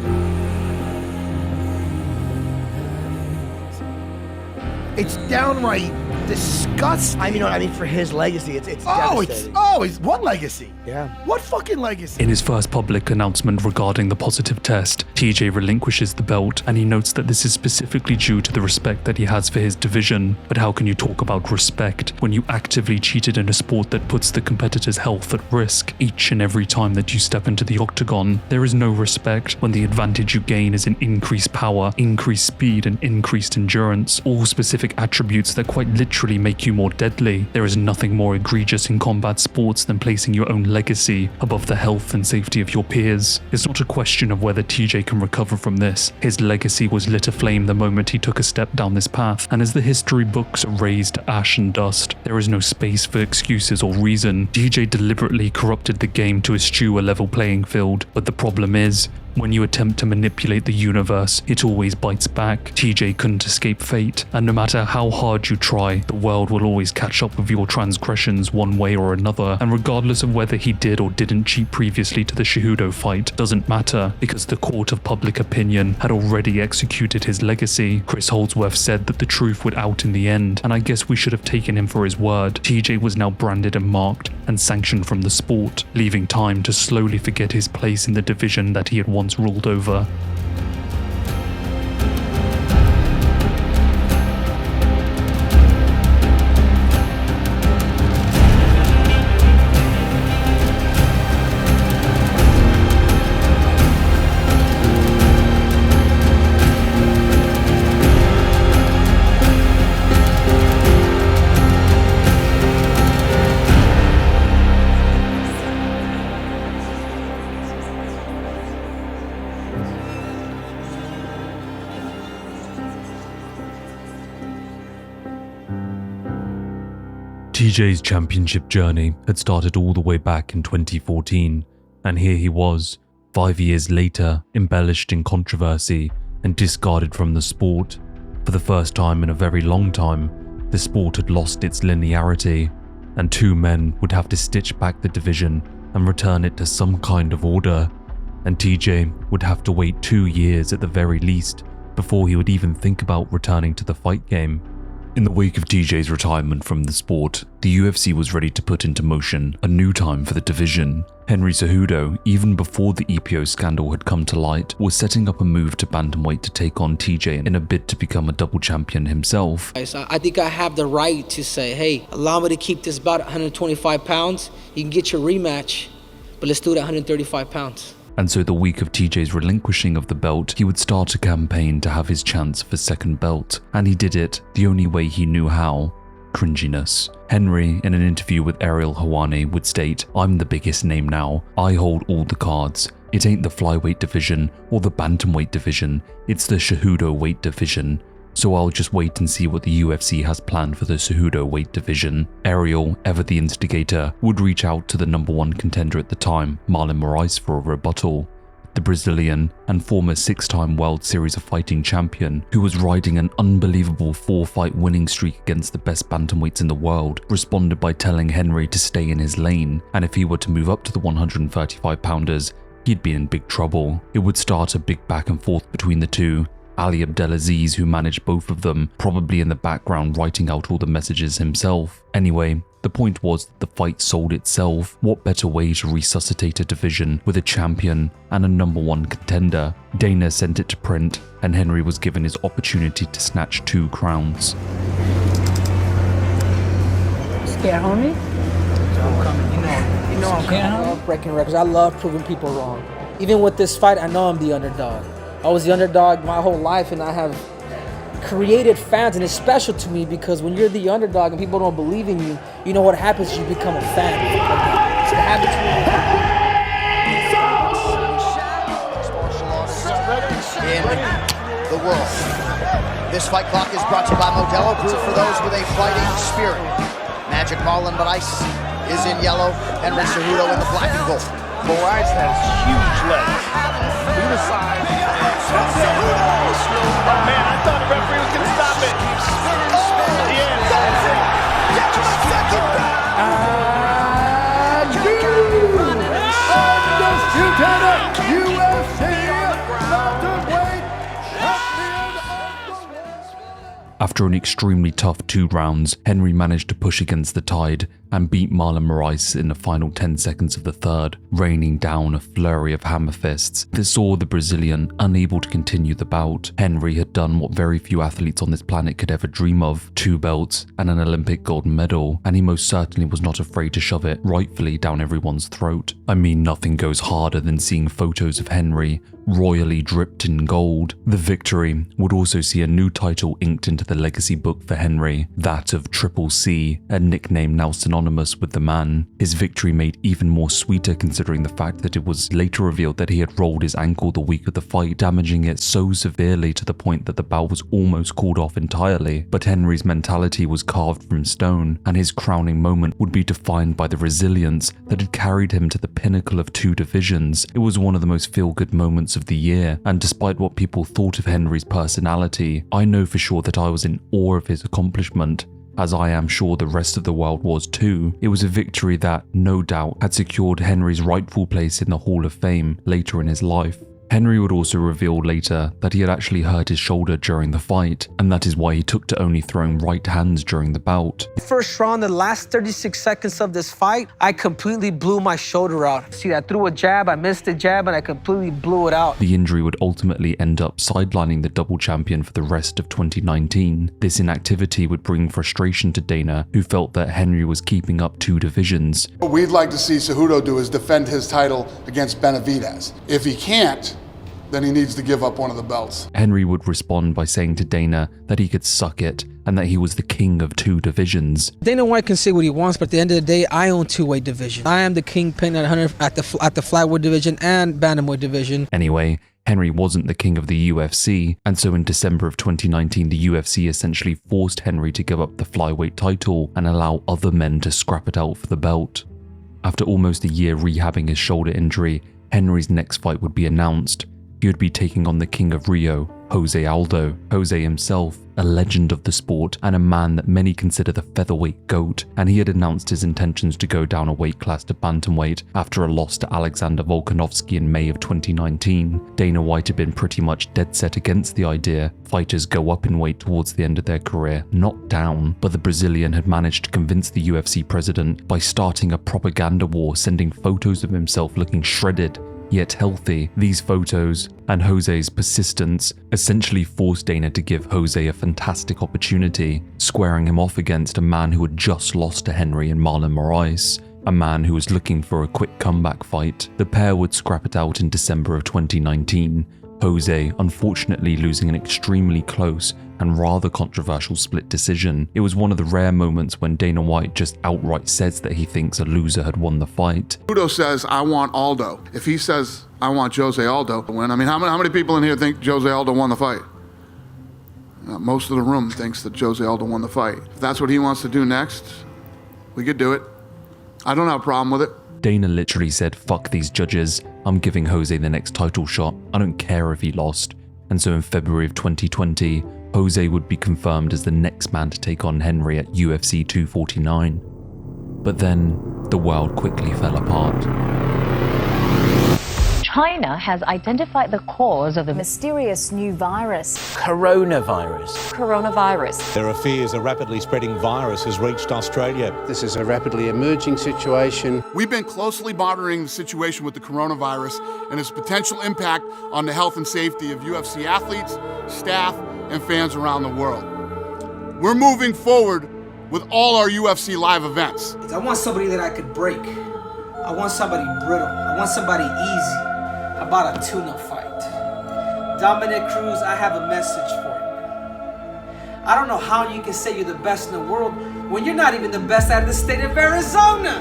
It's downright disgusting. I mean, for his legacy, it's devastating. It's what legacy? Yeah. What fucking legacy? In his first public announcement regarding the positive test, TJ relinquishes the belt, and he notes that this is specifically due to the respect that he has for his division. But how can you talk about respect when you actively cheated in a sport that puts the competitor's health at risk each and every time that you step into the octagon? There is no respect when the advantage you gain is in increased power, increased speed, and increased endurance, all specific attributes that quite literally make you more deadly. There is nothing more egregious in combat sports than placing your own legacy above the health and safety of your peers. It's not a question of whether TJ can recover from this. His legacy was lit aflame the moment he took a step down this path, and as the history books are razed to ash and dust, there is no space for excuses or reason. TJ deliberately corrupted the game to eschew a level playing field, but the problem is, when you attempt to manipulate the universe, it always bites back. TJ couldn't escape fate, and no matter how hard you try, the world will always catch up with your transgressions one way or another. And regardless of whether he did or didn't cheat previously to the Cejudo fight, doesn't matter, because the court of public opinion had already executed his legacy. Chris Holdsworth said that the truth would out in the end, and I guess we should have taken him for his word. TJ was now branded and marked and sanctioned from the sport, leaving time to slowly forget his place in the division that he had once ruled over. TJ's championship journey had started all the way back in 2014, and here he was, 5 years later, embellished in controversy and discarded from the sport. For the first time in a very long time, the sport had lost its linearity, and two men would have to stitch back the division and return it to some kind of order, and TJ would have to wait 2 years at the very least before he would even think about returning to the fight game. In the wake of TJ's retirement from the sport, the UFC was ready to put into motion a new time for the division. Henry Cejudo, even before the EPO scandal had come to light, was setting up a move to bantamweight to take on TJ in a bid to become a double champion himself. So I think I have the right to say, hey, allow me to keep this bout at 125 pounds. You can get your rematch, but let's do it at 135 pounds. And so the week of TJ's relinquishing of the belt, he would start a campaign to have his chance for second belt. And he did it the only way he knew how: cringiness. Henry, in an interview with Ariel Helwani, would state, "I'm the biggest name now. I hold all the cards. It ain't the flyweight division or the bantamweight division. It's the Cejudo weight division. So I'll just wait and see what the UFC has planned for the Cejudo weight division." Ariel, ever the instigator, would reach out to the #1 contender at the time, Marlon Moraes, for a rebuttal. The Brazilian and former 6-time World Series of Fighting champion, who was riding an unbelievable 4-fight winning streak against the best bantamweights in the world, responded by telling Henry to stay in his lane, and if he were to move up to the 135-pounders, he'd be in big trouble. It would start a big back and forth between the two, Ali Abdelaziz, who managed both of them, probably in the background writing out all the messages himself. Anyway, the point was that the fight sold itself. What better way to resuscitate a division with a champion and a #1 contender? Dana sent it to print, and Henry was given his opportunity to snatch 2 crowns. Scared, homie? You know I'm coming. I love breaking records. I love proving people wrong. Even with this fight, I know I'm the underdog. I was the underdog my whole life, and I have created fans, and it's special to me because when you're the underdog and people don't believe in you, you know what happens? You become a fan. It's the habit in the world. This fight clock is brought to you by Modelo Brew for those with a fighting spirit. Magic Marlon Moraes is in yellow, Henry Cejudo in the black and gold. Moraes has huge legs. Either side. Oh man, I thought the referee was going to stop it. Oh, yeah, that's it. Undisputed UFC Bantamweight Champion. After an extremely tough 2 rounds, Henry managed to push against the tide and beat Marlon Moraes in the final 10 seconds of the third, raining down a flurry of hammer fists that saw the Brazilian unable to continue the bout. Henry had done what very few athletes on this planet could ever dream of: 2 belts and an Olympic gold medal, and he most certainly was not afraid to shove it rightfully down everyone's throat. I mean, nothing goes harder than seeing photos of Henry royally dripped in gold. The victory would also see a new title inked into the legacy book for Henry, that of Triple C, a nickname now synonymous with the man. His victory made even more sweeter considering the fact that it was later revealed that he had rolled his ankle the week of the fight, damaging it so severely to the point that the bout was almost called off entirely. But Henry's mentality was carved from stone, and his crowning moment would be defined by the resilience that had carried him to the pinnacle of 2 divisions. It was one of the most feel-good moments of the year, and despite what people thought of Henry's personality, I know for sure that I was in awe of his accomplishment, as I am sure the rest of the world was too. It was a victory that, no doubt, had secured Henry's rightful place in the Hall of Fame later in his life. Henry would also reveal later that he had actually hurt his shoulder during the fight, and that is why he took to only throwing right hands during the bout. First round, the last 36 seconds of this fight, I completely blew my shoulder out. See, I threw a jab, I missed a jab, and I completely blew it out. The injury would ultimately end up sidelining the double champion for the rest of 2019. This inactivity would bring frustration to Dana, who felt that Henry was keeping up 2 divisions. What we'd like to see Cejudo do is defend his title against Benavidez. If he can't, then he needs to give up one of the belts. Henry would respond by saying to Dana that he could suck it and that he was the king of 2 divisions. Dana White can say what he wants, but at the end of the day, I own 2-weight division. I am the kingpin at the flyweight division and bantamweight division. Anyway, Henry wasn't the king of the UFC, and so in December of 2019, the UFC essentially forced Henry to give up the flyweight title and allow other men to scrap it out for the belt. After almost a year rehabbing his shoulder injury, Henry's next fight would be announced. He would be taking on the King of Rio, Jose Aldo. Jose himself, a legend of the sport and a man that many consider the featherweight GOAT, and he had announced his intentions to go down a weight class to bantamweight after a loss to Alexander Volkanovski in May of 2019. Dana White had been pretty much dead set against the idea fighters go up in weight towards the end of their career, not down, but the Brazilian had managed to convince the UFC president by starting a propaganda war, sending photos of himself looking shredded yet healthy. These photos and Jose's persistence essentially forced Dana to give Jose a fantastic opportunity, squaring him off against a man who had just lost to Henry and Marlon Moraes, a man who was looking for a quick comeback fight. The pair would scrap it out in December of 2019, Jose unfortunately losing an extremely close and rather controversial split decision. It was one of the rare moments when Dana White just outright says that he thinks a loser had won the fight. Cejudo says, I want Aldo. If he says, I want Jose Aldo to win, I mean, how many people in here think Jose Aldo won the fight? Most of the room thinks that Jose Aldo won the fight. If that's what he wants to do next, we could do it. I don't have a problem with it. Dana literally said, fuck these judges, I'm giving Jose the next title shot, I don't care if he lost. And so in February of 2020, Jose would be confirmed as the next man to take on Henry at UFC 249. But then, the world quickly fell apart. China has identified the cause of the mysterious new virus. Coronavirus. There are fears a rapidly spreading virus has reached Australia. This is a rapidly emerging situation. We've been closely monitoring the situation with the coronavirus and its potential impact on the health and safety of UFC athletes, staff, and fans around the world. We're moving forward with all our UFC live events. I want somebody that I could break. I want somebody brittle. I want somebody easy. How about a tune-up fight? Dominic Cruz, I have a message for you. I don't know how you can say you're the best in the world when you're not even the best out of the state of Arizona.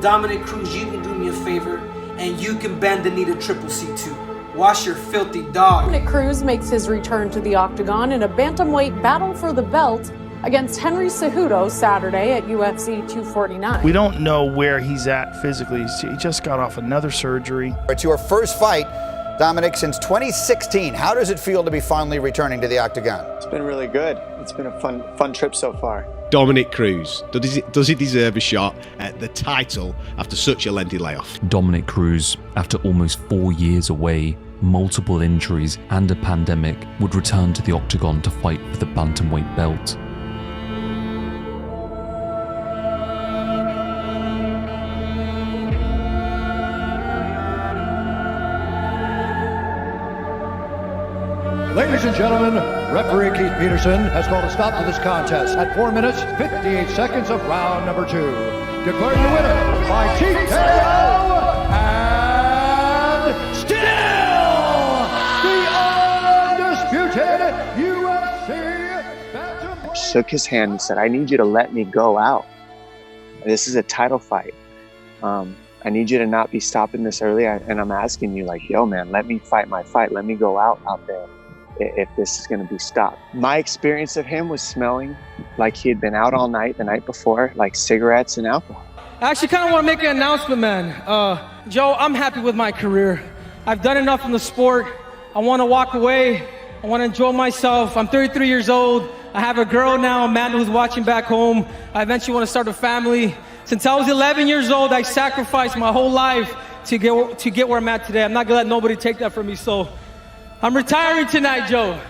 Dominic Cruz, you can do me a favor and you can bend the knee to Triple C2. Wash your filthy dog. Dominic Cruz makes his return to the octagon in a bantamweight battle for the belt against Henry Cejudo Saturday at UFC 249. We don't know where he's at physically. He just got off another surgery. It's your first fight, Dominic, since 2016. How does it feel to be finally returning to the octagon? It's been really good. It's been a fun trip so far. Dominic Cruz, does he deserve a shot at the title after such a lengthy layoff? Dominic Cruz, after almost 4 years away, multiple injuries and a pandemic, would return to the octagon to fight for the bantamweight belt. Ladies and gentlemen, referee Keith Peterson has called a stop to this contest at 4 minutes, 58 seconds of round number 2. Declaring the winner by TKO and still the undisputed UFC Bantamweight. Shook his hand and said, I need you to let me go out. This is a title fight. I need you to not be stopping this early. And I'm asking you, like, yo, man, let me fight my fight. Let me go out there if this is going to be stopped. My experience of him was smelling like he had been out all night the night before, like cigarettes and alcohol. I actually kind of want to make an announcement, man. Joe, I'm happy with my career. I've done enough in the sport. I want to walk away. I want to enjoy myself. I'm 33 years old. I have a girl now, Amanda, who's watching back home. I eventually want to start a family. Since I was 11 years old, I sacrificed my whole life to get where I'm at today. I'm not going to let nobody take that from me, so I'm retiring tonight, Joe.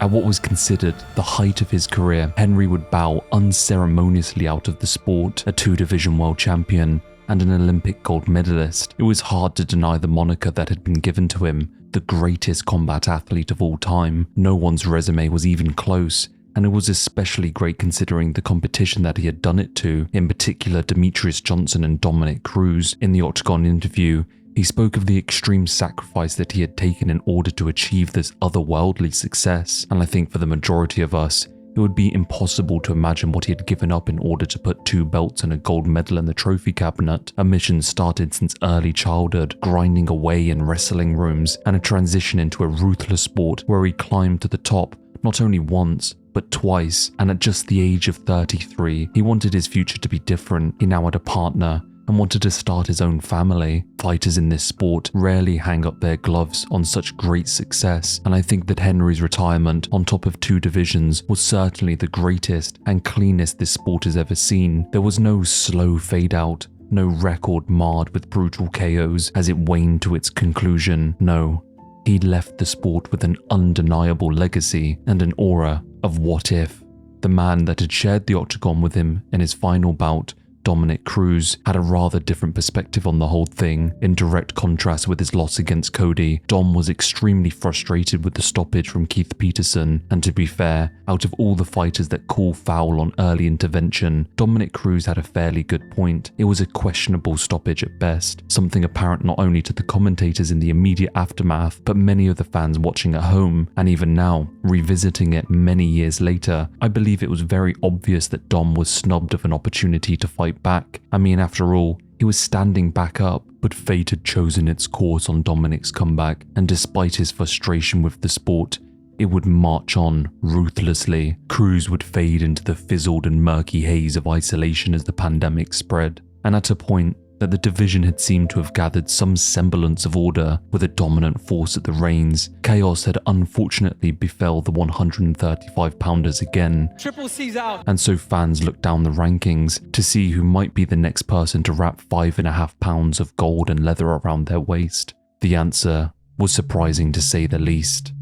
At what was considered the height of his career, Henry would bow unceremoniously out of the sport, a 2-division world champion and an Olympic gold medalist. It was hard to deny the moniker that had been given to him, the greatest combat athlete of all time. No one's resume was even close, and it was especially great considering the competition that he had done it to, in particular Demetrius Johnson and Dominic Cruz. In the Octagon interview, he spoke of the extreme sacrifice that he had taken in order to achieve this otherworldly success, and I think for the majority of us, it would be impossible to imagine what he had given up in order to put 2 belts and a gold medal in the trophy cabinet, a mission started since early childhood, grinding away in wrestling rooms, and a transition into a ruthless sport where he climbed to the top not only once, but twice, and at just the age of 33, he wanted his future to be different. He now had a partner and wanted to start his own family. Fighters in this sport rarely hang up their gloves on such great success, and I think that Henry's retirement on top of 2 divisions was certainly the greatest and cleanest this sport has ever seen. There was no slow fade out, no record marred with brutal KOs as it waned to its conclusion. No, he'd left the sport with an undeniable legacy and an aura of what if. The man that had shared the octagon with him in his final bout, Dominic Cruz, had a rather different perspective on the whole thing. In direct contrast with his loss against Cody, Dom was extremely frustrated with the stoppage from Keith Peterson, and to be fair, out of all the fighters that call foul on early intervention, Dominic Cruz had a fairly good point. It was a questionable stoppage at best, something apparent not only to the commentators in the immediate aftermath, but many of the fans watching at home, and even now, revisiting it many years later, I believe it was very obvious that Dom was snubbed of an opportunity to fight back. I mean, after all, he was standing back up, but fate had chosen its course on Dominic's comeback, and despite his frustration with the sport, it would march on ruthlessly. Cruz would fade into the fizzled and murky haze of isolation as the pandemic spread, and at a point that the division had seemed to have gathered some semblance of order with a dominant force at the reins, chaos had unfortunately befell the 135-pounders again. Triple C's out. And so fans looked down the rankings to see who might be the next person to wrap 5.5 pounds of gold and leather around their waist. The answer was surprising to say the least.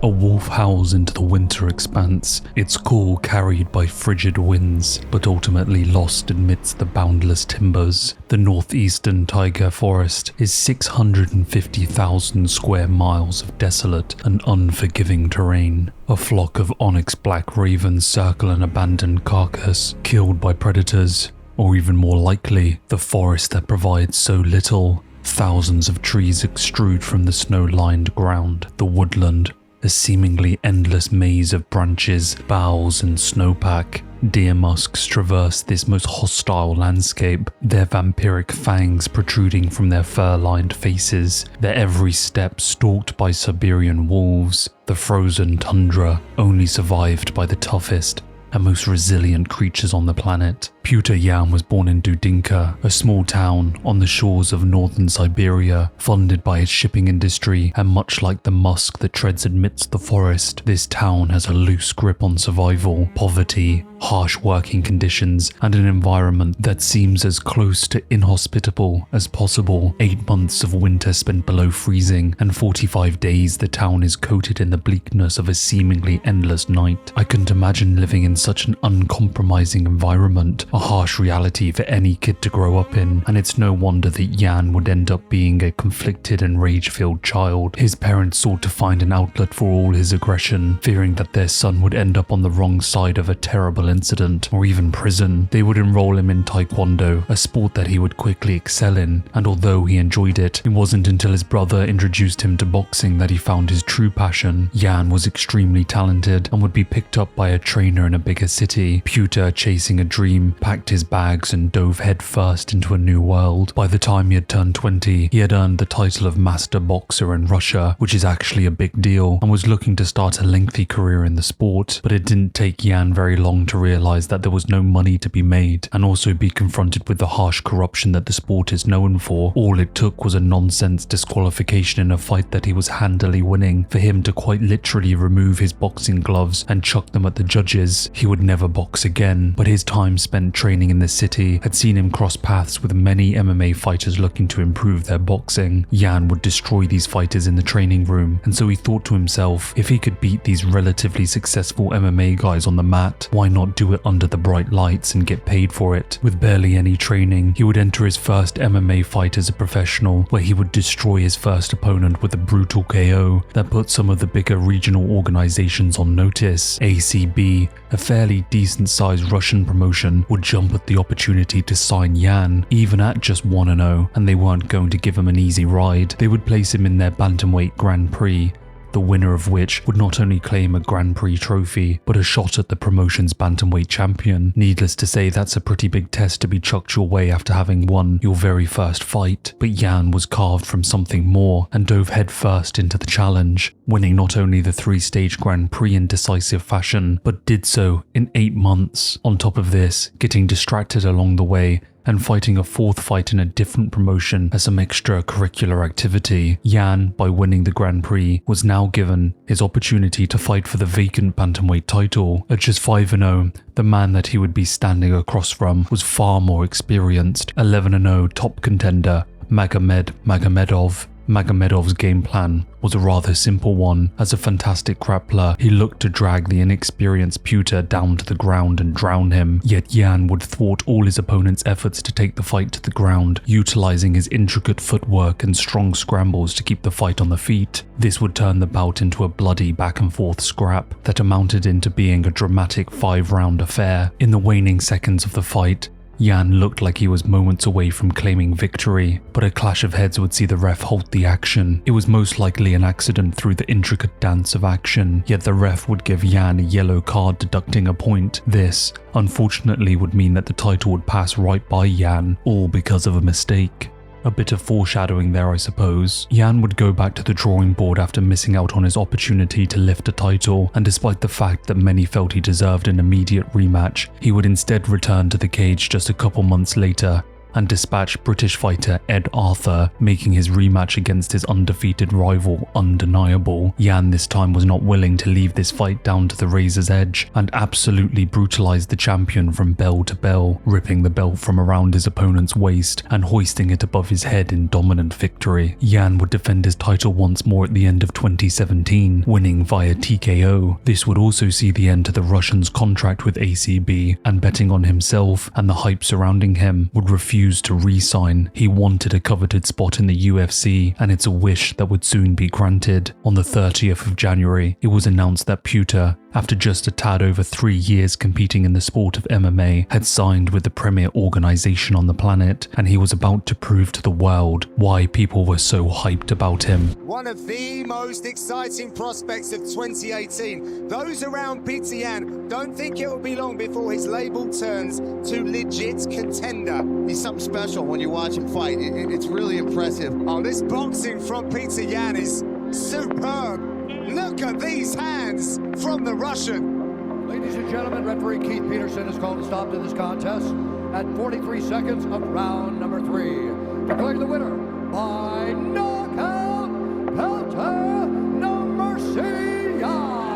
A wolf howls into the winter expanse, its call carried by frigid winds, but ultimately lost amidst the boundless timbers. The northeastern taiga forest is 650,000 square miles of desolate and unforgiving terrain. A flock of onyx black ravens circle an abandoned carcass, killed by predators, or even more likely, the forest that provides so little. Thousands of trees extrude from the snow-lined ground, the woodland, a seemingly endless maze of branches, boughs, and snowpack. Deer musks traverse this most hostile landscape, their vampiric fangs protruding from their fur-lined faces, their every step stalked by Siberian wolves. The frozen tundra, only survived by the toughest and most resilient creatures on the planet. Pyotr Yan was born in Dudinka, a small town on the shores of northern Siberia, funded by its shipping industry, and much like the musk that treads amidst the forest, this town has a loose grip on survival, poverty, harsh working conditions, and an environment that seems as close to inhospitable as possible. 8 months of winter spent below freezing, and 45 days the town is coated in the bleakness of a seemingly endless night. I couldn't imagine living in such an uncompromising environment, a harsh reality for any kid to grow up in, and it's no wonder that Yan would end up being a conflicted and rage-filled child. His parents sought to find an outlet for all his aggression, fearing that their son would end up on the wrong side of a terrible incident, or even prison. They would enroll him in taekwondo, a sport that he would quickly excel in, and although he enjoyed it, it wasn't until his brother introduced him to boxing that he found his true passion. Yan was extremely talented and would be picked up by a trainer in a bigger city. Pyotr, chasing a dream, packed his bags and dove headfirst into a new world. By the time he had turned 20, he had earned the title of master boxer in Russia, which is actually a big deal, and was looking to start a lengthy career in the sport. But it didn't take Yan very long to realize that there was no money to be made, and also be confronted with the harsh corruption that the sport is known for. All it took was a nonsense disqualification in a fight that he was handily winning for him to quite literally remove his boxing gloves and chuck them at the judges. He would never box again, but his time spent training in the city had seen him cross paths with many MMA fighters looking to improve their boxing. Yan would destroy these fighters in the training room, and so he thought to himself, if he could beat these relatively successful MMA guys on the mat, why not do it under the bright lights and get paid for it? With barely any training, he would enter his first MMA fight as a professional, where he would destroy his first opponent with a brutal KO that put some of the bigger regional organizations on notice. ACB, a fairly decent-sized Russian promotion, would jump at the opportunity to sign Yan, even at just 1-0, and they weren't going to give him an easy ride. They would place him in their Bantamweight Grand Prix, the winner of which would not only claim a Grand Prix trophy, but a shot at the promotion's Bantamweight Champion. Needless to say, that's a pretty big test to be chucked your way after having won your very first fight. But Yan was carved from something more and dove headfirst into the challenge, winning not only the 3-stage Grand Prix in decisive fashion, but did so in 8 months. On top of this, getting distracted along the way and fighting a 4th fight in a different promotion as some extracurricular activity, Yan, by winning the Grand Prix, was now given his opportunity to fight for the vacant bantamweight title. At just 5-0, the man that he would be standing across from was far more experienced. 11-0 top contender Magomedov. Magomedov's game plan was a rather simple one. As a fantastic grappler, he looked to drag the inexperienced Pyotr down to the ground and drown him, yet Yan would thwart all his opponent's efforts to take the fight to the ground, utilizing his intricate footwork and strong scrambles to keep the fight on the feet. This would turn the bout into a bloody back-and-forth scrap that amounted into being a dramatic 5-round affair. In the waning seconds of the fight, Yan looked like he was moments away from claiming victory, but a clash of heads would see the ref halt the action. It was most likely an accident through the intricate dance of action, yet the ref would give Yan a yellow card deducting a point. This, unfortunately, would mean that the title would pass right by Yan, all because of a mistake. A bit of foreshadowing there, I suppose. Yan would go back to the drawing board after missing out on his opportunity to lift a title, and despite the fact that many felt he deserved an immediate rematch, he would instead return to the cage just a couple months later and dispatch British fighter Ed Arthur, making his rematch against his undefeated rival undeniable. Yan this time was not willing to leave this fight down to the razor's edge and absolutely brutalized the champion from bell to bell, ripping the belt from around his opponent's waist and hoisting it above his head in dominant victory. Yan would defend his title once more at the end of 2017, winning via TKO. This would also see the end to the Russian's contract with ACB, and betting on himself and the hype surrounding him would refuse to re-sign. He wanted a coveted spot in the UFC, and it's a wish that would soon be granted. On the 30th of January, it was announced that Pewter, after just a tad over 3 years competing in the sport of MMA, had signed with the premier organization on the planet, and he was about to prove to the world why people were so hyped about him. One of the most exciting prospects of 2018. Those around Peter Yan don't think it will be long before his label turns to legit contender. He's something special when you watch him fight. It's really impressive. Oh, this boxing from Peter Yan is superb. Look at these hands from the Russian. Ladies and gentlemen, referee Keith Peterson has called a stop to this contest at 43 seconds of round number 3. Declaring the winner by knockout, Pelter No Mercy Yan.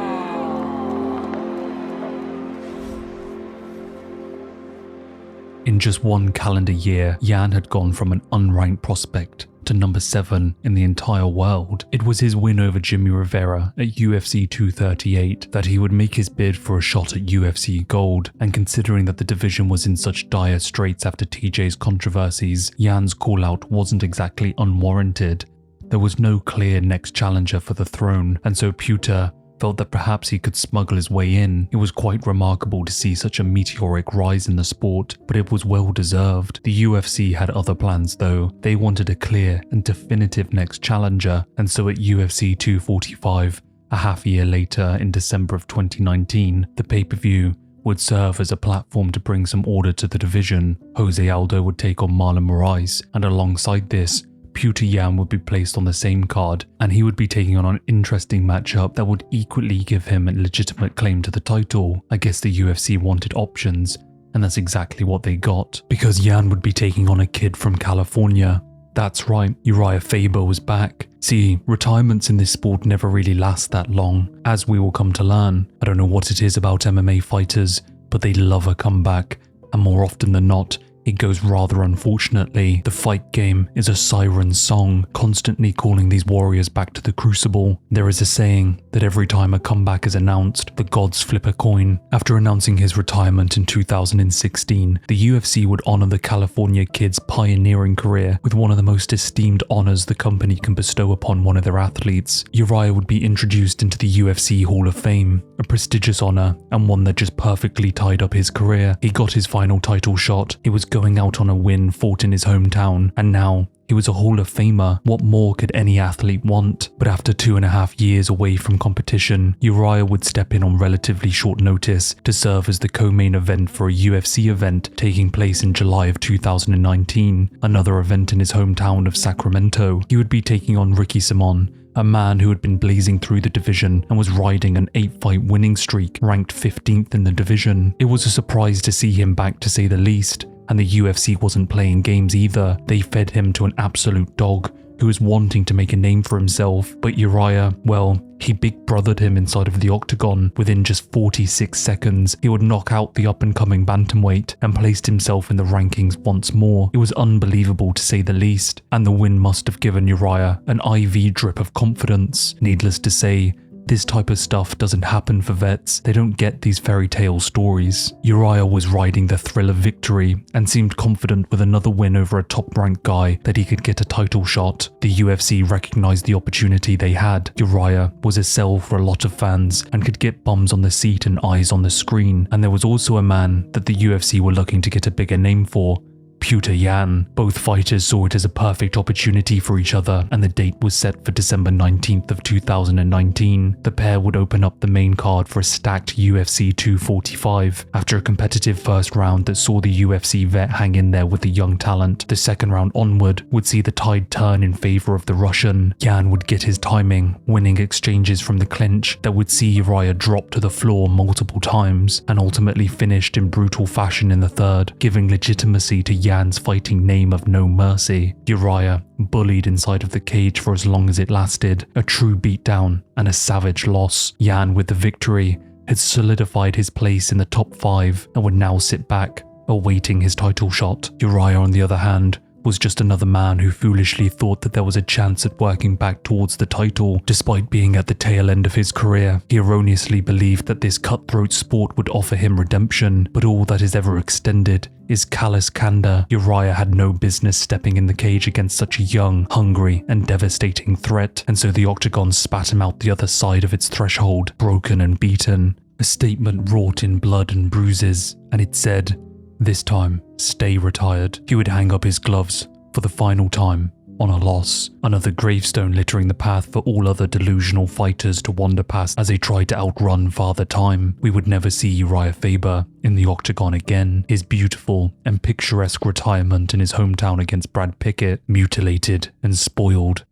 In just one calendar year, Yan had gone from an unranked prospect to number 7 in the entire world. It was his win over Jimmy Rivera at UFC 238 that he would make his bid for a shot at UFC Gold, and considering that the division was in such dire straits after TJ's controversies, Yan's call-out wasn't exactly unwarranted. There was no clear next challenger for the throne, and so Pewter felt that perhaps he could smuggle his way in. It was quite remarkable to see such a meteoric rise in the sport, but it was well deserved. The UFC had other plans though. They wanted a clear and definitive next challenger, and so at UFC 245, a half year later in December of 2019, the pay-per-view would serve as a platform to bring some order to the division. Jose Aldo would take on Marlon Moraes, and alongside this, Pewter Yan would be placed on the same card, and he would be taking on an interesting matchup that would equally give him a legitimate claim to the title. I guess the UFC wanted options, and that's exactly what they got, because Yan would be taking on a kid from California. That's right, Uriah Faber was back. See, retirements in this sport never really last that long, as we will come to learn. I don't know what it is about MMA fighters, but they love a comeback, and more often than not, it goes rather unfortunately. The fight game is a siren song, constantly calling these warriors back to the crucible. There is a saying that every time a comeback is announced, the gods flip a coin. After announcing his retirement in 2016, the UFC would honor the California kid's pioneering career with one of the most esteemed honors the company can bestow upon one of their athletes. Uriah would be introduced into the UFC Hall of Fame, a prestigious honor and one that just perfectly tied up his career. He got his final title shot. It was going out on a win fought in his hometown, and now he was a Hall of Famer. What more could any athlete want? But after 2.5 years away from competition, Uriah would step in on relatively short notice to serve as the co-main event for a UFC event taking place in July of 2019, another event in his hometown of Sacramento. He would be taking on Ricky Simon, a man who had been blazing through the division and was riding an 8-fight winning streak, ranked 15th in the division. It was a surprise to see him back, to say the least. And the UFC wasn't playing games either. They fed him to an absolute dog who was wanting to make a name for himself. But Uriah, well, he big brothered him inside of the octagon. Within just 46 seconds, he would knock out the up-and-coming bantamweight and placed himself in the rankings once more. It was unbelievable to say the least, and the win must have given Uriah an IV drip of confidence. Needless to say, This type of stuff doesn't happen for vets. They don't get these fairy tale stories. Uriah was riding the thrill of victory and seemed confident with another win over a top-ranked guy that he could get a title shot. The UFC recognized the opportunity they had. Uriah was a sell for a lot of fans and could get bums on the seat and eyes on the screen. And there was also a man that the UFC were looking to get a bigger name for, Petr Yan. Both fighters saw it as a perfect opportunity for each other, and the date was set for December 19th of 2019. The pair would open up the main card for a stacked UFC 245. After a competitive first round that saw the UFC vet hang in there with the young talent, the second round onward would see the tide turn in favor of the Russian. Yan would get his timing, winning exchanges from the clinch that would see Uriah drop to the floor multiple times, and ultimately finished in brutal fashion in the third, giving legitimacy to Yan's fighting name of No Mercy. Uriah bullied inside of the cage for as long as it lasted, a true beatdown and a savage loss. Yan, with the victory, had solidified his place in the top 5 and would now sit back, awaiting his title shot. Uriah, on the other hand, was just another man who foolishly thought that there was a chance at working back towards the title. Despite being at the tail end of his career, he erroneously believed that this cutthroat sport would offer him redemption, but all that is ever extended is callous candor. Uriah had no business stepping in the cage against such a young, hungry, and devastating threat, and so the octagon spat him out the other side of its threshold, broken and beaten. A statement wrought in blood and bruises, and it said, "This time, stay retired." He would hang up his gloves for the final time on a loss, another gravestone littering the path for all other delusional fighters to wander past as they tried to outrun Father Time. We would never see Uriah Faber in the octagon again. His beautiful and picturesque retirement in his hometown against Brad Pickett, mutilated and spoiled.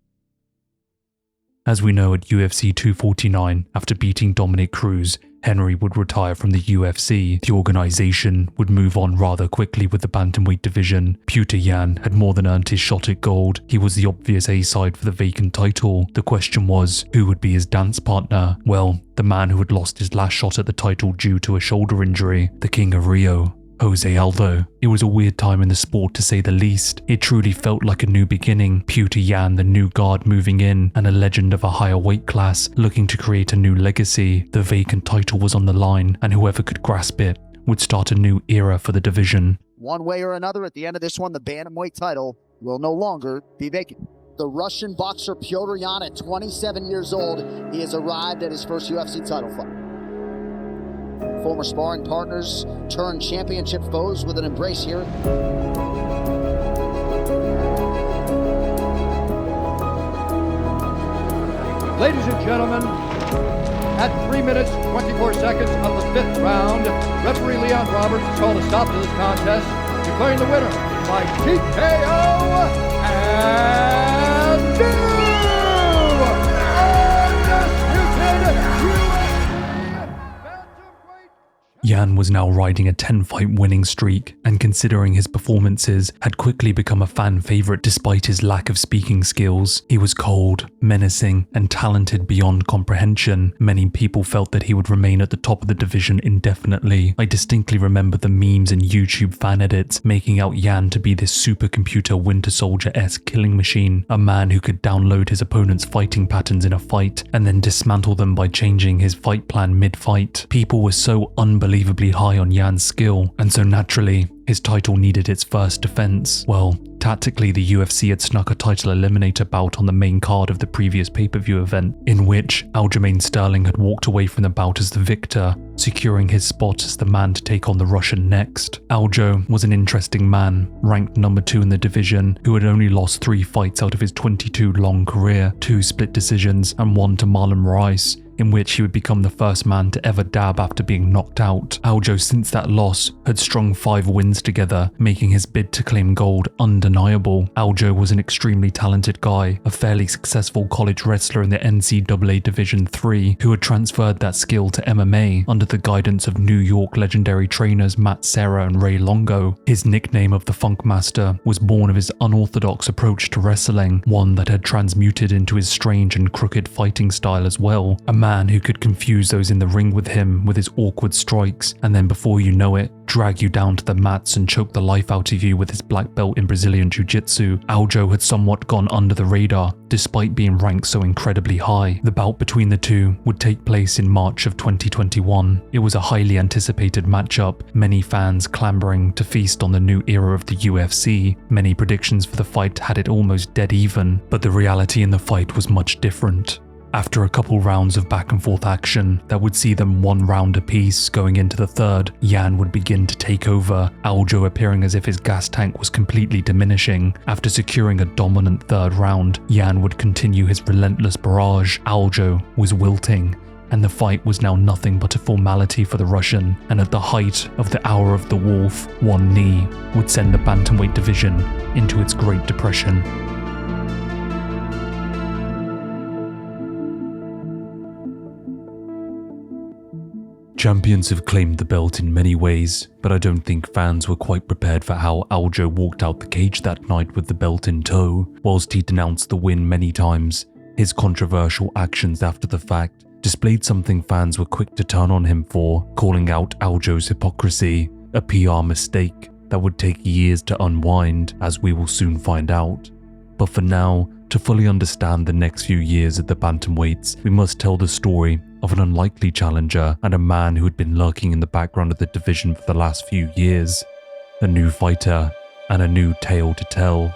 As we know, at UFC 249, after beating Dominic Cruz, Henry would retire from the UFC. The organization would move on rather quickly with the bantamweight division. Petr Yan had more than earned his shot at gold. He was the obvious A-side for the vacant title. The question was, who would be his dance partner? Well, the man who had lost his last shot at the title due to a shoulder injury, the King of Rio, Jose Aldo. It was a weird time in the sport, to say the least. It truly felt like a new beginning. Petr Yan, the new guard moving in, and a legend of a higher weight class, looking to create a new legacy. The vacant title was on the line, and whoever could grasp it would start a new era for the division. One way or another, at the end of this one, the Bantamweight title will no longer be vacant. The Russian boxer Petr Yan, at 27 years old, he has arrived at his first UFC title fight. Former sparring partners turned championship foes with an embrace here. Ladies and gentlemen, at 3 minutes, 24 seconds of the 5th round, referee Leon Roberts has called a stop to this contest, declaring the winner by TKO and undisputed Yan was now riding a 10-fight winning streak, and considering his performances, had quickly become a fan favorite despite his lack of speaking skills. He was cold, menacing, and talented beyond comprehension. Many people felt that he would remain at the top of the division indefinitely. I distinctly remember the memes and YouTube fan edits making out Yan to be this supercomputer Winter Soldier-esque killing machine, a man who could download his opponent's fighting patterns in a fight and then dismantle them by changing his fight plan mid-fight. People were so unbelievably high on Yan's skill, and so naturally, his title needed its first defense. Well, tactically, the UFC had snuck a title eliminator bout on the main card of the previous pay-per-view event, in which Aljamain Sterling had walked away from the bout as the victor, securing his spot as the man to take on the Russian next. Aljo was an interesting man, ranked number 2 in the division, who had only lost 3 fights out of his 22-long career, 2 split decisions and 1 to Marlon Moraes, in which he would become the first man to ever dab after being knocked out. Aljo, since that loss, had strung 5 wins together, making his bid to claim gold undeniable. Aljo was an extremely talented guy, a fairly successful college wrestler in the NCAA Division III, who had transferred that skill to MMA under the guidance of New York legendary trainers Matt Serra and Ray Longo. His nickname of the Funk Master was born of his unorthodox approach to wrestling, one that had transmuted into his strange and crooked fighting style as well. A man man who could confuse those in the ring with him with his awkward strikes, and then before you know it, drag you down to the mats and choke the life out of you with his black belt in Brazilian Jiu-Jitsu, Aljo had somewhat gone under the radar, despite being ranked so incredibly high. The bout between the two would take place in March of 2021. It was a highly anticipated matchup, many fans clamoring to feast on the new era of the UFC. Many predictions for the fight had it almost dead even, but the reality in the fight was much different. After a couple rounds of back and forth action that would see them 1 round apiece going into the third, Yan would begin to take over, Aljo appearing as if his gas tank was completely diminishing. After securing a dominant third round, Yan would continue his relentless barrage. Aljo was wilting, and the fight was now nothing but a formality for the Russian, and at the height of the Hour of the Wolf, one knee would send the bantamweight division into its Great Depression. Champions have claimed the belt in many ways, but I don't think fans were quite prepared for how Aljo walked out the cage that night with the belt in tow. Whilst he denounced the win many times, his controversial actions after the fact displayed something fans were quick to turn on him for, calling out Aljo's hypocrisy, a PR mistake that would take years to unwind, as we will soon find out. But for now, to fully understand the next few years at the bantamweights, we must tell the story of an unlikely challenger and a man who had been lurking in the background of the division for the last few years. A new fighter and a new tale to tell.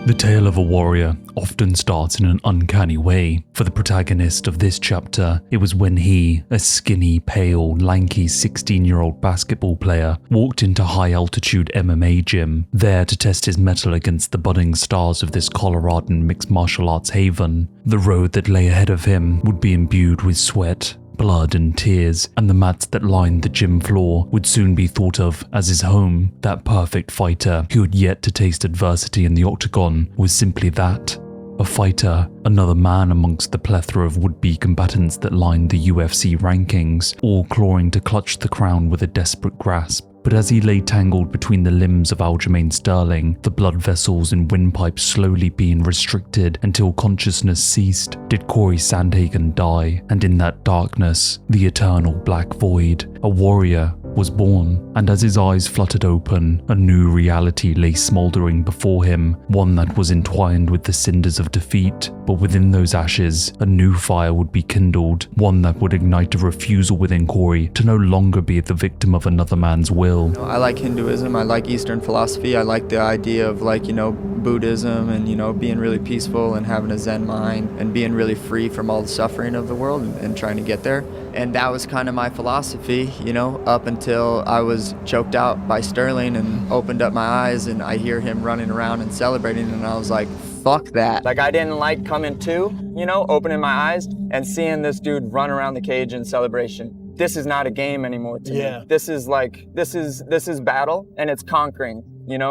The tale of a warrior often starts in an uncanny way. For the protagonist of this chapter, it was when he, a skinny, pale, lanky 16-year-old basketball player, walked into high-altitude MMA gym, there to test his mettle against the budding stars of this Coloradan mixed martial arts haven. The road that lay ahead of him would be imbued with sweat, blood and tears, and the mats that lined the gym floor would soon be thought of as his home. That perfect fighter who had yet to taste adversity in the octagon was simply that, a fighter, another man amongst the plethora of would-be combatants that lined the UFC rankings, all clawing to clutch the crown with a desperate grasp. But as he lay tangled between the limbs of Aljamain Sterling, the blood vessels and windpipes slowly being restricted until consciousness ceased, did Corey Sandhagen die, and in that darkness, the eternal black void, a warrior was born, and as his eyes fluttered open, a new reality lay smouldering before him, one that was entwined with the cinders of defeat, but within those ashes, a new fire would be kindled, one that would ignite a refusal within Corey to no longer be the victim of another man's will. I like Hinduism, I like Eastern philosophy, I like the idea of Buddhism and, being really peaceful and having a Zen mind and being really free from all the suffering of the world and trying to get there. And that was kind of my philosophy, up until I was choked out by Sterling and opened up my eyes and I hear him running around and celebrating and I was like, fuck that. I didn't like coming to, opening my eyes and seeing this dude run around the cage in celebration. This is not a game anymore to me. This is this is battle and it's conquering.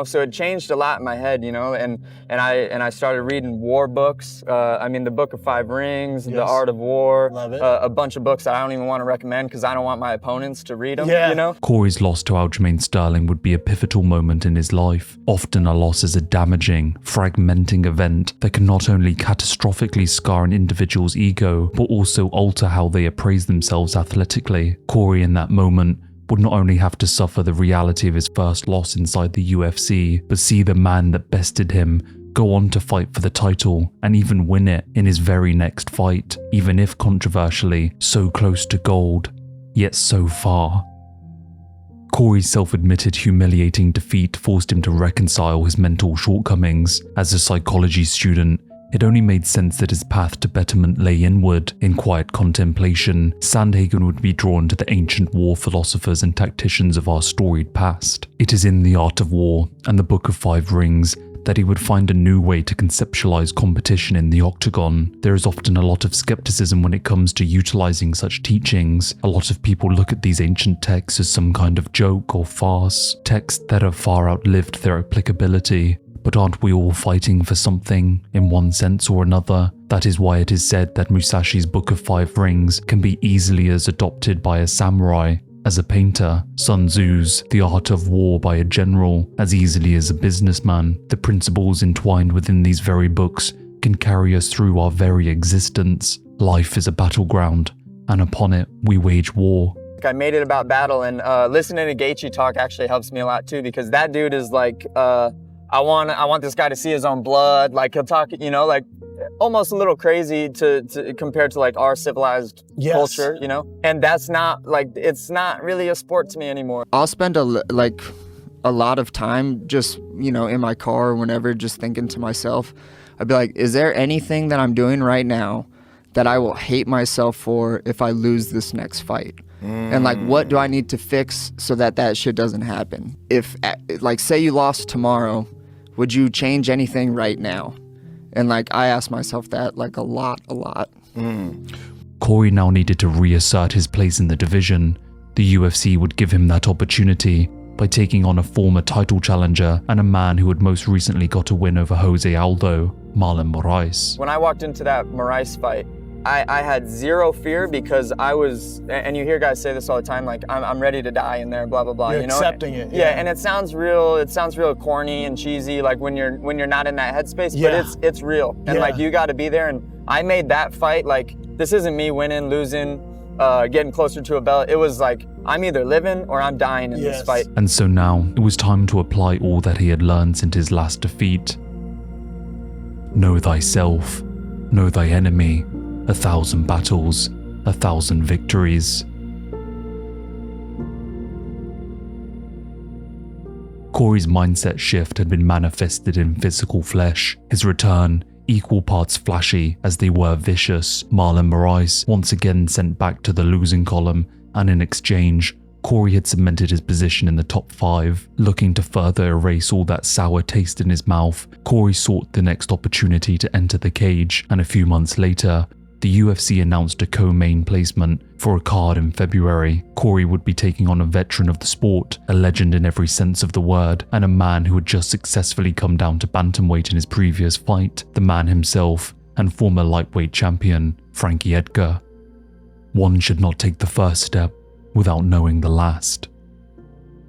So it changed a lot in my head, and I started reading war books. The Book of Five Rings, The Art of War, a bunch of books that I don't even want to recommend because I don't want my opponents to read them, Corey's loss to Aljamain Sterling would be a pivotal moment in his life. Often a loss is a damaging, fragmenting event that can not only catastrophically scar an individual's ego, but also alter how they appraise themselves athletically. Corey in that moment would not only have to suffer the reality of his first loss inside the UFC, but see the man that bested him go on to fight for the title and even win it in his very next fight, even if controversially so close to gold, yet so far. Corey's self-admitted humiliating defeat forced him to reconcile his mental shortcomings. As a psychology student, it only made sense that his path to betterment lay inward. In quiet contemplation, Sandhagen would be drawn to the ancient war philosophers and tacticians of our storied past. It is in The Art of War and the Book of Five Rings that he would find a new way to conceptualize competition in the octagon. There is often a lot of skepticism when it comes to utilizing such teachings. A lot of people look at these ancient texts as some kind of joke or farce, texts that have far outlived their applicability. But aren't we all fighting for something, in one sense or another? That is why it is said that Musashi's Book of Five Rings can be easily as adopted by a samurai as a painter, Sun Tzu's The Art of War by a general as easily as a businessman. The principles entwined within these very books can carry us through our very existence. Life is a battleground, and upon it we wage war. I made it about battle, and listening to Gaethje talk actually helps me a lot too, because that dude is like, I want this guy to see his own blood. Like, he'll talk, you know, like almost a little crazy to compared to like our civilized culture, you know? And that's not like, it's not really a sport to me anymore. I'll spend a lot of time just, you know, in my car or whenever, just thinking to myself, I'd be like, is there anything that I'm doing right now that I will hate myself for if I lose this next fight? And like, what do I need to fix so that that shit doesn't happen? If, like, say you lost tomorrow, would you change anything right now? And like, I ask myself that like a lot. Corey now needed to reassert his place in the division. The UFC would give him that opportunity by taking on a former title challenger and a man who had most recently got a win over Jose Aldo, Marlon Moraes. When I walked into that Moraes fight, I had zero fear, because I was, and you hear guys say this all the time, like, I'm ready to die in there, blah, blah, blah. You're you know? accepting it. Yeah, and it sounds real corny and cheesy, like when you're not in that headspace, but it's real. And like, you gotta be there. And I made that fight, like, this isn't me winning, losing, getting closer to a belt. It was like, I'm either living or I'm dying in this fight. And so now, it was time to apply all that he had learned since his last defeat. Know thyself, know thy enemy. 1,000 battles, 1,000 victories. Corey's mindset shift had been manifested in physical flesh. His return, equal parts flashy as they were vicious. Marlon Moraes once again sent back to the losing column, and in exchange, Corey had cemented his position in the top 5. Looking to further erase all that sour taste in his mouth, Corey sought the next opportunity to enter the cage, and a few months later, the UFC announced a co-main placement for a card in February. Corey would be taking on a veteran of the sport, a legend in every sense of the word, and a man who had just successfully come down to bantamweight in his previous fight, the man himself and former lightweight champion, Frankie Edgar. One should not take the first step without knowing the last.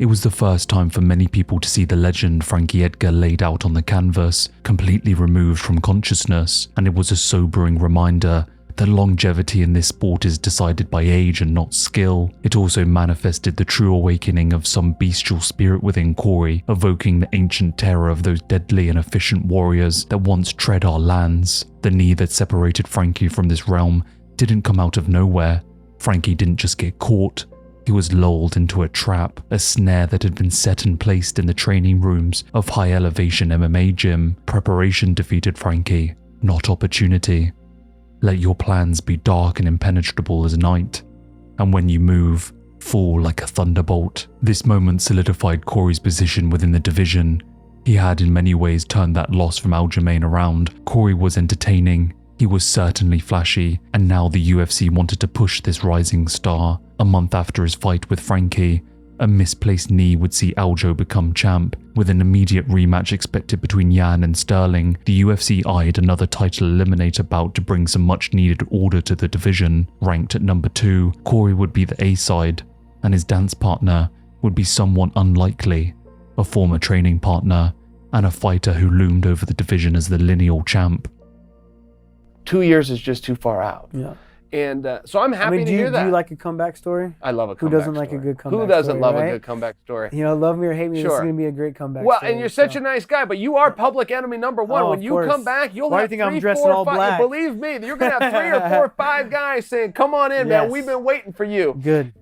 It was the first time for many people to see the legend Frankie Edgar laid out on the canvas, completely removed from consciousness, and it was a sobering reminder that longevity in this sport is decided by age and not skill. It also manifested the true awakening of some bestial spirit within Corey, evoking the ancient terror of those deadly and efficient warriors that once tread our lands. The knee that separated Frankie from this realm didn't come out of nowhere. Frankie didn't just get caught. He was lulled into a trap, a snare that had been set and placed in the training rooms of high-elevation MMA gym. Preparation defeated Frankie, not opportunity. Let your plans be dark and impenetrable as night, and when you move, fall like a thunderbolt. This moment solidified Corey's position within the division. He had in many ways turned that loss from Aljamain around. Corey was entertaining, he was certainly flashy, and now the UFC wanted to push this rising star. A month after his fight with Frankie, a misplaced knee would see Aljo become champ. With an immediate rematch expected between Yan and Sterling, the UFC eyed another title eliminator bout to bring some much-needed order to the division. Ranked at number 2, Corey would be the A-side, and his dance partner would be someone unlikely, a former training partner, and a fighter who loomed over the division as the lineal champ. 2 years is just too far out. Yeah. And so I'm happy to hear that. Do you like a comeback story? I love a comeback Who doesn't story. like a good comeback story? Who doesn't love right? a good comeback story? You know, love me or hate me, Sure. this is going to be a great comeback Well, story. and you're such a nice guy, but you are public enemy number 1. Oh, when of you course. come back, you'll Why do have you think 3, I'm dressed 4, in all 5. black? Believe me, you're going to have 3 or 4 or 5 guys saying, come on in, man, Yes. we've been waiting for you. Good.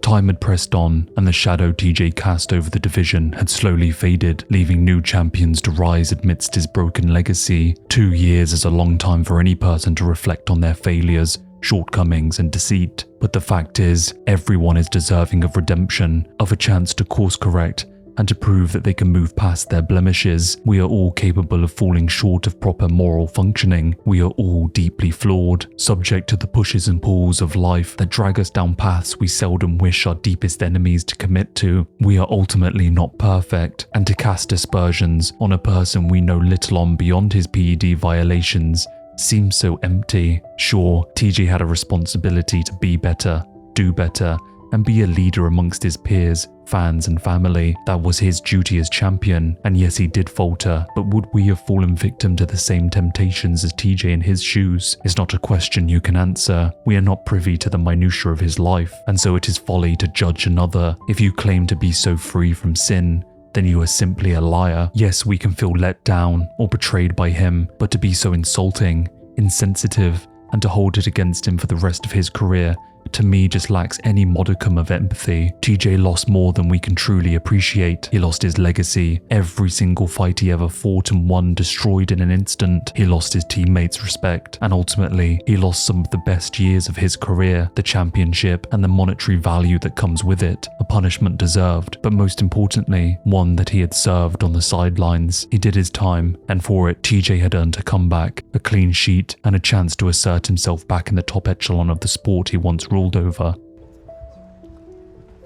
Time had pressed on, and the shadow TJ cast over the division had slowly faded, leaving new champions to rise amidst his broken legacy. 2 years is a long time for any person to reflect on their failures, shortcomings, and deceit. But the fact is, everyone is deserving of redemption, of a chance to course correct, and to prove that they can move past their blemishes. We are all capable of falling short of proper moral functioning. We are all deeply flawed, subject to the pushes and pulls of life that drag us down paths we seldom wish our deepest enemies to commit to. We are ultimately not perfect, and to cast aspersions on a person we know little on beyond his PED violations seems so empty. Sure, TJ had a responsibility to be better, do better, and be a leader amongst his peers, fans and family. That was his duty as champion, and yes, he did falter, but would we have fallen victim to the same temptations as TJ in his shoes is not a question you can answer. We are not privy to the minutiae of his life, and so it is folly to judge another. If you claim to be so free from sin, then you are simply a liar. Yes, we can feel let down or betrayed by him, but to be so insulting, insensitive, and to hold it against him for the rest of his career, to me just lacks any modicum of empathy. TJ lost more than we can truly appreciate. He lost his legacy. Every single fight he ever fought and won destroyed in an instant. He lost his teammates' respect, and ultimately, he lost some of the best years of his career, the championship, and the monetary value that comes with it. A punishment deserved, but most importantly, one that he had served on the sidelines. He did his time, and for it, TJ had earned a comeback, a clean sheet, and a chance to assert himself back in the top echelon of the sport he once ruled over.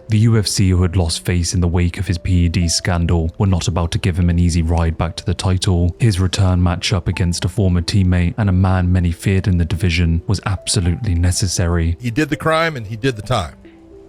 The UFC, who had lost face in the wake of his PED scandal, were not about to give him an easy ride back to the title. His return matchup against a former teammate and a man many feared in the division was absolutely necessary. He did the crime and he did the time,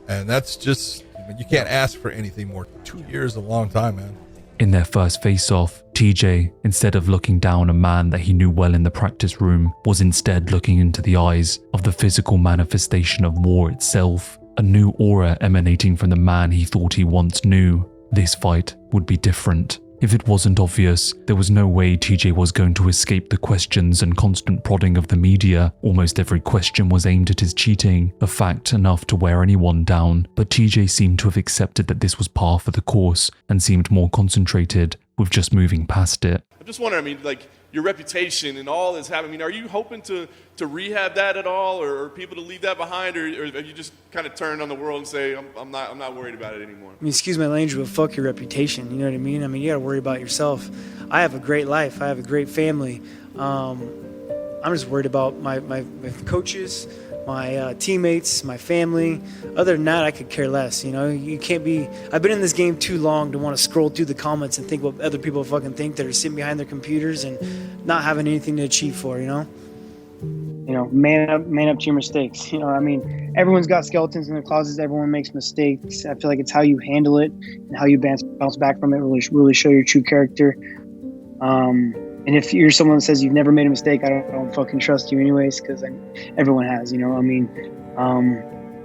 and that's just, you can't ask for anything more. 2 years is a long time, man. In their first face-off, TJ, instead of looking down a man that he knew well in the practice room, was instead looking into the eyes of the physical manifestation of war itself, a new aura emanating from the man he thought he once knew. This fight would be different. If it wasn't obvious, there was no way TJ was going to escape the questions and constant prodding of the media. Almost every question was aimed at his cheating, a fact enough to wear anyone down, but TJ seemed to have accepted that this was par for the course and seemed more concentrated with just moving past it. I'm just wondering, I mean, like, your reputation and all that's happening, I mean, are you hoping to rehab that at all, or people to leave that behind, or have you just kind of turned on the world and say, I'm not worried about it anymore? I mean, excuse my language, but fuck your reputation, you know what I mean? I mean, you gotta worry about yourself. I have a great life, I have a great family. I'm just worried about my coaches, my teammates, my family. Other than that, I could care less, you know? You can't be, I've been in this game too long to want to scroll through the comments and think what other people fucking think that are sitting behind their computers and not having anything to achieve for, you know? You know, man up to your mistakes. You know, I mean, everyone's got skeletons in their closets. Everyone makes mistakes. I feel like it's how you handle it and how you bounce back from it really show your true character. And if you're someone that says you've never made a mistake, I don't fucking trust you anyways, because everyone has, you know. I mean,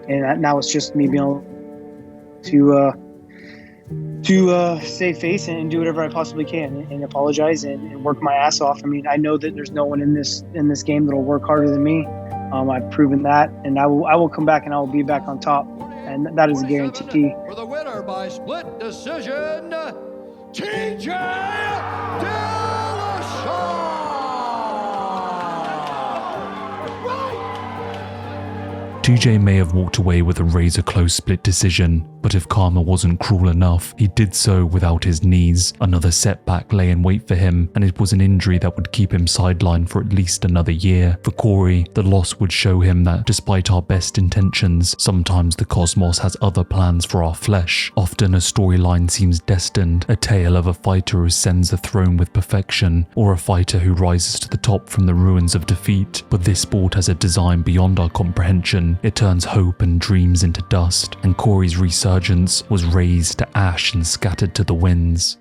and now it's just me being able to save face and do whatever I possibly can and apologize and work my ass off. I mean, I know that there's no one in this game that'll work harder than me. I've proven that, and I will come back and I will be back on top, and that is a guarantee. For the winner by split decision, TJ Dillashaw! TJ may have walked away with a razor-close split decision, but if karma wasn't cruel enough, he did so without his knees. Another setback lay in wait for him, and it was an injury that would keep him sidelined for at least another year. For Corey, the loss would show him that despite our best intentions, sometimes the cosmos has other plans for our flesh. Often a storyline seems destined, a tale of a fighter who ascends the throne with perfection, or a fighter who rises to the top from the ruins of defeat. But this sport has a design beyond our comprehension. It turns hope and dreams into dust, and Corey's resurgence was razed to ash and scattered to the winds.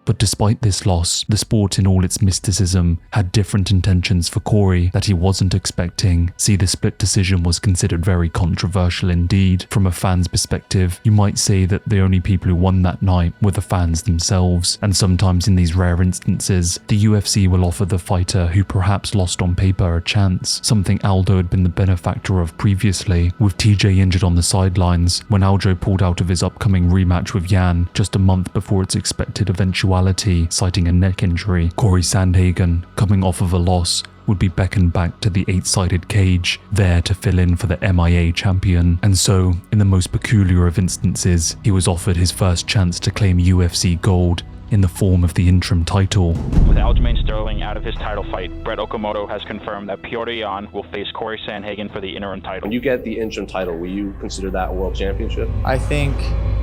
But despite this loss, the sport in all its mysticism had different intentions for Corey that he wasn't expecting. See, the split decision was considered very controversial indeed. From a fan's perspective, you might say that the only people who won that night were the fans themselves, and sometimes in these rare instances, the UFC will offer the fighter who perhaps lost on paper a chance, something Aldo had been the benefactor of previously. With TJ injured on the sidelines, when Aldo pulled out of his upcoming rematch with Yan just a month before its expected eventuality, citing a neck injury, Corey Sandhagen, coming off of a loss, would be beckoned back to the 8-sided cage, there to fill in for the MIA champion. And so, in the most peculiar of instances, he was offered his first chance to claim UFC gold in the form of the interim title. With Aljamain Sterling out of his title fight, Brett Okamoto has confirmed that Piotr Jan will face Corey Sandhagen for the interim title. When you get the interim title, will you consider that a world championship? I think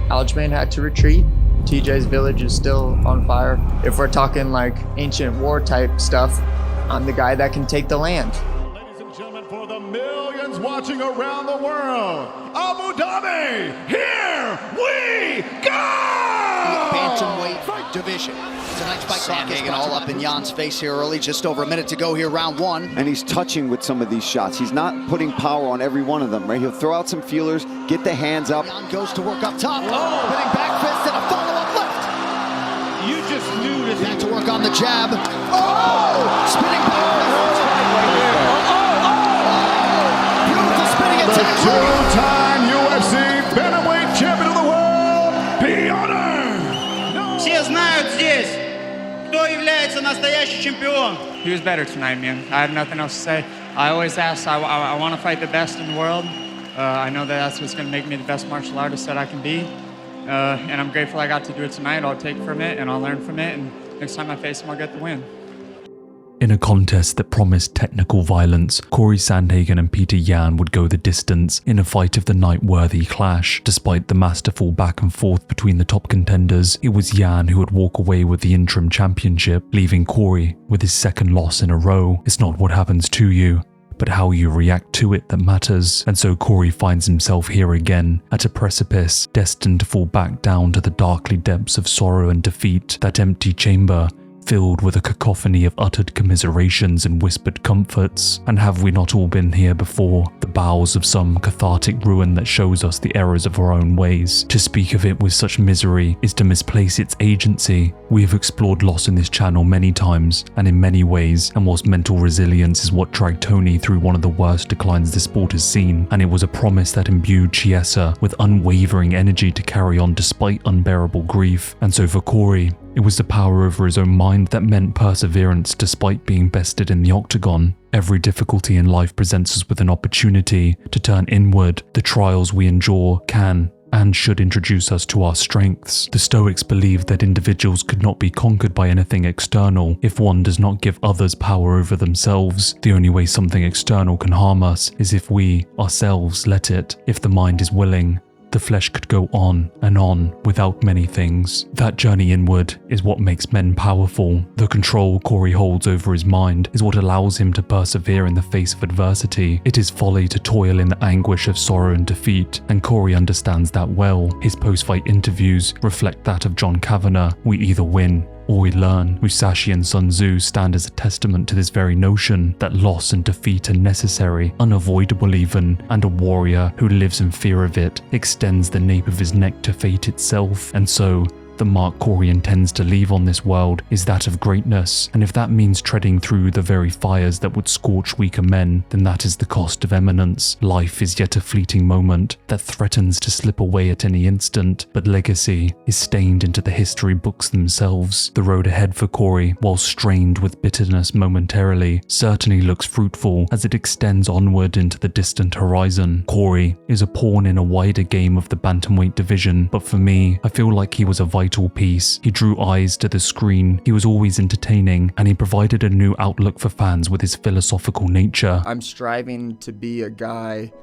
Aljamain had to retreat. TJ's village is still on fire. If we're talking like ancient war type stuff, I'm the guy that can take the land. Ladies and gentlemen, for the millions watching watching around the world, Abu Dhabi, here we go! Bantamweight division. Tonight's fight clock is all up in Jan's face here early. Just over a minute to go here, round one. And he's touching with some of these shots. He's not putting power on every one of them, right? He'll throw out some feelers, get the hands up. Jan goes to work up top. Spinning back fist and a follow-up left. You just knew that. Back to work on the jab. Oh! Spinning back fist. Beautiful spinning attack. Two-time UFC Bantamweight Champion of the world, Piotr! Все знают здесь, кто является настоящий чемпион. He was better tonight, man. I have nothing else to say. I always ask, I want to fight the best in the world. I know that that's what's going to make me the best martial artist that I can be. And I'm grateful I got to do it tonight. I'll take from it and I'll learn from it. And next time I face him, I'll get the win. In a contest that promised technical violence, Corey Sandhagen and Peter Yan would go the distance in a fight of the night-worthy clash. Despite the masterful back and forth between the top contenders, it was Yan who would walk away with the interim championship, leaving Corey with his second loss in a row. It's not what happens to you, but how you react to it that matters. And so Corey finds himself here again, at a precipice, destined to fall back down to the darkly depths of sorrow and defeat, that empty chamber filled with a cacophony of uttered commiserations and whispered comforts. And have we not all been here before? The bowels of some cathartic ruin that shows us the errors of our own ways. To speak of it with such misery is to misplace its agency. We have explored loss in this channel many times and in many ways, and whilst mental resilience is what dragged Tony through one of the worst declines the sport has seen, and it was a promise that imbued Chiesa with unwavering energy to carry on despite unbearable grief. And so for Corey, it was the power over his own mind that meant perseverance despite being bested in the octagon. Every difficulty in life presents us with an opportunity to turn inward. The trials we endure can and should introduce us to our strengths. The Stoics believed that individuals could not be conquered by anything external if one does not give others power over themselves. The only way something external can harm us is if we, ourselves, let it. If the mind is willing, the flesh could go on and on without many things. That journey inward is what makes men powerful. The control Corey holds over his mind is what allows him to persevere in the face of adversity. It is folly to toil in the anguish of sorrow and defeat, and Corey understands that well. His post-fight interviews reflect that of John Kavanagh. We either win or we learn. Musashi and Sun Tzu stand as a testament to this very notion that loss and defeat are necessary, unavoidable even, and a warrior who lives in fear of it extends the nape of his neck to fate itself. And so, the mark Corey intends to leave on this world is that of greatness, and if that means treading through the very fires that would scorch weaker men, then that is the cost of eminence. Life is yet a fleeting moment that threatens to slip away at any instant, but legacy is stained into the history books themselves. The road ahead for Corey, while strained with bitterness momentarily, certainly looks fruitful as it extends onward into the distant horizon. Corey is a pawn in a wider game of the bantamweight division, but for me, I feel like he was a vital piece. He drew eyes to the screen, he was always entertaining, and he provided a new outlook for fans with his philosophical nature. I'm striving to be a guy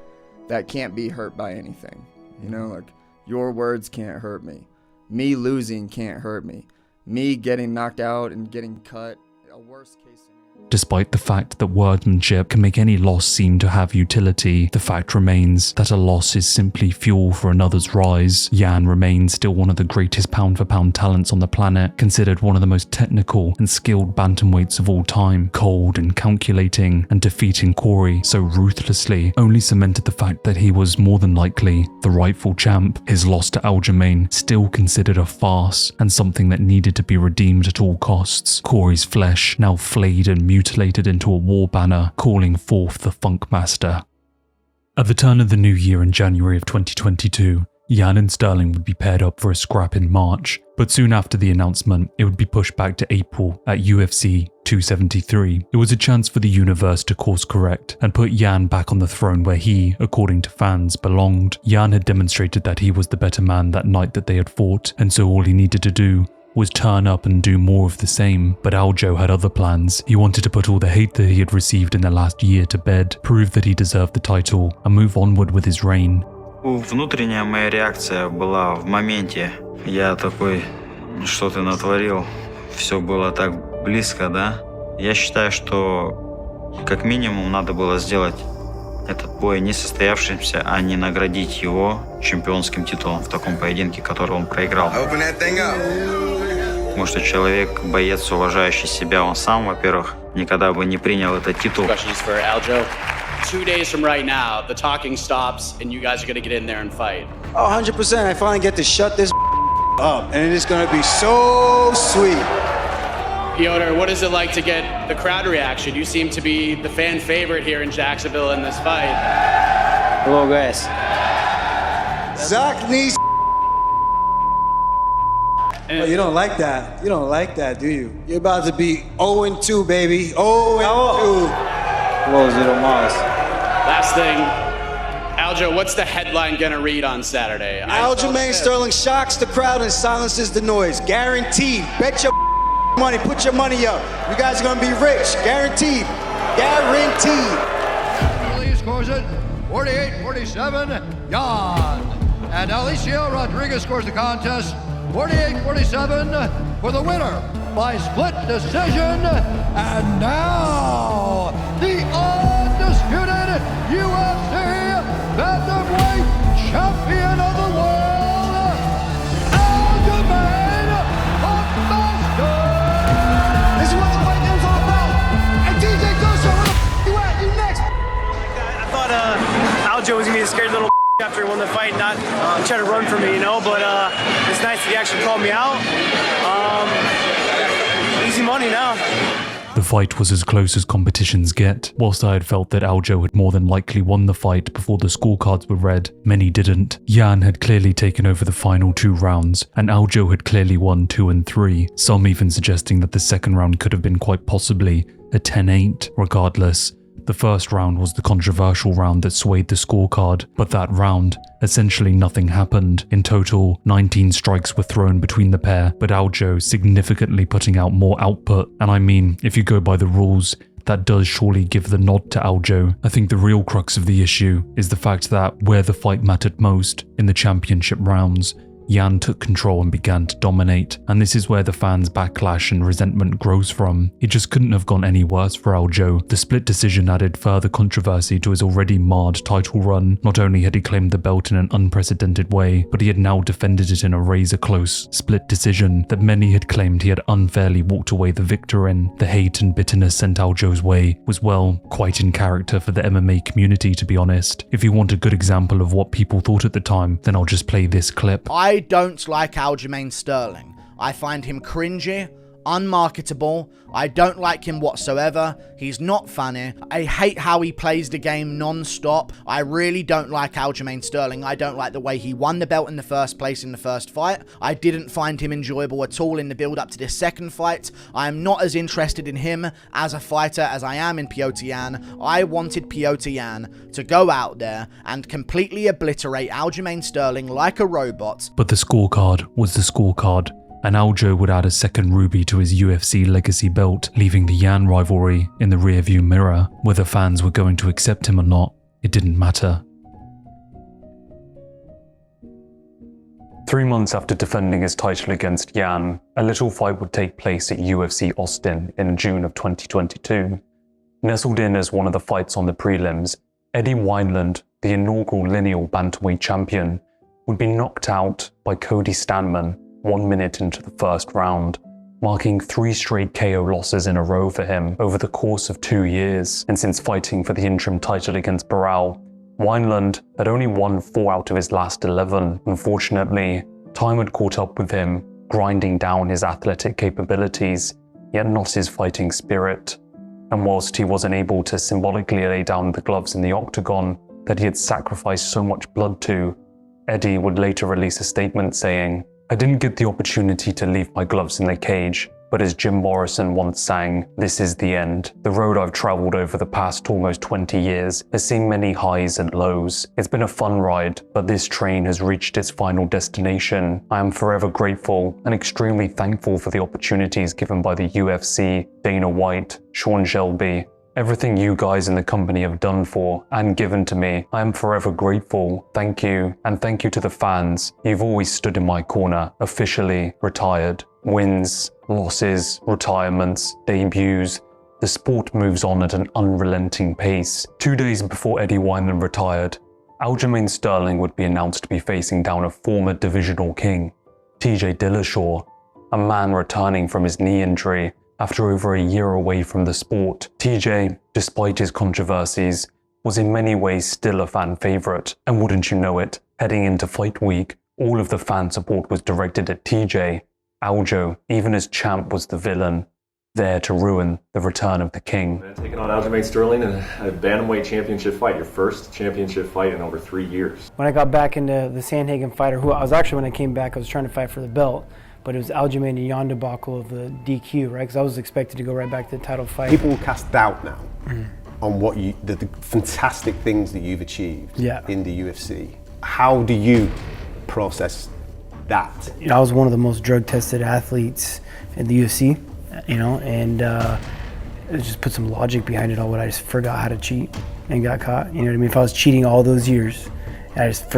that can't be hurt by anything. You know, like, your words can't hurt me. Me losing can't hurt me. Me getting knocked out and getting cut, a worst case scenario. Despite the fact that wordsmanship can make any loss seem to have utility, the fact remains that a loss is simply fuel for another's rise. Yan remains still one of the greatest pound-for-pound talents on the planet, considered one of the most technical and skilled bantamweights of all time. Cold and calculating, and defeating Corey so ruthlessly only cemented the fact that he was more than likely the rightful champ. His loss to Aljamain still considered a farce and something that needed to be redeemed at all costs. Corey's flesh now flayed and mutilated into a war banner, calling forth the Funk Master. At the turn of the new year in January of 2022, Yan and Sterling would be paired up for a scrap in March, but soon after the announcement, it would be pushed back to April at UFC 273. It was a chance for the universe to course correct and put Yan back on the throne where he, according to fans, belonged. Yan had demonstrated that he was the better man that night that they had fought, and so all he needed to do was turn up and do more of the same. But Aljo had other plans. He wanted to put all the hate that he had received in the last year to bed, prove that he deserved the title, and move onward with his reign. Внутренняя моя реакция была в моменте. Я такой, что ты натворил? Все было так близко, да? Я считаю, что как минимум надо было сделать этот бой несостоявшимся, а не наградить его чемпионским титулом в таком поединке, который он проиграл. Потому что человек, боец, уважающий себя, он сам, во-первых, никогда бы не принял этот титул. 2 days from right now, the talking stops and you guys are going to get in there and fight. Oh, 100%. I finally get to shut this up, and it is going to be so sweet. Piotr, what is it like to get the crowd reaction? You seem to be the fan favorite here in Jacksonville in this fight. Hello, guys. Zach needs. Oh, you don't like that. You don't like that, do you? You're about to be 0-2, baby. 0-2. Close it, Omas. Last thing, Aljo, what's the headline gonna read on Saturday? Aljamain Sterling shocks the crowd and silences the noise. Guaranteed. Bet your money. Put your money up. You guys are gonna be rich. Guaranteed. Guaranteed. He scores it 48-47, Jan. And Alicia Rodriguez scores the contest 48-47 for the winner by split decision. And now, the undisputed UFC Bantamweight Champion of the world, Aljamain Master. This is what the fight game's all about. Hey, DJ Dillashaw, where the you at? You next. I thought Aljo was gonna be a scared little after he won the fight, not try to run for me, you know. But it's nice that he actually called me out. Easy money now. The fight was as close as competitions get. Whilst I had felt that Aljo had more than likely won the fight before the scorecards were read, many didn't. Jan had clearly taken over the final 2 rounds, and Aljo had clearly won 2 and 3, some even suggesting that the second round could have been quite possibly a 10-8. Regardless, the first round was the controversial round that swayed the scorecard, but that round, essentially nothing happened. In total, 19 strikes were thrown between the pair, but Aljo significantly putting out more output. And I mean, if you go by the rules, that does surely give the nod to Aljo. I think the real crux of the issue is the fact that where the fight mattered most, in the championship rounds, Jan took control and began to dominate, and this is where the fans' backlash and resentment grows from. It just couldn't have gone any worse for Aljo. The split decision added further controversy to his already marred title run. Not only had he claimed the belt in an unprecedented way, but he had now defended it in a razor-close split decision that many had claimed he had unfairly walked away the victor in. The hate and bitterness sent Aljo's way was, well, quite in character for the MMA community, to be honest. If you want a good example of what people thought at the time, then I'll just play this clip. I don't like Aljamain Sterling. I find him cringy, unmarketable. I don't like him whatsoever. He's not funny. I hate how he plays the game non-stop. I really don't like Aljamain Sterling. I don't like the way he won the belt in the first place in the first fight. I didn't find him enjoyable at all in the build-up to this second fight. I am not as interested in him as a fighter as I am in Piotr Jan. I wanted Piotr Jan to go out there and completely obliterate Aljamain Sterling like a robot. But the scorecard was the scorecard, and Aljo would add a second ruby to his UFC legacy belt, leaving the Jan rivalry in the rearview mirror. Whether fans were going to accept him or not, it didn't matter. 3 months after defending his title against Jan, a little fight would take place at UFC Austin in June of 2022. Nestled in as one of the fights on the prelims, Eddie Wineland, the inaugural lineal Bantamweight champion, would be knocked out by Cody Stanman 1 minute into the first round, marking 3 straight KO losses in a row for him over the course of 2 years. And since fighting for the interim title against Barao, Wineland had only won 4 out of his last 11. Unfortunately, time had caught up with him, grinding down his athletic capabilities, yet not his fighting spirit. And whilst he wasn't able to symbolically lay down the gloves in the octagon that he had sacrificed so much blood to, Eddie would later release a statement saying, "I didn't get the opportunity to leave my gloves in the cage, but as Jim Morrison once sang, this is the end. The road I've traveled over the past almost 20 years has seen many highs and lows. It's been a fun ride, but this train has reached its final destination. I am forever grateful and extremely thankful for the opportunities given by the UFC, Dana White, Sean Shelby, everything you guys in the company have done for and given to me. I am forever grateful. Thank you, and thank you to the fans. You've always stood in my corner. Officially retired. Wins, losses, retirements, debuts. The the sport moves on at an unrelenting pace. 2 days before Eddie Wineland retired, Aljamain Sterling would be announced to be facing down a former divisional king, TJ Dillashaw, a man returning from his knee injury after over a year away from the sport. TJ, despite his controversies, was in many ways still a fan favourite, and wouldn't you know it, heading into fight week, all of the fan support was directed at TJ. Aljo, even as champ, was the villain, there to ruin the return of the king. Taking on Aljamain Sterling in a Bantamweight Championship fight, your first championship fight in over 3 years. When I got back into the Sandhagen fighter, who I was actually, when I came back, I was trying to fight for the belt, but it was Aljamain and Jan debacle of the DQ, right? Because I was expected to go right back to the title fight. People will cast doubt now on what the fantastic things that you've achieved in the UFC. How do you process that? You know, I was one of the most drug-tested athletes in the UFC, you know, and it just put some logic behind it all. When I just forgot how to cheat and got caught. You know what I mean? If I was cheating all those years, I just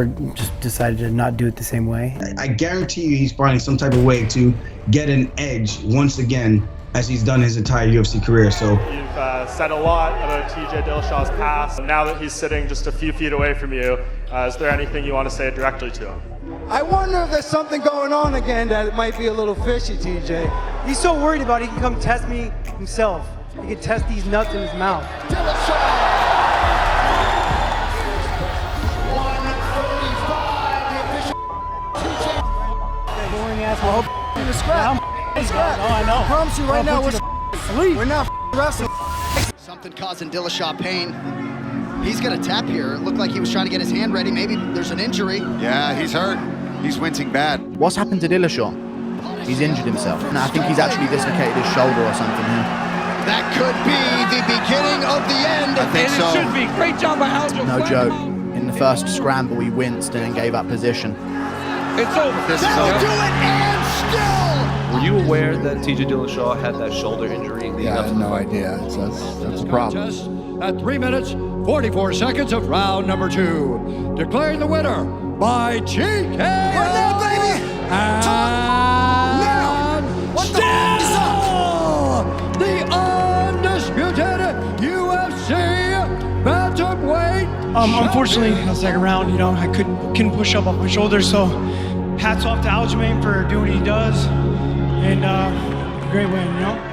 decided to not do it the same way. I guarantee you he's finding some type of way to get an edge once again, as he's done his entire UFC career. So you've said a lot about TJ Dillashaw's past. Now that he's sitting just a few feet away from you, is there anything you want to say directly to him? I wonder if there's something going on again that might be a little fishy, TJ. He's so worried about it, he can come test me himself. He can test these nuts in his mouth. Boring asshole. The scrap. I know. I promise you right now, we're not wrestling. Something causing Dillashaw pain. He's gonna tap here. It looked like he was trying to get his hand ready. Maybe there's an injury. Yeah, he's hurt. He's wincing bad. What's happened to Dillashaw? He's injured himself. No, I think he's actually dislocated his shoulder or something here. That could be the beginning of the end. I think so. It should be. Great job by Aljo. No joke. In the first scramble, he winced and then gave up position. It's over. That'll do it, and still. Were you aware that TJ Dillashaw had that shoulder injury leading up to the fight? idea. That's a problem. At 3 minutes, 44 seconds of round number 2. Declaring the winner by TKO. We're there, baby. And now. What the f is up? the undisputed UFC Bantamweight. Unfortunately, in the second round, you know, I couldn't push up off my shoulders. So, hats off to Aljamain for doing what he does, and great win, you know.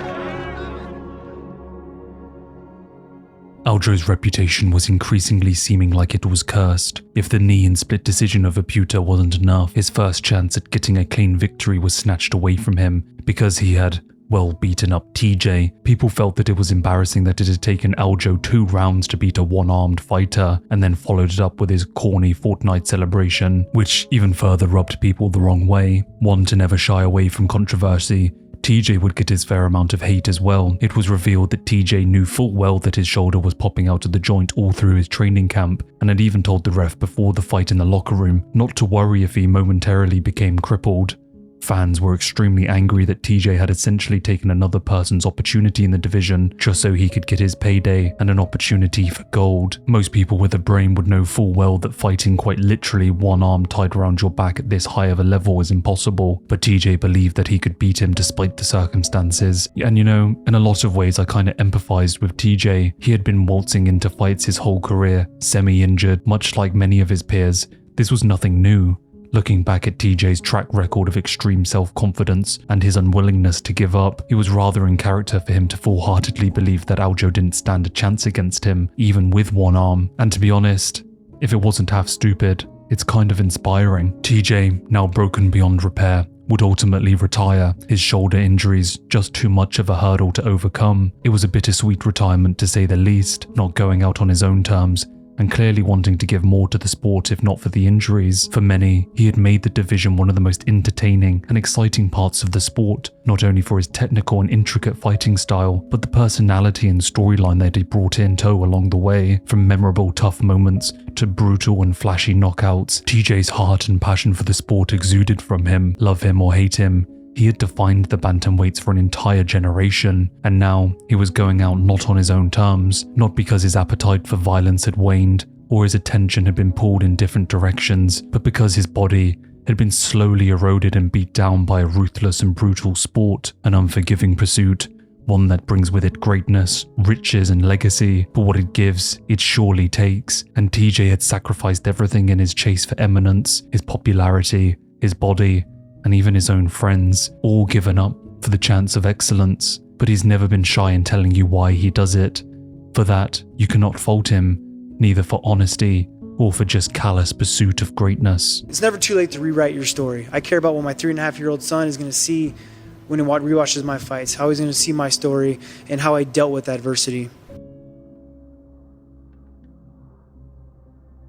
Aljo's reputation was increasingly seeming like it was cursed. If the knee and split decision over Puta wasn't enough, his first chance at getting a clean victory was snatched away from him because he had, well, beaten up TJ. People felt that it was embarrassing that it had taken Aljo 2 rounds to beat a one-armed fighter and then followed it up with his corny Fortnite celebration, which even further rubbed people the wrong way. One to never shy away from controversy, TJ would get his fair amount of hate as well. It was revealed that TJ knew full well that his shoulder was popping out of the joint all through his training camp, and had even told the ref before the fight in the locker room not to worry if he momentarily became crippled. Fans were extremely angry that TJ had essentially taken another person's opportunity in the division just so he could get his payday and an opportunity for gold. Most people with a brain would know full well that fighting quite literally one arm tied around your back at this high of a level is impossible, but TJ believed that he could beat him despite the circumstances. And you know, in a lot of ways I kinda empathized with TJ. He had been waltzing into fights his whole career, semi-injured, much like many of his peers. This was nothing new. Looking back at TJ's track record of extreme self-confidence and his unwillingness to give up, it was rather in character for him to full-heartedly believe that Aljo didn't stand a chance against him, even with one arm. And to be honest, if it wasn't half stupid, it's kind of inspiring. TJ, now broken beyond repair, would ultimately retire, his shoulder injuries just too much of a hurdle to overcome. It was a bittersweet retirement to say the least, not going out on his own terms, and clearly wanting to give more to the sport if not for the injuries. For many, he had made the division one of the most entertaining and exciting parts of the sport, not only for his technical and intricate fighting style, but the personality and storyline that he brought in tow along the way. From memorable tough moments to brutal and flashy knockouts, TJ's heart and passion for the sport exuded from him. Love him or hate him, he had defined the bantamweights for an entire generation, and now he was going out not on his own terms, not because his appetite for violence had waned, or his attention had been pulled in different directions, but because his body had been slowly eroded and beat down by a ruthless and brutal sport, an unforgiving pursuit, one that brings with it greatness, riches and legacy, but what it gives, it surely takes, and TJ had sacrificed everything in his chase for eminence, his popularity, his body, and even his own friends, all given up for the chance of excellence, but he's never been shy in telling you why he does it. For that, you cannot fault him, neither for honesty or for just callous pursuit of greatness. It's never too late to rewrite your story. I care about what my 3.5-year-old son is going to see when he rewatches my fights, how he's going to see my story, and how I dealt with adversity.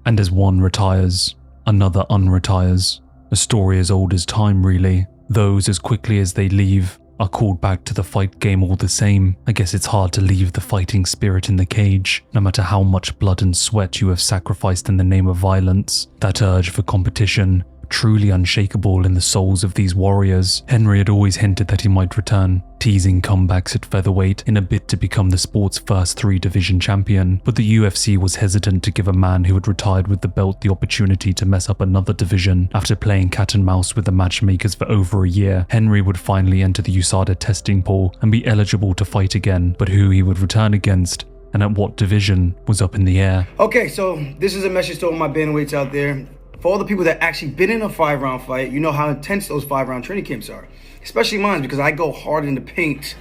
And as one retires, another unretires. A story as old as time, really. Those, as quickly as they leave, are called back to the fight game all the same. I guess it's hard to leave the fighting spirit in the cage, no matter how much blood and sweat you have sacrificed in the name of violence. That urge for competition, truly unshakable in the souls of these warriors. Henry had always hinted that he might return, teasing comebacks at featherweight in a bid to become the sport's first 3-division champion, but the UFC was hesitant to give a man who had retired with the belt the opportunity to mess up another division. After playing cat and mouse with the matchmakers for over a year, Henry would finally enter the USADA testing pool and be eligible to fight again, but who he would return against and at what division was up in the air. Okay, so this is a message to all my bantamweights out there. For all the people that actually been in a 5-round fight, you know how intense those 5-round training camps are. Especially mine, because I go hard in the paint.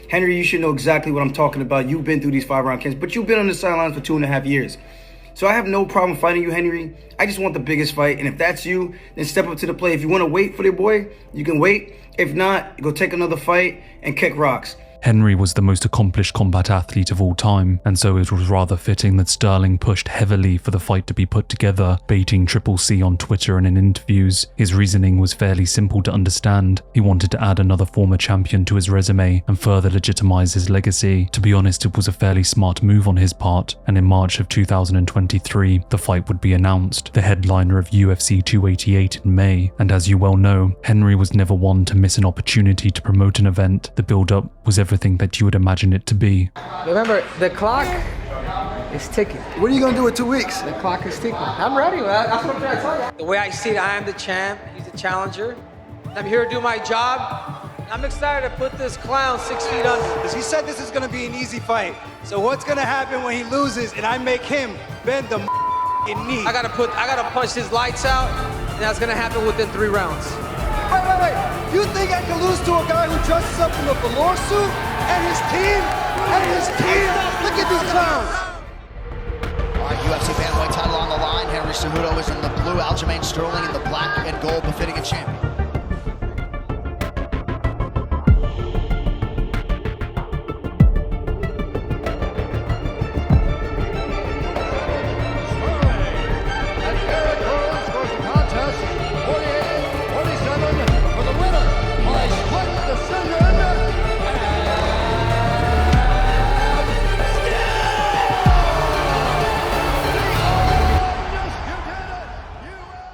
Henry, you should know exactly what I'm talking about. You've been through these 5-round camps, but you've been on the sidelines for 2.5 years. So I have no problem fighting you, Henry. I just want the biggest fight, and if that's you, then step up to the plate. If you want to wait for the boy, you can wait. If not, go take another fight and kick rocks. Henry was the most accomplished combat athlete of all time, and so it was rather fitting that Sterling pushed heavily for the fight to be put together, baiting Triple C on Twitter and in interviews. His reasoning was fairly simple to understand. He wanted to add another former champion to his resume and further legitimize his legacy. To be honest, it was a fairly smart move on his part, and in March of 2023, the fight would be announced, the headliner of UFC 288 in May. And as you well know, Henry was never one to miss an opportunity to promote an event. The build-up was everything that you would imagine it to be. Remember, the clock is ticking. What are you going to do in 2 weeks? The clock is ticking. I'm ready. That's what I'm trying to tell you. The way I see it, I am the champ. He's the challenger. I'm here to do my job. I'm excited to put this clown 6 feet under. He said this is going to be an easy fight. So what's going to happen when he loses and I make him bend the knee? I gotta punch his lights out, and that's going to happen within 3 rounds. Wait. You think I can lose to a guy who dresses up in a velour suit and his team? Look at these clowns. All right, UFC Bantamweight title on the line. Henry Cejudo is in the blue. Aljamain Sterling in the black and gold, befitting a champion.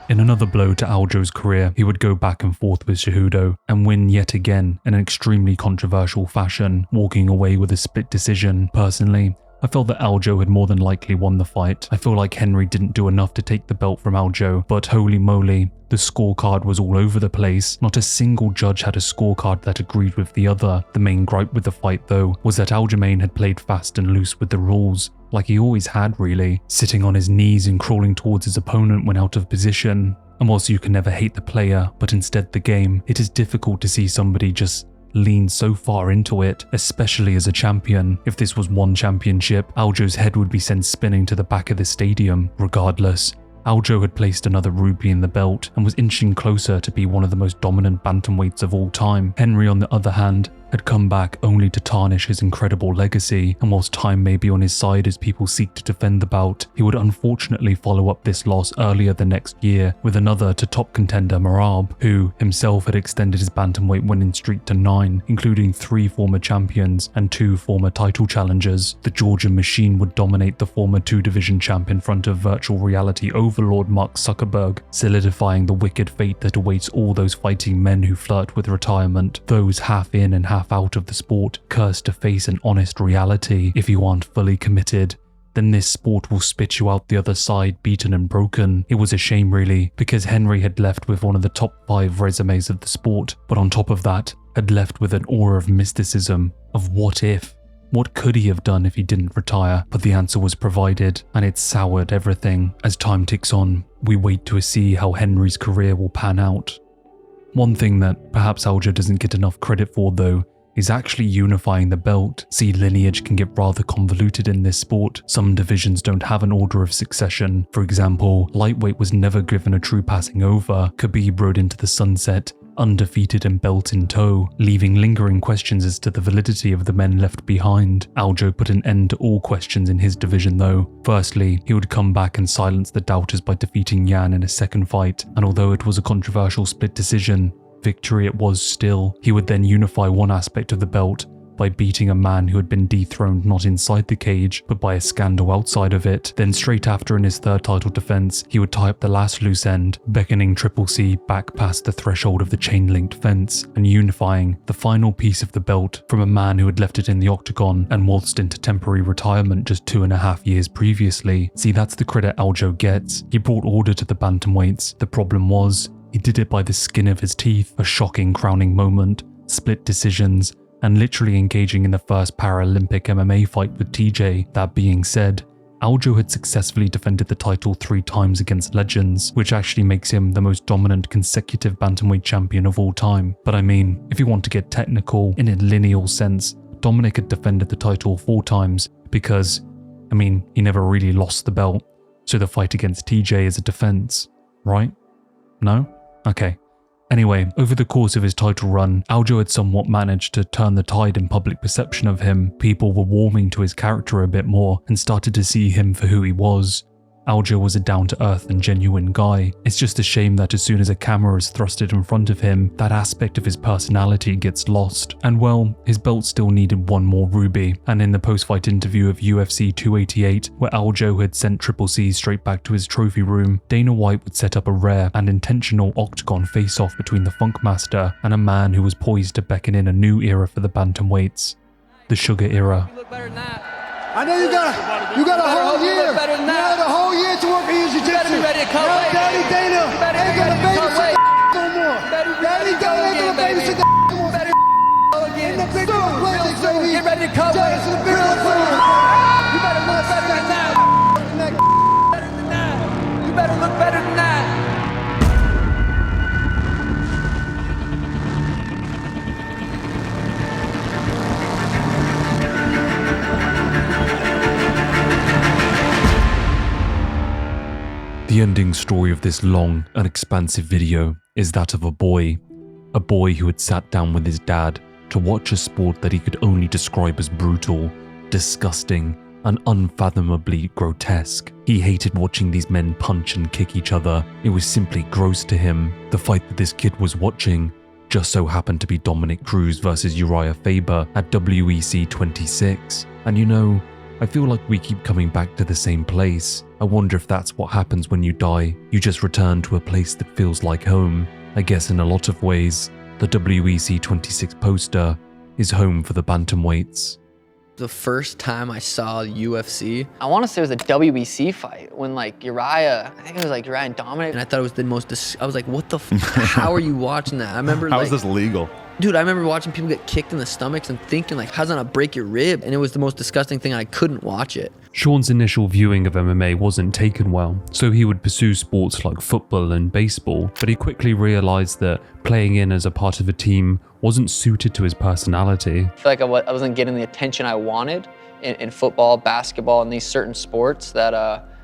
In another blow to Aljo's career, he would go back and forth with Cejudo and win yet again in an extremely controversial fashion, walking away with a split decision. Personally, I felt that Aljo had more than likely won the fight. I feel like Henry didn't do enough to take the belt from Aljo, but holy moly, the scorecard was all over the place. Not a single judge had a scorecard that agreed with the other. The main gripe with the fight, though, was that Aljamain had played fast and loose with the rules, like he always had really, sitting on his knees and crawling towards his opponent when out of position. And whilst you can never hate the player, but instead the game, it is difficult to see somebody just lean so far into it, especially as a champion. If this was one championship, Aljo's head would be sent spinning to the back of the stadium. Regardless, Aljo had placed another ruby in the belt and was inching closer to be one of the most dominant bantamweights of all time. Henry, on the other hand, had come back only to tarnish his incredible legacy, and whilst time may be on his side as people seek to defend the bout, he would unfortunately follow up this loss earlier the next year with another to top contender Marab, who himself had extended his bantamweight winning streak to 9, including 3 former champions and 2 former title challengers. The Georgian machine would dominate the former 2-division champ in front of virtual reality overlord Mark Zuckerberg, solidifying the wicked fate that awaits all those fighting men who flirt with retirement, those half in and half out of the sport, cursed to face an honest reality. If you aren't fully committed, then this sport will spit you out the other side beaten and broken. It was a shame really, because Henry had left with one of the top 5 resumes of the sport, but on top of that, had left with an aura of mysticism, of what if. What could he have done if he didn't retire? But the answer was provided, and it soured everything. As time ticks on, we wait to see how Henry's career will pan out. One thing that perhaps Aljo doesn't get enough credit for, though, is actually unifying the belt. See, lineage can get rather convoluted in this sport. Some divisions don't have an order of succession. For example, lightweight was never given a true passing over. Khabib rode into the sunset, undefeated and belt in tow, leaving lingering questions as to the validity of the men left behind. Aljo put an end to all questions in his division though. Firstly, he would come back and silence the doubters by defeating Yan in a second fight, and although it was a controversial split decision, victory it was still. He would then unify one aspect of the belt by beating a man who had been dethroned not inside the cage, but by a scandal outside of it. Then straight after, in his third title defense, he would tie up the last loose end, beckoning Triple C back past the threshold of the chain-linked fence, and unifying the final piece of the belt from a man who had left it in the octagon and waltzed into temporary retirement just 2.5 years previously. See, that's the credit Aljo gets. He brought order to the bantamweights. The problem was, he did it by the skin of his teeth. A shocking crowning moment, split decisions, and literally engaging in the first Paralympic MMA fight with TJ. That being said, Aljo had successfully defended the title 3 times against legends, which actually makes him the most dominant consecutive bantamweight champion of all time. But I mean, if you want to get technical, in a lineal sense, Dominic had defended the title 4 times because, I mean, he never really lost the belt, so the fight against TJ is a defense, right? No? Okay. Anyway, over the course of his title run, Aljo had somewhat managed to turn the tide in public perception of him. People were warming to his character a bit more and started to see him for who he was. Aljo was a down-to-earth and genuine guy. It's just a shame that as soon as a camera is thrusted in front of him, that aspect of his personality gets lost. And well, his belt still needed one more ruby. And in the post-fight interview of UFC 288, where Aljo had sent Triple C straight back to his trophy room, Dana White would set up a rare and intentional octagon face-off between the Funkmaster and a man who was poised to beckon in a new era for the bantamweights, the Sugar era. I know you got a whole year. You had a whole year to work on your jiu-jitsu. Now Daddy Dana ain't gonna babysit no more. Daddy Dana ain't gonna babysit no more. In the big place, baby. Get ready to come away. You better look better than that. You better look better than that. The ending story of this long and expansive video is that of a boy who had sat down with his dad to watch a sport that he could only describe as brutal, disgusting, and unfathomably grotesque. He hated watching these men punch and kick each other. It was simply gross to him. The fight that this kid was watching just so happened to be Dominic Cruz versus Uriah Faber at WEC 26. And you know, I feel like we keep coming back to the same place. I wonder if that's what happens when you die. You just return to a place that feels like home. I guess in a lot of ways, the WEC 26 poster is home for the bantamweights. The first time I saw UFC, I want to say it was a WEC fight when like Uriah, I think it was like Uriah and Dominic, and I thought it was the most, I was like, what the how are you watching that? I remember How is this legal? Dude, I remember watching people get kicked in the stomachs and thinking like, how's that not break your rib? And it was the most disgusting thing, I couldn't watch it. Sean's initial viewing of MMA wasn't taken well, so he would pursue sports like football and baseball, but he quickly realized that playing in as a part of a team wasn't suited to his personality. I feel like I wasn't getting the attention I wanted in football, basketball, and these certain sports that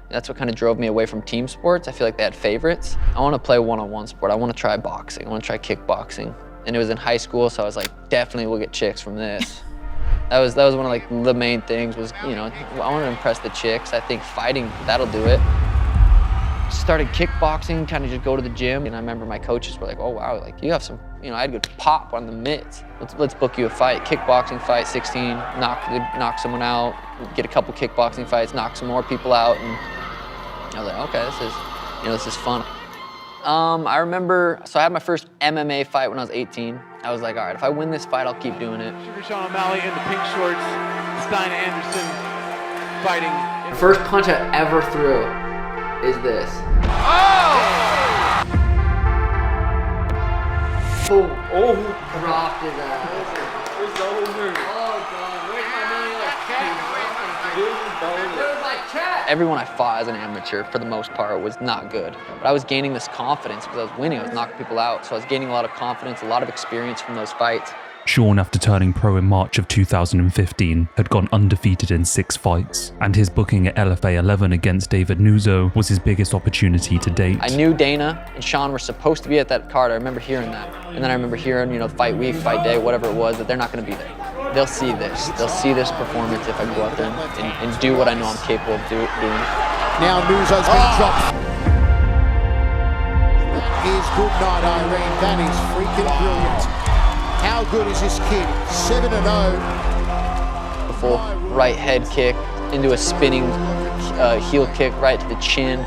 that's what kind of drove me away from team sports. I feel like they had favorites. I want to play one-on-one sport. I want to try boxing. I want to try kickboxing. And it was in high school, so I was like, definitely we'll get chicks from this. That was one of like the main things was, you know, I want to impress the chicks. I think fighting, that'll do it. Started kickboxing, kind of just go to the gym. And I remember my coaches were like, oh wow, like you have some, you know, I had good pop on the mitts. Let's book you a fight. Kickboxing fight, 16, knock someone out, get a couple kickboxing fights, knock some more people out. And I was like, okay, this is fun. I remember, so I had my first MMA fight when I was 18. I was like, all right, if I win this fight, I'll keep doing it. Sugar Sean O'Malley in the pink shorts, Stein Anderson fighting. The first punch I ever threw is this. Oh! Boom. Oh! Drop. after that. It's over. Oh God, where's my million cat? Where's my cat? Everyone I fought as an amateur, for the most part, was not good. But I was gaining this confidence because I was winning. I was knocking people out. So I was gaining a lot of confidence, a lot of experience from those fights. Sean, after turning pro in March of 2015, had gone undefeated in 6 fights, and his booking at LFA 11 against David Nuzzo was his biggest opportunity to date. I knew Dana and Sean were supposed to be at that card. I remember hearing that. And then I remember hearing, you know, fight week, fight day, whatever it was, that they're not going to be there. They'll see this. They'll see this performance if I go out there and do what I know I'm capable of doing. Now Nuzzo's been dropped. Here's good night, Irene. That is freaking brilliant. How good is this kid? 7-0. A full right head kick into a spinning heel kick right to the chin,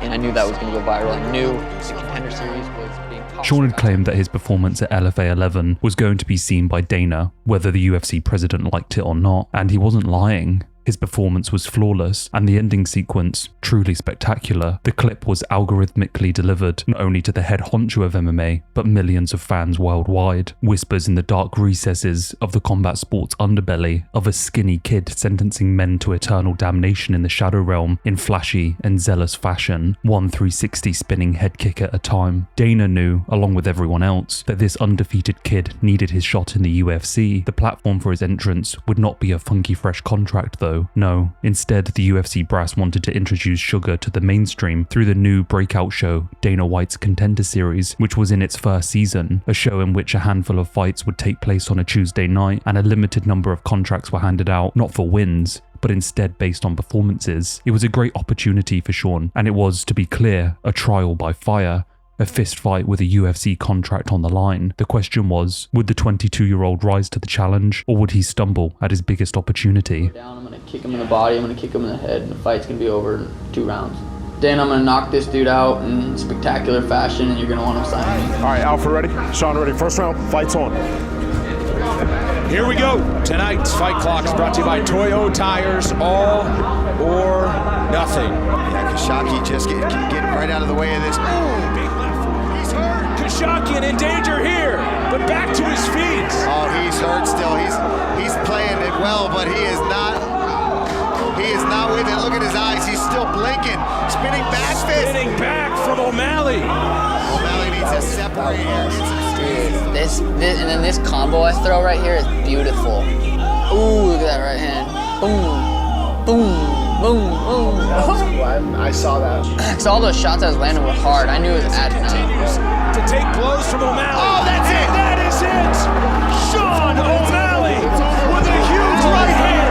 and I knew that was going to go viral. I knew the Contender Series was being caught. Sean had claimed that his performance at LFA 11 was going to be seen by Dana, whether the UFC president liked it or not, and he wasn't lying. His performance was flawless, and the ending sequence truly spectacular. The clip was algorithmically delivered not only to the head honcho of MMA, but millions of fans worldwide. Whispers in the dark recesses of the combat sports underbelly of a skinny kid sentencing men to eternal damnation in the shadow realm in flashy and zealous fashion, one 360 spinning head kick at a time. Dana knew, along with everyone else, that this undefeated kid needed his shot in the UFC. The platform for his entrance would not be a funky fresh contract though. No, instead the UFC brass wanted to introduce Sugar to the mainstream through the new breakout show, Dana White's Contender Series, which was in its first season, a show in which a handful of fights would take place on a Tuesday night and a limited number of contracts were handed out, not for wins, but instead based on performances. It was a great opportunity for Sean, and it was, to be clear, a trial by fire. A fist fight with a UFC contract on the line. The question was, would the 22-year-old rise to the challenge, or would he stumble at his biggest opportunity? I'm going to kick him in the body, I'm going to kick him in the head, and the fight's going to be over in 2 rounds. Then I'm going to knock this dude out in spectacular fashion, and you're going to want to sign me. All right, Alpha ready? Sean ready. First round, fight's on. Here we go. Tonight's fight clock is brought to you by Toyo Tires, all or nothing. Yeah, Kashaki just getting right out of the way of this. Kashaki in danger here, but back to his feet. Oh, he's hurt still. He's playing it well, but he is not with it. Look at his eyes. He's still blinking. Spinning back fist. Spinning back from O'Malley. O'Malley needs to separate here. Dude, this and then this combo I throw right here is beautiful. Ooh, look at that right hand. Boom, boom, boom, boom. I saw that. Because all those shots I was landing were hard. I knew it was agony. To take blows from O'Malley. Oh, that's it! That is it! Sean O'Malley with a huge right hand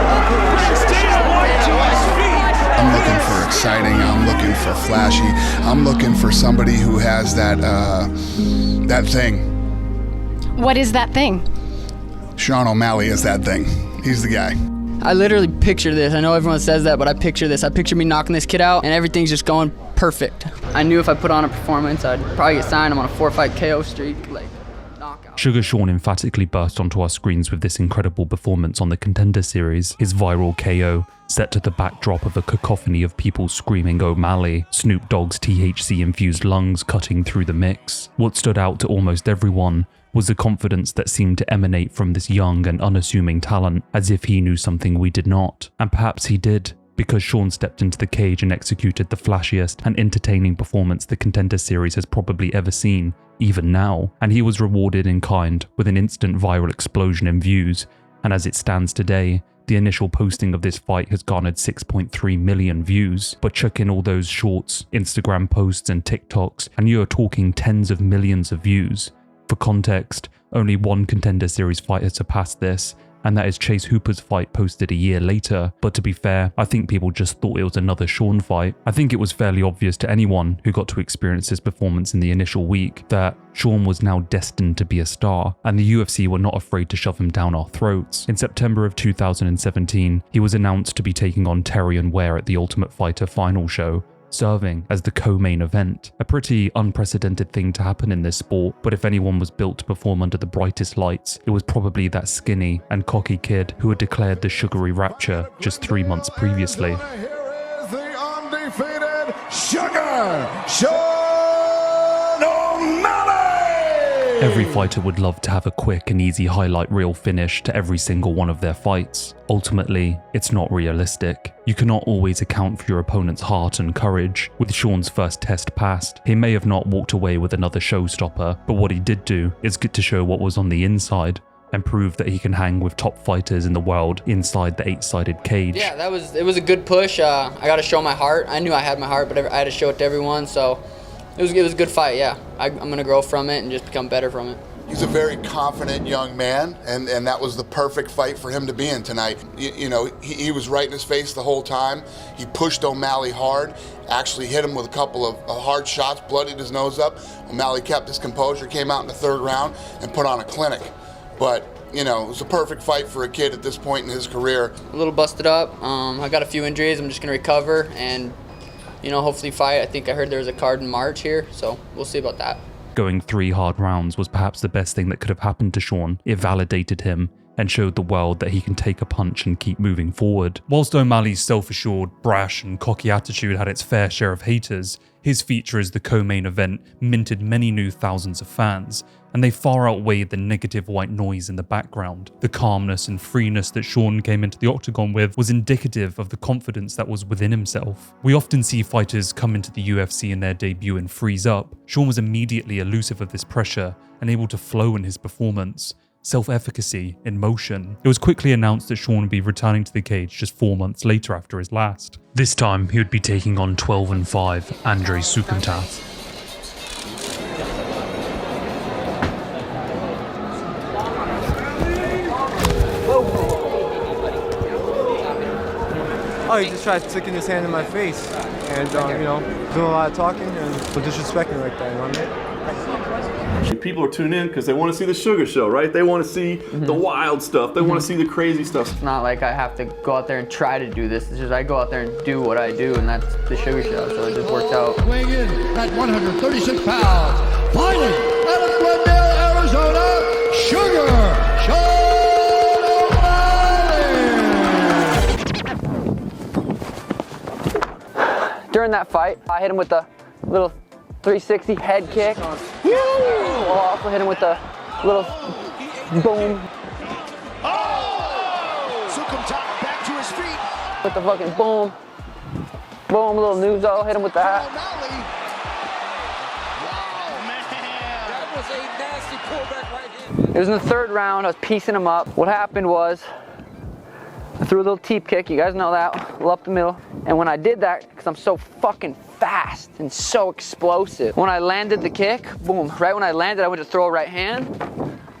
brings Dana White to his feet. I'm looking for exciting. I'm looking for flashy. I'm looking for somebody who has that thing. What is that thing? Sean O'Malley is that thing. He's the guy. I literally picture this. I know everyone says that, but I picture this. I picture me knocking this kid out, and everything's just going perfect. I knew if I put on a performance, I'd probably get signed. I'm on a 4-fight KO streak, knockout. Sugar Sean emphatically burst onto our screens with this incredible performance on the Contender Series, his viral KO, set to the backdrop of a cacophony of people screaming O'Malley, Snoop Dogg's THC-infused lungs cutting through the mix. What stood out to almost everyone was the confidence that seemed to emanate from this young and unassuming talent, as if he knew something we did not. And perhaps he did, because Sean stepped into the cage and executed the flashiest and entertaining performance the Contender Series has probably ever seen, even now, and he was rewarded in kind with an instant viral explosion in views, and as it stands today, the initial posting of this fight has garnered 6.3 million views, but chuck in all those shorts, Instagram posts and TikToks, and you're talking tens of millions of views. For context, only one Contender Series fight has surpassed this, and that is Chase Hooper's fight posted a year later. But to be fair, I think people just thought it was another Sean fight. I think it was fairly obvious to anyone who got to experience his performance in the initial week that Sean was now destined to be a star, and the UFC were not afraid to shove him down our throats. In September of 2017, he was announced to be taking on Terrion Ware at the Ultimate Fighter final show, serving as the co-main event. A pretty unprecedented thing to happen in this sport, but if anyone was built to perform under the brightest lights, it was probably that skinny and cocky kid who had declared the sugary rapture just 3 months previously. Here is the undefeated Sugar Sean O'Malley! Every fighter would love to have a quick and easy highlight reel finish to every single one of their fights. Ultimately, it's not realistic. You cannot always account for your opponent's heart and courage. With Sean's first test passed, he may have not walked away with another showstopper, but what he did do is get to show what was on the inside and prove that he can hang with top fighters in the world inside the 8-sided cage. Yeah, it was a good push. I got to show my heart. I knew I had my heart, but I had to show it to everyone, so it was a good fight, yeah. I'm going to grow from it and just become better from it. He's a very confident young man, and that was the perfect fight for him to be in tonight. You know, he was right in his face the whole time. He pushed O'Malley hard, actually hit him with a couple of hard shots, bloodied his nose up. O'Malley kept his composure, came out in the third round, and put on a clinic. But, you know, it was a perfect fight for a kid at this point in his career. A little busted up. I got a few injuries. I'm just going to recover and, you know, hopefully fight. I think I heard there was a card in March here, so we'll see about that. Going 3 hard rounds was perhaps the best thing that could have happened to Sean. It validated him and showed the world that he can take a punch and keep moving forward. Whilst O'Malley's self-assured, brash and cocky attitude had its fair share of haters, his feature as the co-main event minted many new thousands of fans, and they far outweighed the negative white noise in the background. The calmness and freeness that Sean came into the octagon with was indicative of the confidence that was within himself. We often see fighters come into the UFC in their debut and freeze up. Sean was immediately elusive of this pressure and able to flow in his performance. Self-efficacy in motion. It was quickly announced that Sean would be returning to the cage just 4 months later after his last. This time, he would be taking on 12-5 Andrei Sukhomtov. Oh, he just tried sticking his hand in my face and, you know, doing a lot of talking and disrespecting like that, you know what I mean? People are tuning in because they want to see the sugar show, right? They want to see the wild stuff. They want to see the crazy stuff. It's not like I have to go out there and try to do this. It's just I go out there and do what I do, and that's the sugar show, so it just works out. Weighing in at 136 pounds, fighting out of Glendale, Arizona, Sugar Sean. During that fight, I hit him with a little 360 head kick. I'll also hit him with a little boom. Sukhomtov back to his feet. With the fucking boom. Boom, little Nuzo, hit him with that. That was a nasty pullback right here. It was in the third round, I was piecing him up. What happened was, I threw a little teep kick, you guys know that, up the middle. And when I did that, because I'm so fucking fast and so explosive, when I landed the kick, boom, right when I landed, I went to throw a right hand,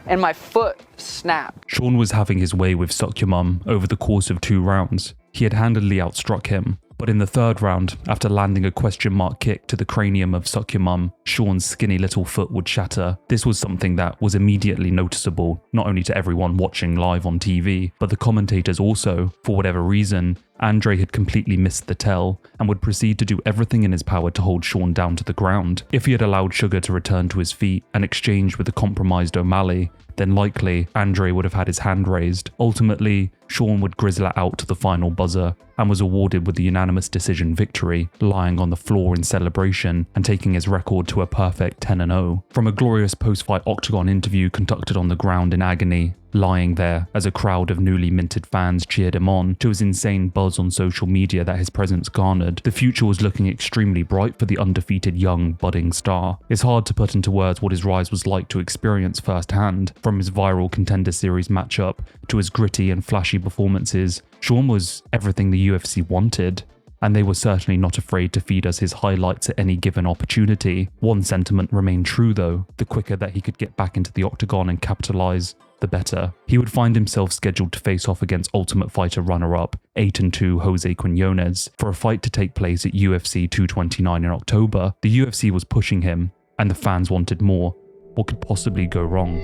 and my foot snapped. Sean was having his way with Sukhomtov over the course of 2 rounds. He had handily outstruck him. But in the third round, after landing a question mark kick to the cranium of Sukhomtov, Sean's skinny little foot would shatter. This was something that was immediately noticeable, not only to everyone watching live on TV, but the commentators also. For whatever reason, Andrei had completely missed the tell and would proceed to do everything in his power to hold Sean down to the ground. If he had allowed Sugar to return to his feet and exchange with the compromised O'Malley, then likely Andrei would have had his hand raised. Ultimately, Sean would grizzle it out to the final buzzer and was awarded with the unanimous decision victory, lying on the floor in celebration and taking his record to a perfect 10-0. From a glorious post-fight octagon interview conducted on the ground in agony, lying there as a crowd of newly minted fans cheered him on, to his insane buzz on social media that his presence garnered, the future was looking extremely bright for the undefeated young, budding star. It's hard to put into words what his rise was like to experience firsthand. From his viral Contender Series matchup to his gritty and flashy performances, Sean was everything the UFC wanted. And they were certainly not afraid to feed us his highlights at any given opportunity. One sentiment remained true though: the quicker that he could get back into the octagon and capitalize, the better. He would find himself scheduled to face off against Ultimate Fighter runner-up 8-2 Jose Quinones for a fight to take place at UFC 229 in October. The UFC was pushing him, and the fans wanted more. What could possibly go wrong?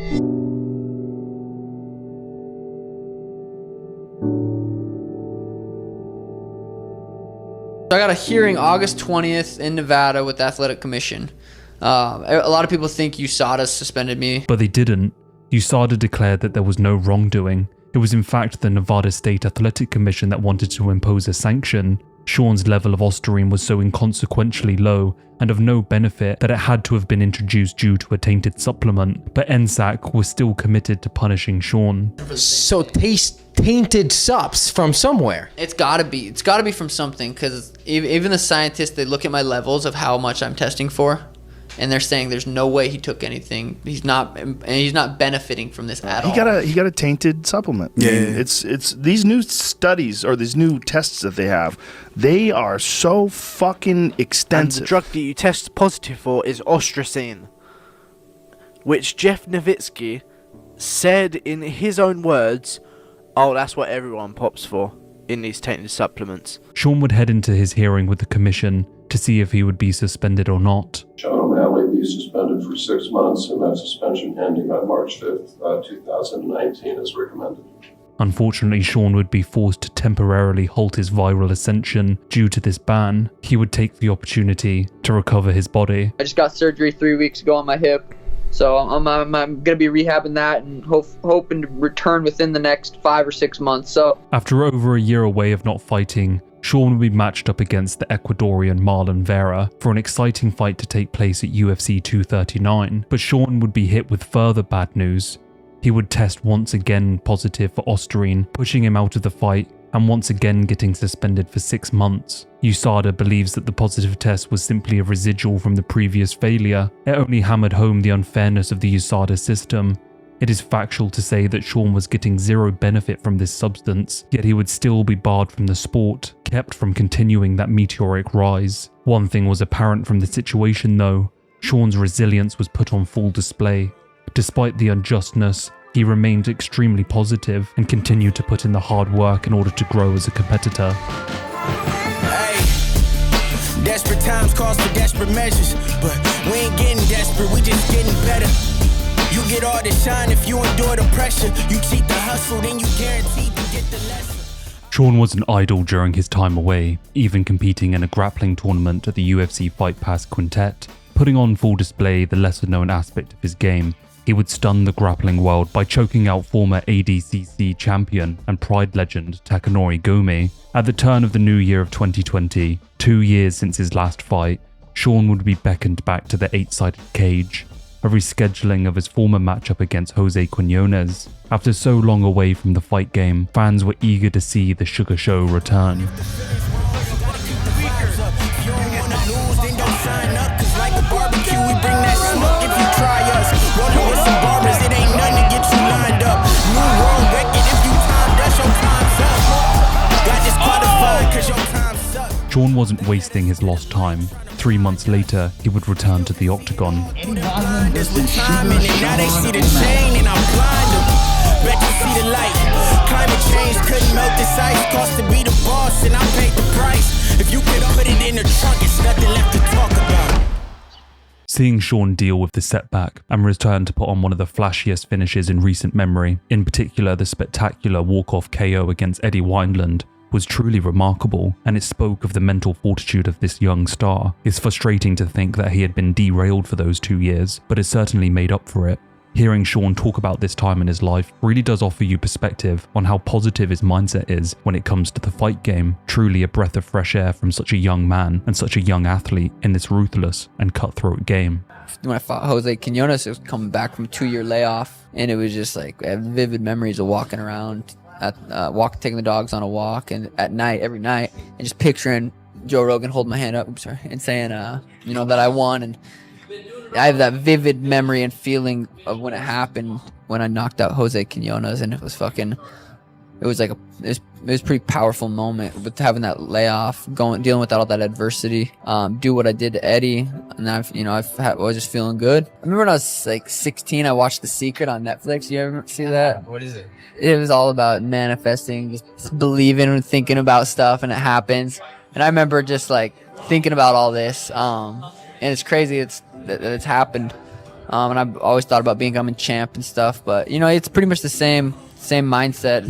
So I got a hearing August 20th in Nevada with the Athletic Commission. A lot of people think USADA suspended me. But they didn't. USADA declared that there was no wrongdoing. It was in fact the Nevada State Athletic Commission that wanted to impose a sanction. Sean's level of ostarine was so inconsequentially low and of no benefit that it had to have been introduced due to a tainted supplement, but NSAC was still committed to punishing Sean. So tainted subs from somewhere. It's gotta be from something, because even the scientists, they look at my levels of how much I'm testing for, and they're saying there's no way he took anything. He's not benefiting from this at all. He got a tainted supplement. Yeah. It's these new studies or these new tests that they have. They are so fucking extensive. And the drug that you test positive for is ostracine, which Jeff Nowitzki said in his own words, "Oh, that's what everyone pops for in these tainted supplements." Sean would head into his hearing with the commission to see if he would be suspended or not. Sean O'Malley be suspended for 6 months, and that suspension ending on March 5th, 2019 as recommended. Unfortunately, Sean would be forced to temporarily halt his viral ascension due to this ban. He would take the opportunity to recover his body. I just got surgery 3 weeks ago on my hip, so I'm gonna be rehabbing that and hoping to return within the next 5 or 6 months. So after over a year away of not fighting, Sean would be matched up against the Ecuadorian Marlon Vera for an exciting fight to take place at UFC 239. But Sean would be hit with further bad news. He would test once again positive for ostarine, pushing him out of the fight and once again getting suspended for 6 months. USADA believes that the positive test was simply a residual from the previous failure. It only hammered home the unfairness of the USADA system. It is factual to say that Sean was getting zero benefit from this substance, yet he would still be barred from the sport, kept from continuing that meteoric rise. One thing was apparent from the situation though: Sean's resilience was put on full display. Despite the unjustness, he remained extremely positive and continued to put in the hard work in order to grow as a competitor. Hey, desperate times calls for desperate measures, but we ain't getting desperate, we just getting better. You get all the shine if you endure the pressure. You cheat the hustle, then you guaranteed to get the lesson. Sean was an idol during his time away, even competing in a grappling tournament at the UFC Fight Pass Quintet. Putting on full display the lesser-known aspect of his game, he would stun the grappling world by choking out former ADCC champion and Pride legend Takanori Gomi. At the turn of the new year of 2020, 2 years since his last fight, Sean would be beckoned back to the 8-sided cage, a rescheduling of his former matchup against Jose Quinones. After so long away from the fight game, fans were eager to see the Sugar Show return. Sean wasn't wasting his lost time. 3 months later, he would return to the octagon. Seeing Sean deal with the setback and return to put on one of the flashiest finishes in recent memory, in particular the spectacular walk-off KO against Eddie Wineland, was truly remarkable, and it spoke of the mental fortitude of this young star. It's frustrating to think that he had been derailed for those 2 years, but it certainly made up for it. Hearing Sean talk about this time in his life really does offer you perspective on how positive his mindset is when it comes to the fight game. Truly a breath of fresh air from such a young man and such a young athlete in this ruthless and cutthroat game. When I fought Jose Quinones, it was coming back from a 2-year layoff, and it was just like, I have vivid memories of walking around, taking the dogs on a walk, and at night, every night, and just picturing Joe Rogan holding my hand up, and saying, that I won. And I have that vivid memory and feeling of when it happened, when I knocked out Jose Quinones, and it was a pretty powerful moment with having that layoff, dealing with all that adversity, do what I did to Eddie, and I was just feeling good. I remember when I was like 16, I watched The Secret on Netflix. You ever see that? What is it? It was all about manifesting, just believing and thinking about stuff, and it happens. And I remember just like thinking about all this, and it's crazy that it's happened. And I've always thought about becoming champ and stuff, but it's pretty much the same mindset.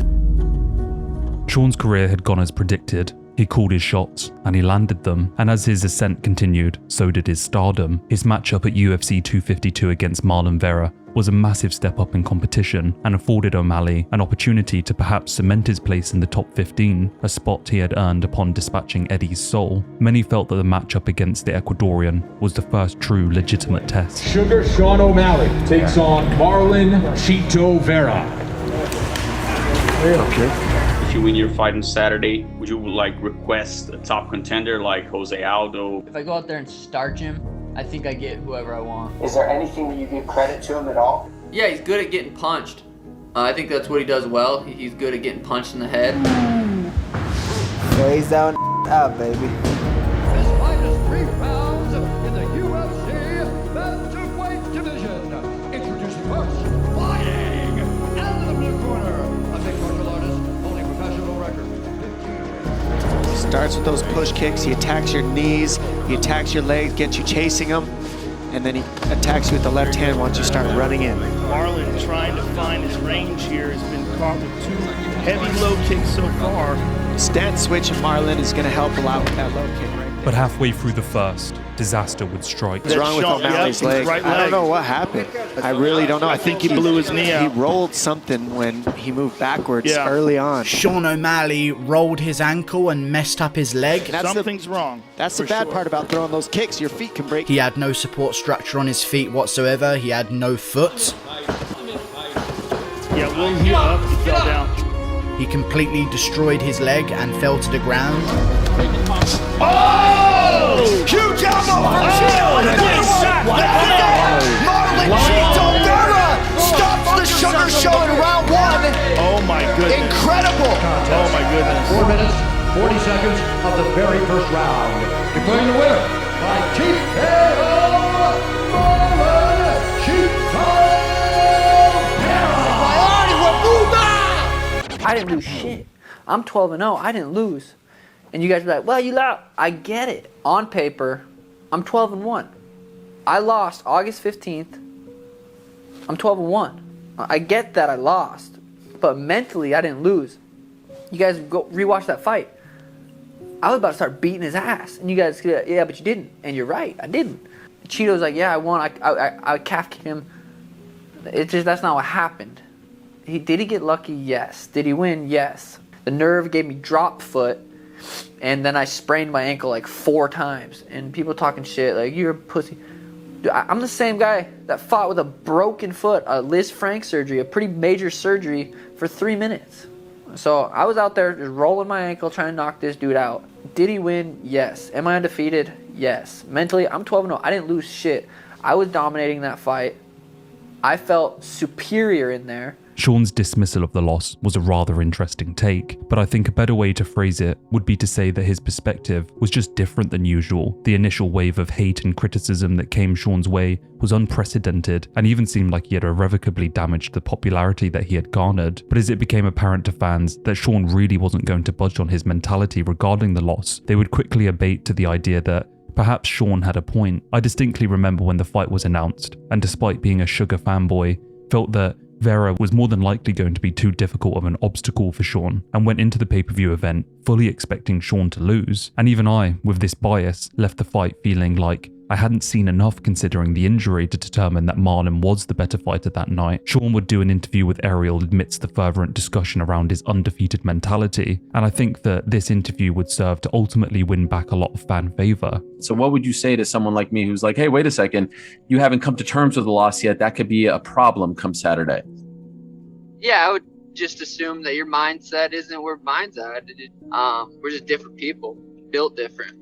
Sean's career had gone as predicted. He called his shots, and he landed them, and as his ascent continued, so did his stardom. His matchup at UFC 252 against Marlon Vera was a massive step up in competition and afforded O'Malley an opportunity to perhaps cement his place in the top 15, a spot he had earned upon dispatching Eddie's soul. Many felt that the matchup against the Ecuadorian was the first true legitimate test. Sugar Sean O'Malley takes on Marlon Chito Vera. If you win your fight on Saturday, would you like request a top contender like Jose Aldo? If I go out there and starch him, I think I get whoever I want. Is there anything that you give credit to him at all? Yeah, he's good at getting punched. I think that's what he does well. He's good at getting punched in the head. Lays down out, baby. This fight is 3 rounds in the UFC Bantamweight division. Introducing first, fighting out of the blue corner, a mixed martial artist holding professional record. Starts with those push kicks. He attacks your knees, he attacks your legs, gets you chasing him, and then he attacks you with the left hand once you start running in. Marlon trying to find his range here has been caught with 2 heavy low kicks so far. Stance switch of Marlon is going to help a lot with that low kick right there. But halfway through the first, disaster would strike. What's wrong with O'Malley's leg? I don't know what happened. I really don't know. I think he blew his knee out. He rolled something when he moved backwards early on. Sean O'Malley rolled his ankle and messed up his leg. Something's wrong. That's the bad part about throwing those kicks. Your feet can break. He had no support structure on his feet whatsoever. He had no foot. Yeah, one heel up, he fell down. He completely destroyed his leg and fell to the ground. Oh! Huge elbow from Chito! Marlon Chito Vera stops the Sugar Show in round 1. Oh my goodness. Incredible! Oh my goodness. 4 minutes, 40 seconds of the very first round. Declaring the winner by TKO, Marlon Chito I didn't lose shit. I'm 12-0. I didn't lose. And you guys be like, well, you lost. I get it. On paper, I'm 12-1. I lost August 15th. I'm 12-1. I get that I lost. But mentally, I didn't lose. You guys go rewatch that fight. I was about to start beating his ass. And you guys, yeah, but you didn't. And you're right. I didn't. Cheeto's like, yeah, I won. I calf kicked him. It's just, that's not what happened. Did he get lucky? Yes. Did he win? Yes. The nerve gave me drop foot, and then I sprained my ankle like 4 times. And people talking shit like, you're a pussy. Dude, I'm the same guy that fought with a broken foot, a Liz Frank surgery, a pretty major surgery for 3 minutes. So I was out there just rolling my ankle trying to knock this dude out. Did he win? Yes. Am I undefeated? Yes. Mentally, I'm 12-0. I didn't lose shit. I was dominating that fight. I felt superior in there. Sean's dismissal of the loss was a rather interesting take, but I think a better way to phrase it would be to say that his perspective was just different than usual. The initial wave of hate and criticism that came Sean's way was unprecedented and even seemed like he had irrevocably damaged the popularity that he had garnered. But as it became apparent to fans that Sean really wasn't going to budge on his mentality regarding the loss, they would quickly abate to the idea that perhaps Sean had a point. I distinctly remember when the fight was announced, and despite being a Sugar fanboy, felt that Vera was more than likely going to be too difficult of an obstacle for Sean, and went into the pay-per-view event fully expecting Sean to lose. And even I, with this bias, left the fight feeling like I hadn't seen enough considering the injury to determine that Marlon was the better fighter that night. Sean would do an interview with Ariel amidst the fervent discussion around his undefeated mentality, and I think that this interview would serve to ultimately win back a lot of fan favor. So what would you say to someone like me who's like, hey, wait a second, you haven't come to terms with the loss yet, that could be a problem come Saturday? Yeah, I would just assume that your mindset isn't where mine's at. We're just different people, built different.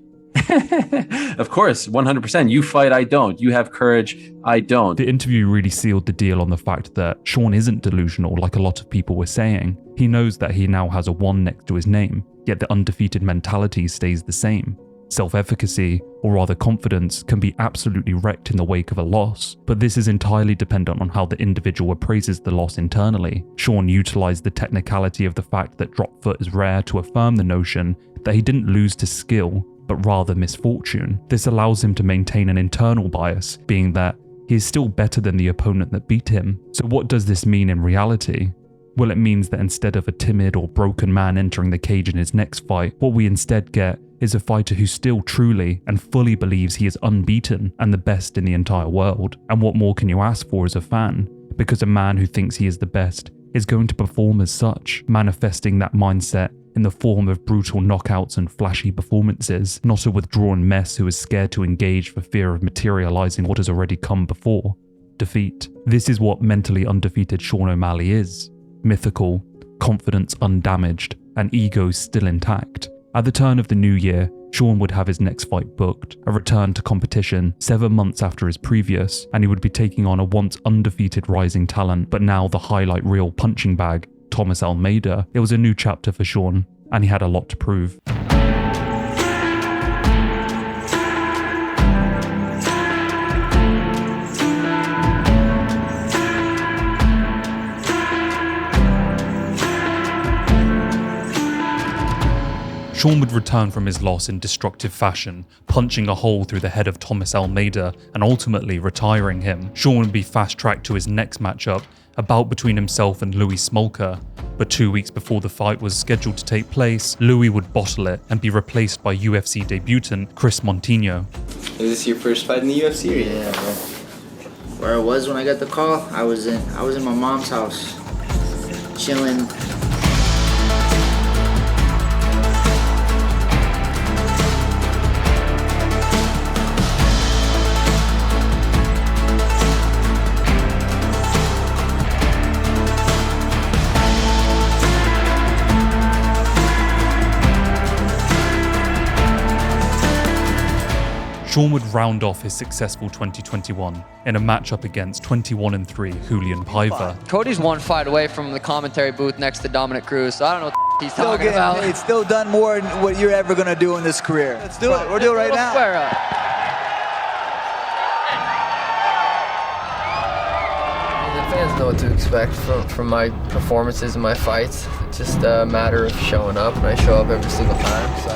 Of course, 100%. You fight, I don't. You have courage, I don't. The interview really sealed the deal on the fact that Sean isn't delusional like a lot of people were saying. He knows that he now has a 1 next to his name, yet the undefeated mentality stays the same. Self-efficacy, or rather confidence, can be absolutely wrecked in the wake of a loss, but this is entirely dependent on how the individual appraises the loss internally. Sean utilized the technicality of the fact that drop foot is rare to affirm the notion that he didn't lose to skill, but rather misfortune. This allows him to maintain an internal bias, being that he is still better than the opponent that beat him. So what does this mean in reality? Well, it means that instead of a timid or broken man entering the cage in his next fight, what we instead get is a fighter who still truly and fully believes he is unbeaten and the best in the entire world. And what more can you ask for as a fan? because a man who thinks he is the best is going to perform as such, manifesting that mindset in the form of brutal knockouts and flashy performances, not a withdrawn mess who is scared to engage for fear of materializing what has already come before: defeat. This is what mentally undefeated Sean O'Malley is: mythical, confidence undamaged, and ego still intact. At the turn of the new year, Sean would have his next fight booked, a return to competition 7 months after his previous, and he would be taking on a once undefeated rising talent, but now the highlight reel punching bag, Thomas Almeida. It was a new chapter for Sean, and he had a lot to prove. Sean would return from his loss in destructive fashion, punching a hole through the head of Thomas Almeida and ultimately retiring him. Sean would be fast-tracked to his next matchup, a bout between himself and Louis Smolka. But 2 weeks before the fight was scheduled to take place, Louis would bottle it and be replaced by UFC debutant Chris Montinho. Is this your first fight in the UFC? Or yeah, bro. Where I was when I got the call, I was in my mom's house, chilling. Sean would round off his successful 2021 in a matchup against 21-3 Julian Paiva. Cody's one fight away from the commentary booth next to Dominic Cruz, so I don't know what he's talking about. It's still done more than what you're ever going to do in this career. Let's do it. We're doing it right now. Square up. The fans know what to expect from my performances and my fights. It's just a matter of showing up, and I show up every single time. So.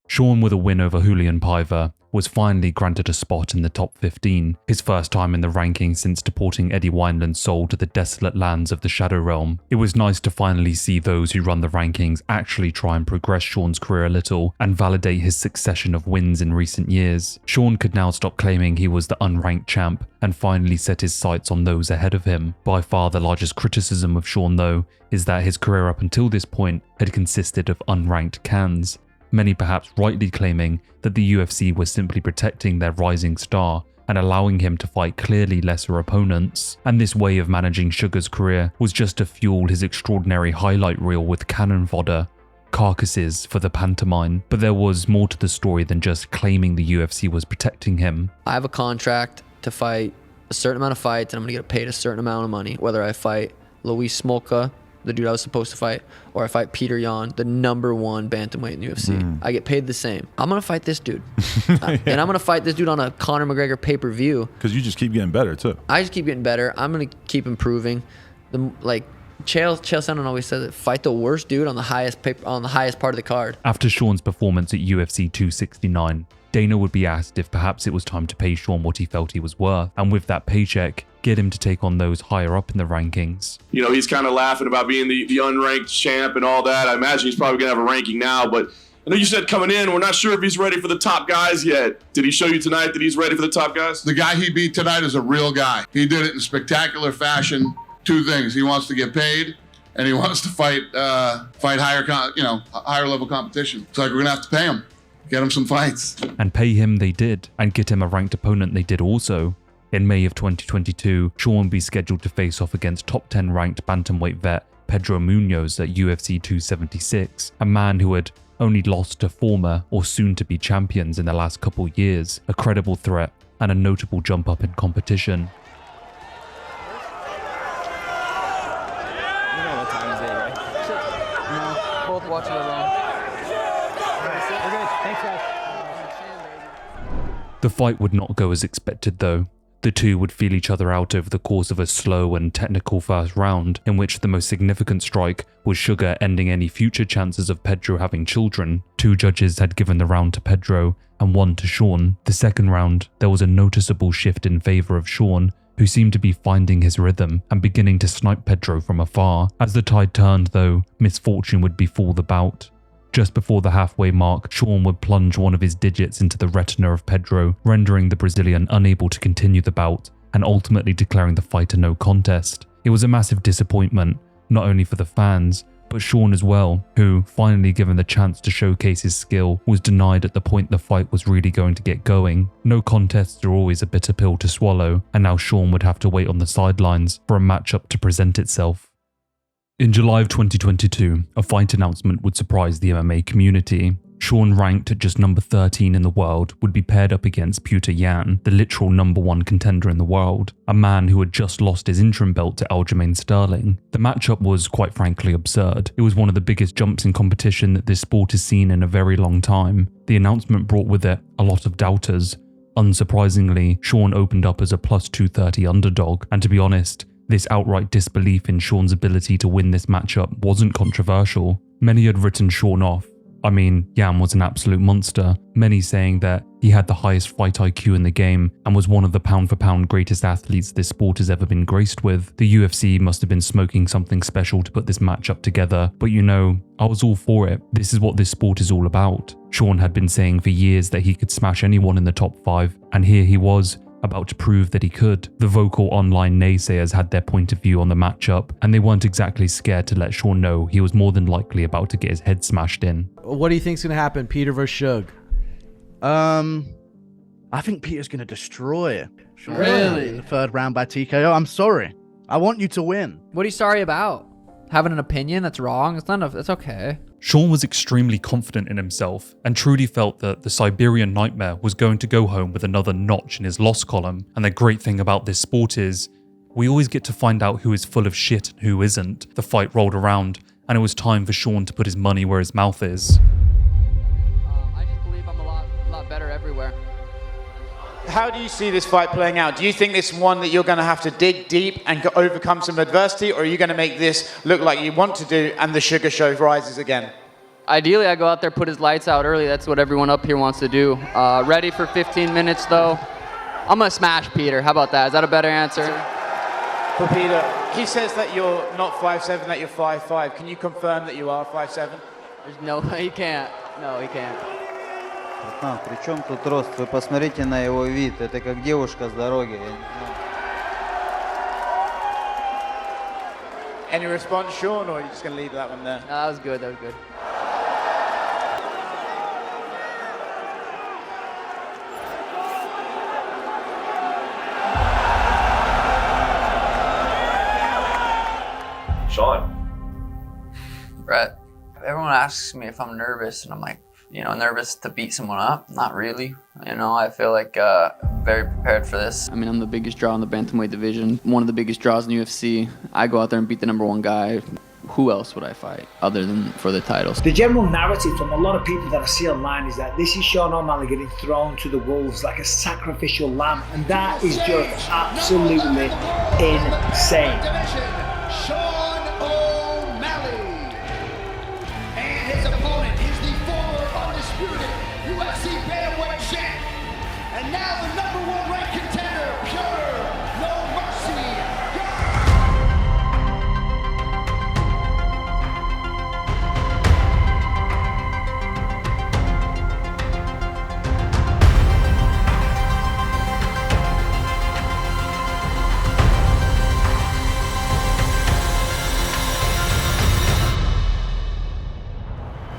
Sean, with a win over Julian Paiva, was finally granted a spot in the top 15, his first time in the rankings since deporting Eddie Wineland's soul to the desolate lands of the Shadow Realm. It was nice to finally see those who run the rankings actually try and progress Sean's career a little and validate his succession of wins in recent years. Sean could now stop claiming he was the unranked champ and finally set his sights on those ahead of him. By far the largest criticism of Sean, though, is that his career up until this point had consisted of unranked cans. Many perhaps rightly claiming that the UFC was simply protecting their rising star and allowing him to fight clearly lesser opponents. And this way of managing Sugar's career was just to fuel his extraordinary highlight reel with cannon fodder, carcasses for the pantomime. But there was more to the story than just claiming the UFC was protecting him. I have a contract to fight a certain amount of fights, and I'm going to get paid a certain amount of money, whether I fight Louis Smolka, the dude I was supposed to fight, or I fight Peter Yan, the #1 bantamweight in the UFC. I get paid the same. I'm gonna fight this dude, and I'm gonna fight this dude on a Conor McGregor pay-per-view. Because you just keep getting better too. I just keep getting better. I'm gonna keep improving. Chael Sonnen always says it: fight the worst dude on the highest part of the card. After Sean's performance at UFC 269, Dana would be asked if perhaps it was time to pay Sean what he felt he was worth, and with that paycheck, get him to take on those higher up in the rankings. You know, he's kind of laughing about being the unranked champ and all that. I imagine he's probably going to have a ranking now, but I know you said coming in, we're not sure if he's ready for the top guys yet. Did he show you tonight that he's ready for the top guys? The guy he beat tonight is a real guy. He did it in spectacular fashion. Two things: he wants to get paid, and he wants to fight higher level competition. It's like we're gonna have to pay him, get him some fights. And pay him they did, and get him a ranked opponent they did also. In May of 2022, Sean would be scheduled to face off against top 10 ranked bantamweight vet Pedro Munoz at UFC 276, a man who had only lost to former or soon-to-be champions in the last couple years, a credible threat and a notable jump up in competition. Both watching along. The fight would not go as expected though. The two would feel each other out over the course of a slow and technical first round, in which the most significant strike was Sugar ending any future chances of Pedro having children. 2 judges had given the round to Pedro and 1 to Sean. The second round, there was a noticeable shift in favour of Sean, who seemed to be finding his rhythm and beginning to snipe Pedro from afar. As the tide turned though, misfortune would befall the bout. Just before the halfway mark, Sean would plunge one of his digits into the retina of Pedro, rendering the Brazilian unable to continue the bout and ultimately declaring the fight a no contest. It was a massive disappointment, not only for the fans, but Sean as well, who, finally given the chance to showcase his skill, was denied at the point the fight was really going to get going. No contests are always a bitter pill to swallow, and now Sean would have to wait on the sidelines for a matchup to present itself. In July of 2022, a fight announcement would surprise the MMA community. Sean, ranked at just number 13 in the world, would be paired up against Petr Yan, the literal number 1 contender in the world, a man who had just lost his interim belt to Aljamain Sterling. The matchup was, quite frankly, absurd. It was one of the biggest jumps in competition that this sport has seen in a very long time. The announcement brought with it a lot of doubters. Unsurprisingly, Sean opened up as a plus 230 underdog, and to be honest, this outright disbelief in Sean's ability to win this matchup wasn't controversial. Many had written Sean off. I mean, Yan was an absolute monster, many saying that he had the highest fight IQ in the game and was one of the pound-for-pound greatest athletes this sport has ever been graced with. The UFC must have been smoking something special to put this matchup together, but you know, I was all for it. This is what this sport is all about. Sean had been saying for years that he could smash anyone in the top 5, and here he was, about to prove that he could. The vocal online naysayers had their point of view on the matchup, and they weren't exactly scared to let Sean know he was more than likely about to get his head smashed in. What do you think's gonna happen, Peter versus Shug? I think Peter's gonna destroy Sean Really? in the 3rd round by TKO. I'm sorry. I want you to win. What are you sorry about? Having an opinion that's wrong? It's okay. Sean was extremely confident in himself and truly felt that the Siberian Nightmare was going to go home with another notch in his loss column. And the great thing about this sport is, we always get to find out who is full of shit and who isn't. The fight rolled around, and it was time for Sean to put his money where his mouth is. I just believe I'm a lot better everywhere. How do you see this fight playing out? Do you think it's one that you're going to have to dig deep and overcome some adversity, or are you going to make this look like you want to do and the sugar show rises again? Ideally, I go out there, put his lights out early. That's what everyone up here wants to do. Ready for 15 minutes, though. I'm going to smash Peter. How about that? Is that a better answer? For Peter, he says that you're not 5'7", that you're 5'5". Can you confirm that you are 5'7"? There's no way he can't. No, he can't. При чем тут рост? Вы посмотрите на его вид. Это как девушка с дороги. Any response, Sean, or are you just going to leave that one there? No, that was good. That was good. Sean. Brett, everyone asks me if I'm nervous, and I'm like, nervous to beat someone up? Not really. I feel like very prepared for this. I mean, I'm the biggest draw in the Bantamweight division, one of the biggest draws in the UFC. I go out there and beat the number 1 guy. Who else would I fight other than for the titles? The general narrative from a lot of people that I see online is that this is Sean O'Malley getting thrown to the wolves like a sacrificial lamb, and that is just absolutely insane. Sean O'Malley. And his opponent is the former undisputed UFC Bantamweight champ. And now the number 1 ranked contender, pure, no mercy.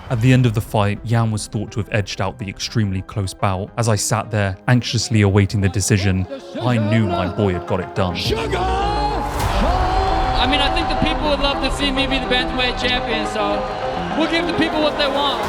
At the end of the fight, Yan was thought to have edged out the extremely close bout. As I sat there, anxiously awaiting the decision, I knew my boy had got it done. I mean, I think the people would love to see me be the Bantamweight champion, so we'll give the people what they want.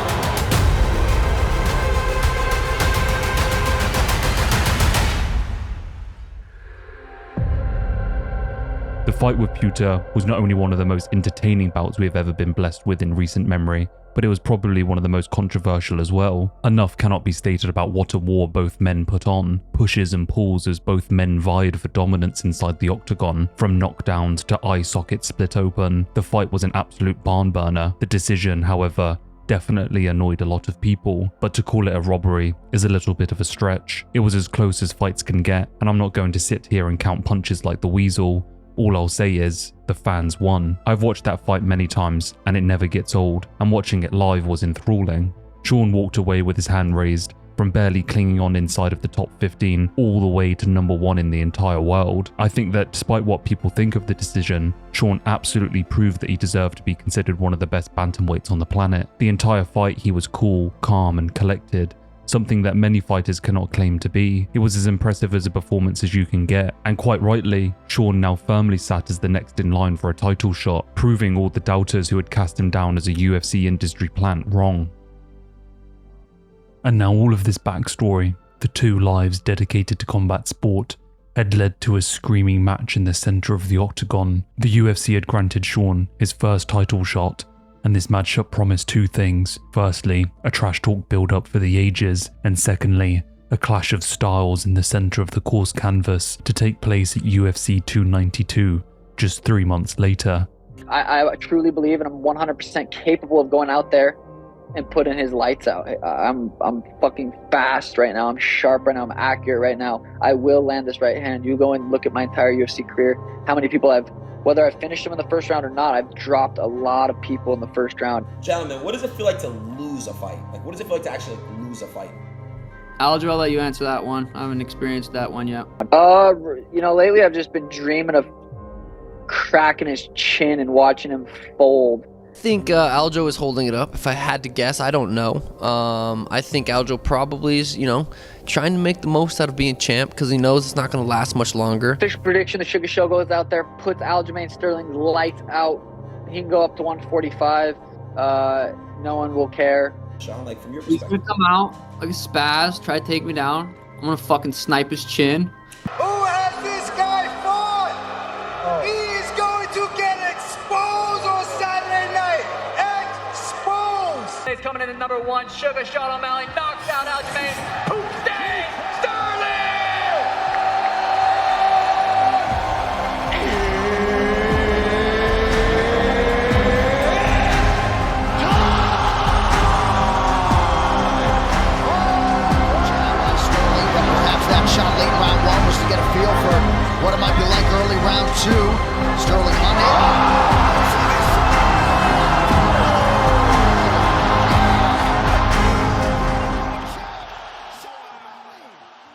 The fight with Petr was not only one of the most entertaining bouts we have ever been blessed with in recent memory, but it was probably one of the most controversial as well. Enough cannot be stated about what a war both men put on. Pushes and pulls as both men vied for dominance inside the octagon. From knockdowns to eye sockets split open, the fight was an absolute barn burner. The decision, however, definitely annoyed a lot of people, but to call it a robbery is a little bit of a stretch. It was as close as fights can get, and I'm not going to sit here and count punches like the weasel. All I'll say is, the fans won. I've watched that fight many times, and it never gets old, and watching it live was enthralling. Sean walked away with his hand raised, from barely clinging on inside of the top 15 all the way to number 1 in the entire world. I think that despite what people think of the decision, Sean absolutely proved that he deserved to be considered one of the best bantamweights on the planet. The entire fight he was cool, calm and collected, something that many fighters cannot claim to be. It was as impressive as a performance as you can get, and quite rightly, Sean now firmly sat as the next in line for a title shot, proving all the doubters who had cast him down as a UFC industry plant wrong. And now all of this backstory, the 2 lives dedicated to combat sport, had led to a screaming match in the centre of the octagon. The UFC had granted Sean his first title shot, and this matchup promised 2 things. Firstly, a trash talk build-up for the ages, and secondly, a clash of styles in the centre of the course canvas to take place at UFC 292, just 3 months later. I truly believe, and I'm 100% capable of going out there and putting his lights out. I'm fucking fast right now. I'm sharp right now. I'm accurate right now. I will land this right hand. You go and look at my entire UFC career. How many people whether I finished them in the first round or not, I've dropped a lot of people in the first round. Gentlemen, what does it feel like to lose a fight? Like, what does it feel like to actually lose a fight? Aljo, I'll let you answer that one. I haven't experienced that one yet. Lately I've just been dreaming of cracking his chin and watching him fold. I think Aljo is holding it up. If I had to guess, I don't know. I think Aljo probably is, trying to make the most out of being champ because he knows it's not going to last much longer. Official prediction, the Sugar Show goes out there, puts Aljamain Sterling's lights out. He can go up to 145. No one will care. Sean, like from your He's perspective. gonna come out like a spaz, try to take me down. I'm gonna fucking snipe his chin. Who has this guy fought? He is going to get exposed on Saturday night. Exposed. He's coming in at number 1, Sugar Sean O'Malley knocks out Aljamain. Tuesday, Sterling! That shot late in round 1 was to get a feel for what it might be like early round 2. Sterling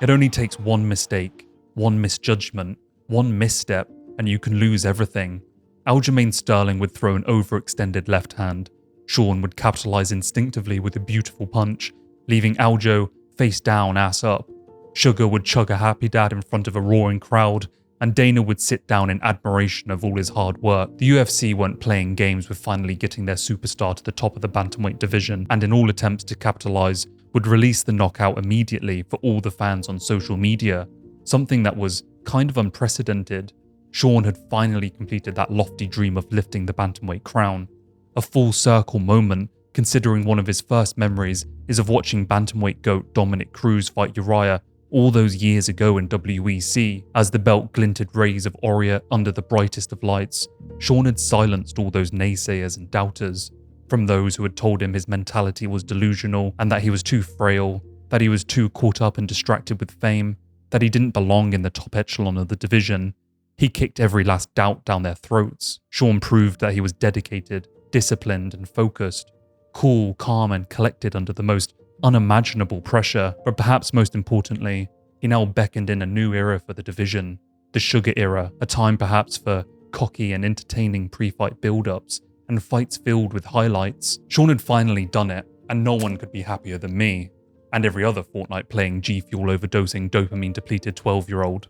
It only takes one mistake, one misjudgment, one misstep, and you can lose everything. Aljamain Sterling would throw an overextended left hand. Sean would capitalize instinctively with a beautiful punch, leaving Aljo face down, ass up. Sugar would chug a happy dad in front of a roaring crowd, and Dana would sit down in admiration of all his hard work. The UFC weren't playing games with finally getting their superstar to the top of the bantamweight division, and in all attempts to capitalize, would release the knockout immediately for all the fans on social media, something that was kind of unprecedented. Sean had finally completed that lofty dream of lifting the bantamweight crown. A full circle moment, considering one of his first memories is of watching bantamweight GOAT Dominic Cruz fight Uriah all those years ago in WEC. As the belt glinted rays of Aurea under the brightest of lights, Sean had silenced all those naysayers and doubters, from those who had told him his mentality was delusional and that he was too frail, that he was too caught up and distracted with fame, that he didn't belong in the top echelon of the division. He kicked every last doubt down their throats. Sean proved that he was dedicated, disciplined and focused, cool, calm and collected under the most unimaginable pressure, but perhaps most importantly, he now beckoned in a new era for the division, the Sugar era, a time perhaps for cocky and entertaining pre-fight build-ups and fights filled with highlights. Sean had finally done it, and no one could be happier than me, and every other Fortnite playing G Fuel overdosing dopamine depleted 12-year-old.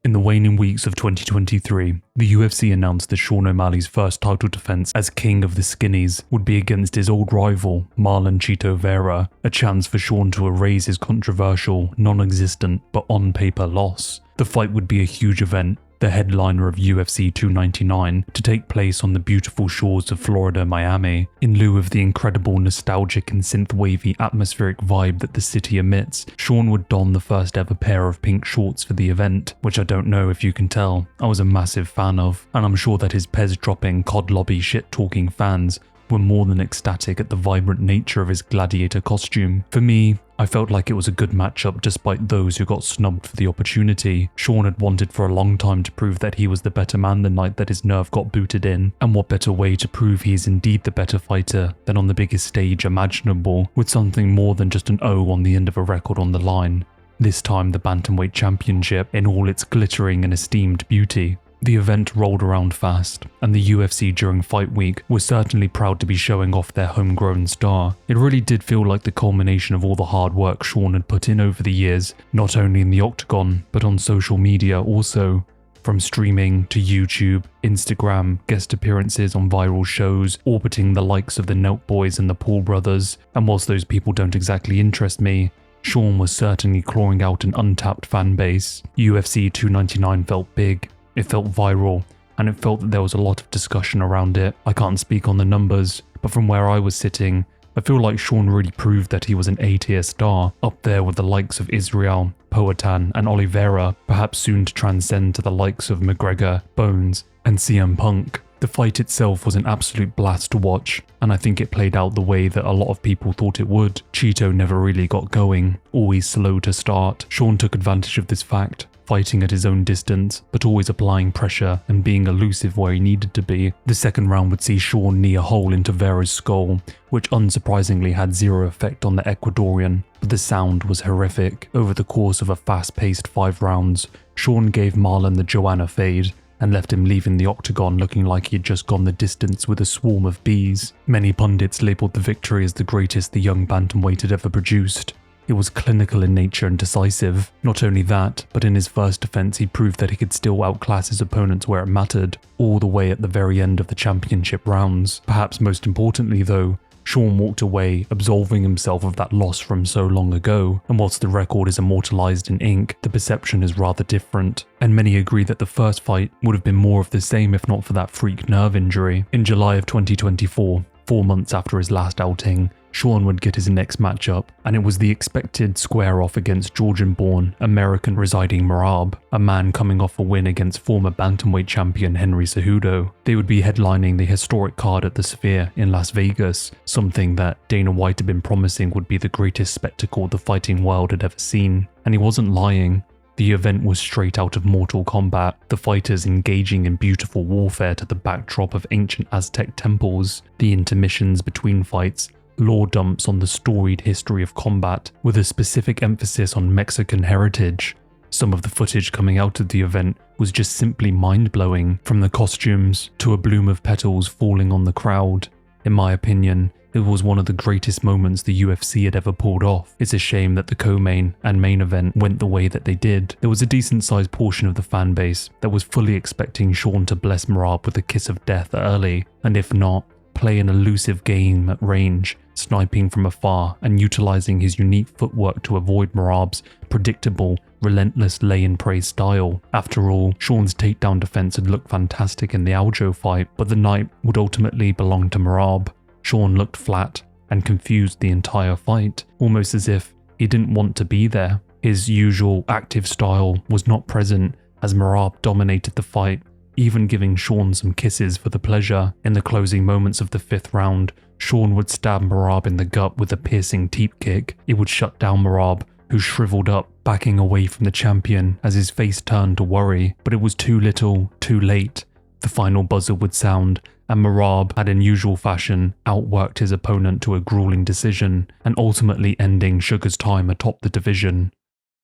In the waning weeks of 2023, the UFC announced that Sean O'Malley's first title defense as King of the Skinnies would be against his old rival, Marlon Chito Vera, a chance for Sean to erase his controversial, non-existent, but on-paper loss. The fight would be a huge event, the headliner of UFC 299, to take place on the beautiful shores of Florida, Miami. In lieu of the incredible nostalgic and synth-wavy atmospheric vibe that the city emits, Sean would don the first ever pair of pink shorts for the event, which I don't know if you can tell, I was a massive fan of, and I'm sure that his Pez-dropping, COD lobby shit-talking fans were more than ecstatic at the vibrant nature of his gladiator costume. For me, I felt like it was a good matchup despite those who got snubbed for the opportunity. Sean had wanted for a long time to prove that he was the better man the night that his nerve got booted in, and what better way to prove he is indeed the better fighter than on the biggest stage imaginable, with something more than just an O on the end of a record on the line. This time the Bantamweight Championship in all its glittering and esteemed beauty. The event rolled around fast, and the UFC during fight week was certainly proud to be showing off their homegrown star. It really did feel like the culmination of all the hard work Sean had put in over the years, not only in the octagon, but on social media also. From streaming to YouTube, Instagram, guest appearances on viral shows, orbiting the likes of the Nelk Boys and the Paul brothers, and whilst those people don't exactly interest me, Sean was certainly clawing out an untapped fan base. UFC 299 felt big. It felt viral, and it felt that there was a lot of discussion around it. I can't speak on the numbers, but from where I was sitting, I feel like Sean really proved that he was an A-tier star, up there with the likes of Israel, Poatan, and Oliveira, perhaps soon to transcend to the likes of McGregor, Bones, and CM Punk. The fight itself was an absolute blast to watch, and I think it played out the way that a lot of people thought it would. Cheeto never really got going, always slow to start. Sean took advantage of this fact, fighting at his own distance, but always applying pressure and being elusive where he needed to be. The second round would see Sean knee a hole into Vera's skull, which unsurprisingly had zero effect on the Ecuadorian, but the sound was horrific. Over the course of a fast-paced 5 rounds, Sean gave Marlon the Joanna fade, and left him leaving the octagon looking like he had just gone the distance with a swarm of bees. Many pundits labelled the victory as the greatest the young bantamweight had ever produced. It was clinical in nature and decisive. Not only that, but in his first defense he proved that he could still outclass his opponents where it mattered, all the way at the very end of the championship rounds. Perhaps most importantly though, Sean walked away, absolving himself of that loss from so long ago, and whilst the record is immortalised in ink, the perception is rather different, and many agree that the first fight would have been more of the same if not for that freak nerve injury. In July of 2024, 4 months after his last outing, Sean would get his next matchup, and it was the expected square-off against Georgian-born, American-residing Merab, a man coming off a win against former bantamweight champion Henry Cejudo. They would be headlining the historic card at the Sphere in Las Vegas, something that Dana White had been promising would be the greatest spectacle the fighting world had ever seen. And he wasn't lying. The event was straight out of Mortal Kombat, the fighters engaging in beautiful warfare to the backdrop of ancient Aztec temples, the intermissions between fights, lore dumps on the storied history of combat, with a specific emphasis on Mexican heritage. Some of the footage coming out of the event was just simply mind-blowing, from the costumes to a bloom of petals falling on the crowd. In my opinion, it was one of the greatest moments the UFC had ever pulled off. It's a shame that the co-main and main event went the way that they did. There was a decent-sized portion of the fan base that was fully expecting Sean to bless Merab with a kiss of death early, and if not, play an elusive game at range, sniping from afar and utilising his unique footwork to avoid Merab's predictable, relentless lay-and-pray style. After all, Sean's takedown defense had looked fantastic in the Aljo fight, but the night would ultimately belong to Merab. Sean looked flat and confused the entire fight, almost as if he didn't want to be there. His usual active style was not present as Merab dominated the fight, even giving Sean some kisses for the pleasure. In the closing moments of the 5th round, Sean would stab Merab in the gut with a piercing teep kick. It would shut down Merab, who shriveled up, backing away from the champion as his face turned to worry. But it was too little, too late. The final buzzer would sound, and Merab, in unusual fashion, outworked his opponent to a grueling decision, and ultimately ending Sugar's time atop the division.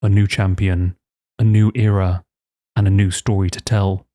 A new champion, a new era, and a new story to tell.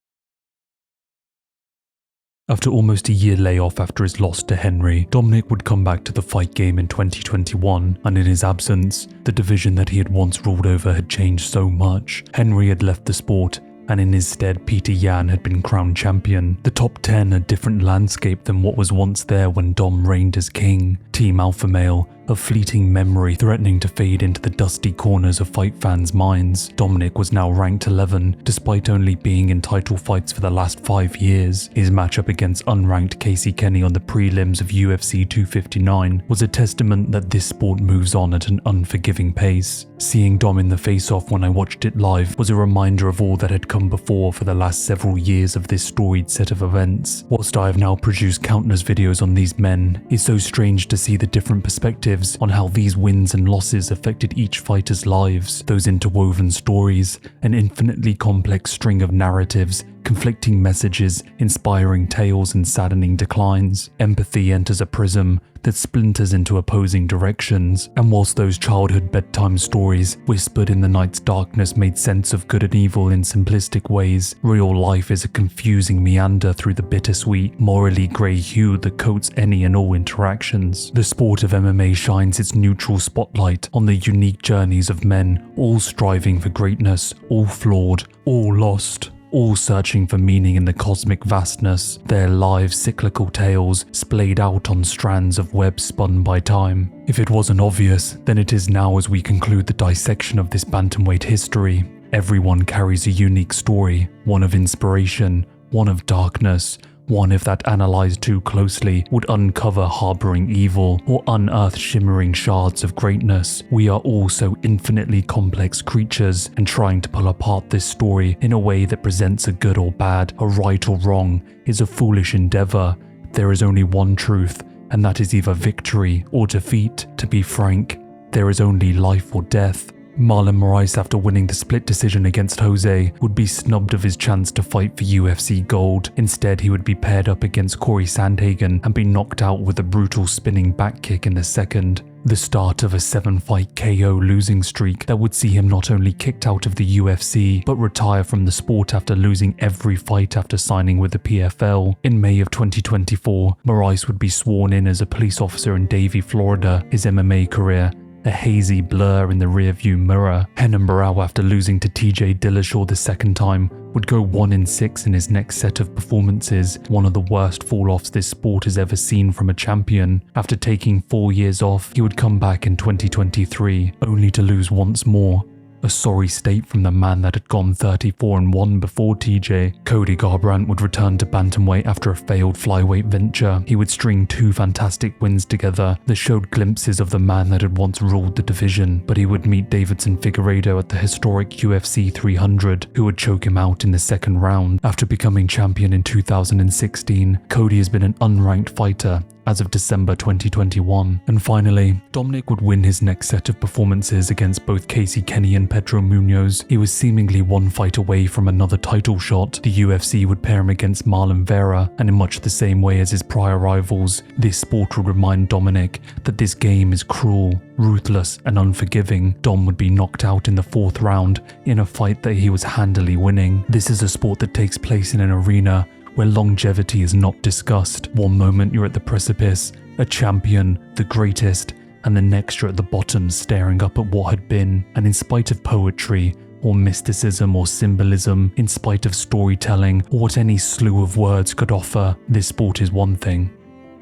After almost a year layoff after his loss to Henry, Dominic would come back to the fight game in 2021, and in his absence, the division that he had once ruled over had changed so much. Henry had left the sport, and in his stead Peter Yan had been crowned champion. The top 10 a different landscape than what was once there when Dom reigned as king. Team Alpha Male, a fleeting memory threatening to fade into the dusty corners of fight fans' minds. Dominic was now ranked 11, despite only being in title fights for the last 5 years. His matchup against unranked Casey Kenny on the prelims of UFC 259 was a testament that this sport moves on at an unforgiving pace. Seeing Dom in the face-off when I watched it live was a reminder of all that had come before for the last several years of this storied set of events. Whilst I have now produced countless videos on these men, it's so strange to see the different perspectives on how these wins and losses affected each fighter's lives, those interwoven stories, an infinitely complex string of narratives, conflicting messages, inspiring tales and saddening declines. Empathy enters a prism that splinters into opposing directions, and whilst those childhood bedtime stories whispered in the night's darkness made sense of good and evil in simplistic ways, real life is a confusing meander through the bittersweet, morally grey hue that coats any and all interactions. The sport of MMA shines its neutral spotlight on the unique journeys of men, all striving for greatness, all flawed, all lost, all searching for meaning in the cosmic vastness, their live cyclical tales splayed out on strands of web spun by time. If it wasn't obvious, then it is now as we conclude the dissection of this bantamweight history. Everyone carries a unique story, one of inspiration, one of darkness, one if that analyzed too closely would uncover harboring evil or unearth shimmering shards of greatness. We are all so infinitely complex creatures, and trying to pull apart this story in a way that presents a good or bad, a right or wrong, is a foolish endeavor. There is only one truth, and that is either victory or defeat. To be frank, there is only life or death. Marlon Moraes, after winning the split decision against Jose, would be snubbed of his chance to fight for UFC gold. Instead, he would be paired up against Corey Sandhagen and be knocked out with a brutal spinning back kick in the second. The start of a 7-fight KO losing streak that would see him not only kicked out of the UFC, but retire from the sport after losing every fight after signing with the PFL. In May of 2024, Moraes would be sworn in as a police officer in Davie, Florida, his MMA career a hazy blur in the rearview mirror. Renan Barao, after losing to TJ Dillashaw the second time, would go 1-6 in his next set of performances, one of the worst fall-offs this sport has ever seen from a champion. After taking 4 years off, he would come back in 2023, only to lose once more. A sorry state from the man that had gone 34-1 before TJ. Cody Garbrandt would return to bantamweight after a failed flyweight venture. He would string 2 fantastic wins together that showed glimpses of the man that had once ruled the division, but he would meet Davidson Figueiredo at the historic UFC 300, who would choke him out in the second round. After becoming champion in 2016, Cody has been an unranked fighter as of December 2021. And finally, Dominic would win his next set of performances against both Casey Kenny and Pedro Munoz. He was seemingly one fight away from another title shot. The UFC would pair him against Marlon Vera, and in much the same way as his prior rivals, this sport would remind Dominic that this game is cruel, ruthless and unforgiving. Dom would be knocked out in the 4th round in a fight that he was handily winning. This is a sport that takes place in an arena where longevity is not discussed. One moment you're at the precipice, a champion, the greatest, and the next you're at the bottom staring up at what had been. And in spite of poetry, or mysticism or symbolism, in spite of storytelling, or what any slew of words could offer, this sport is one thing,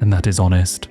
and that is honest.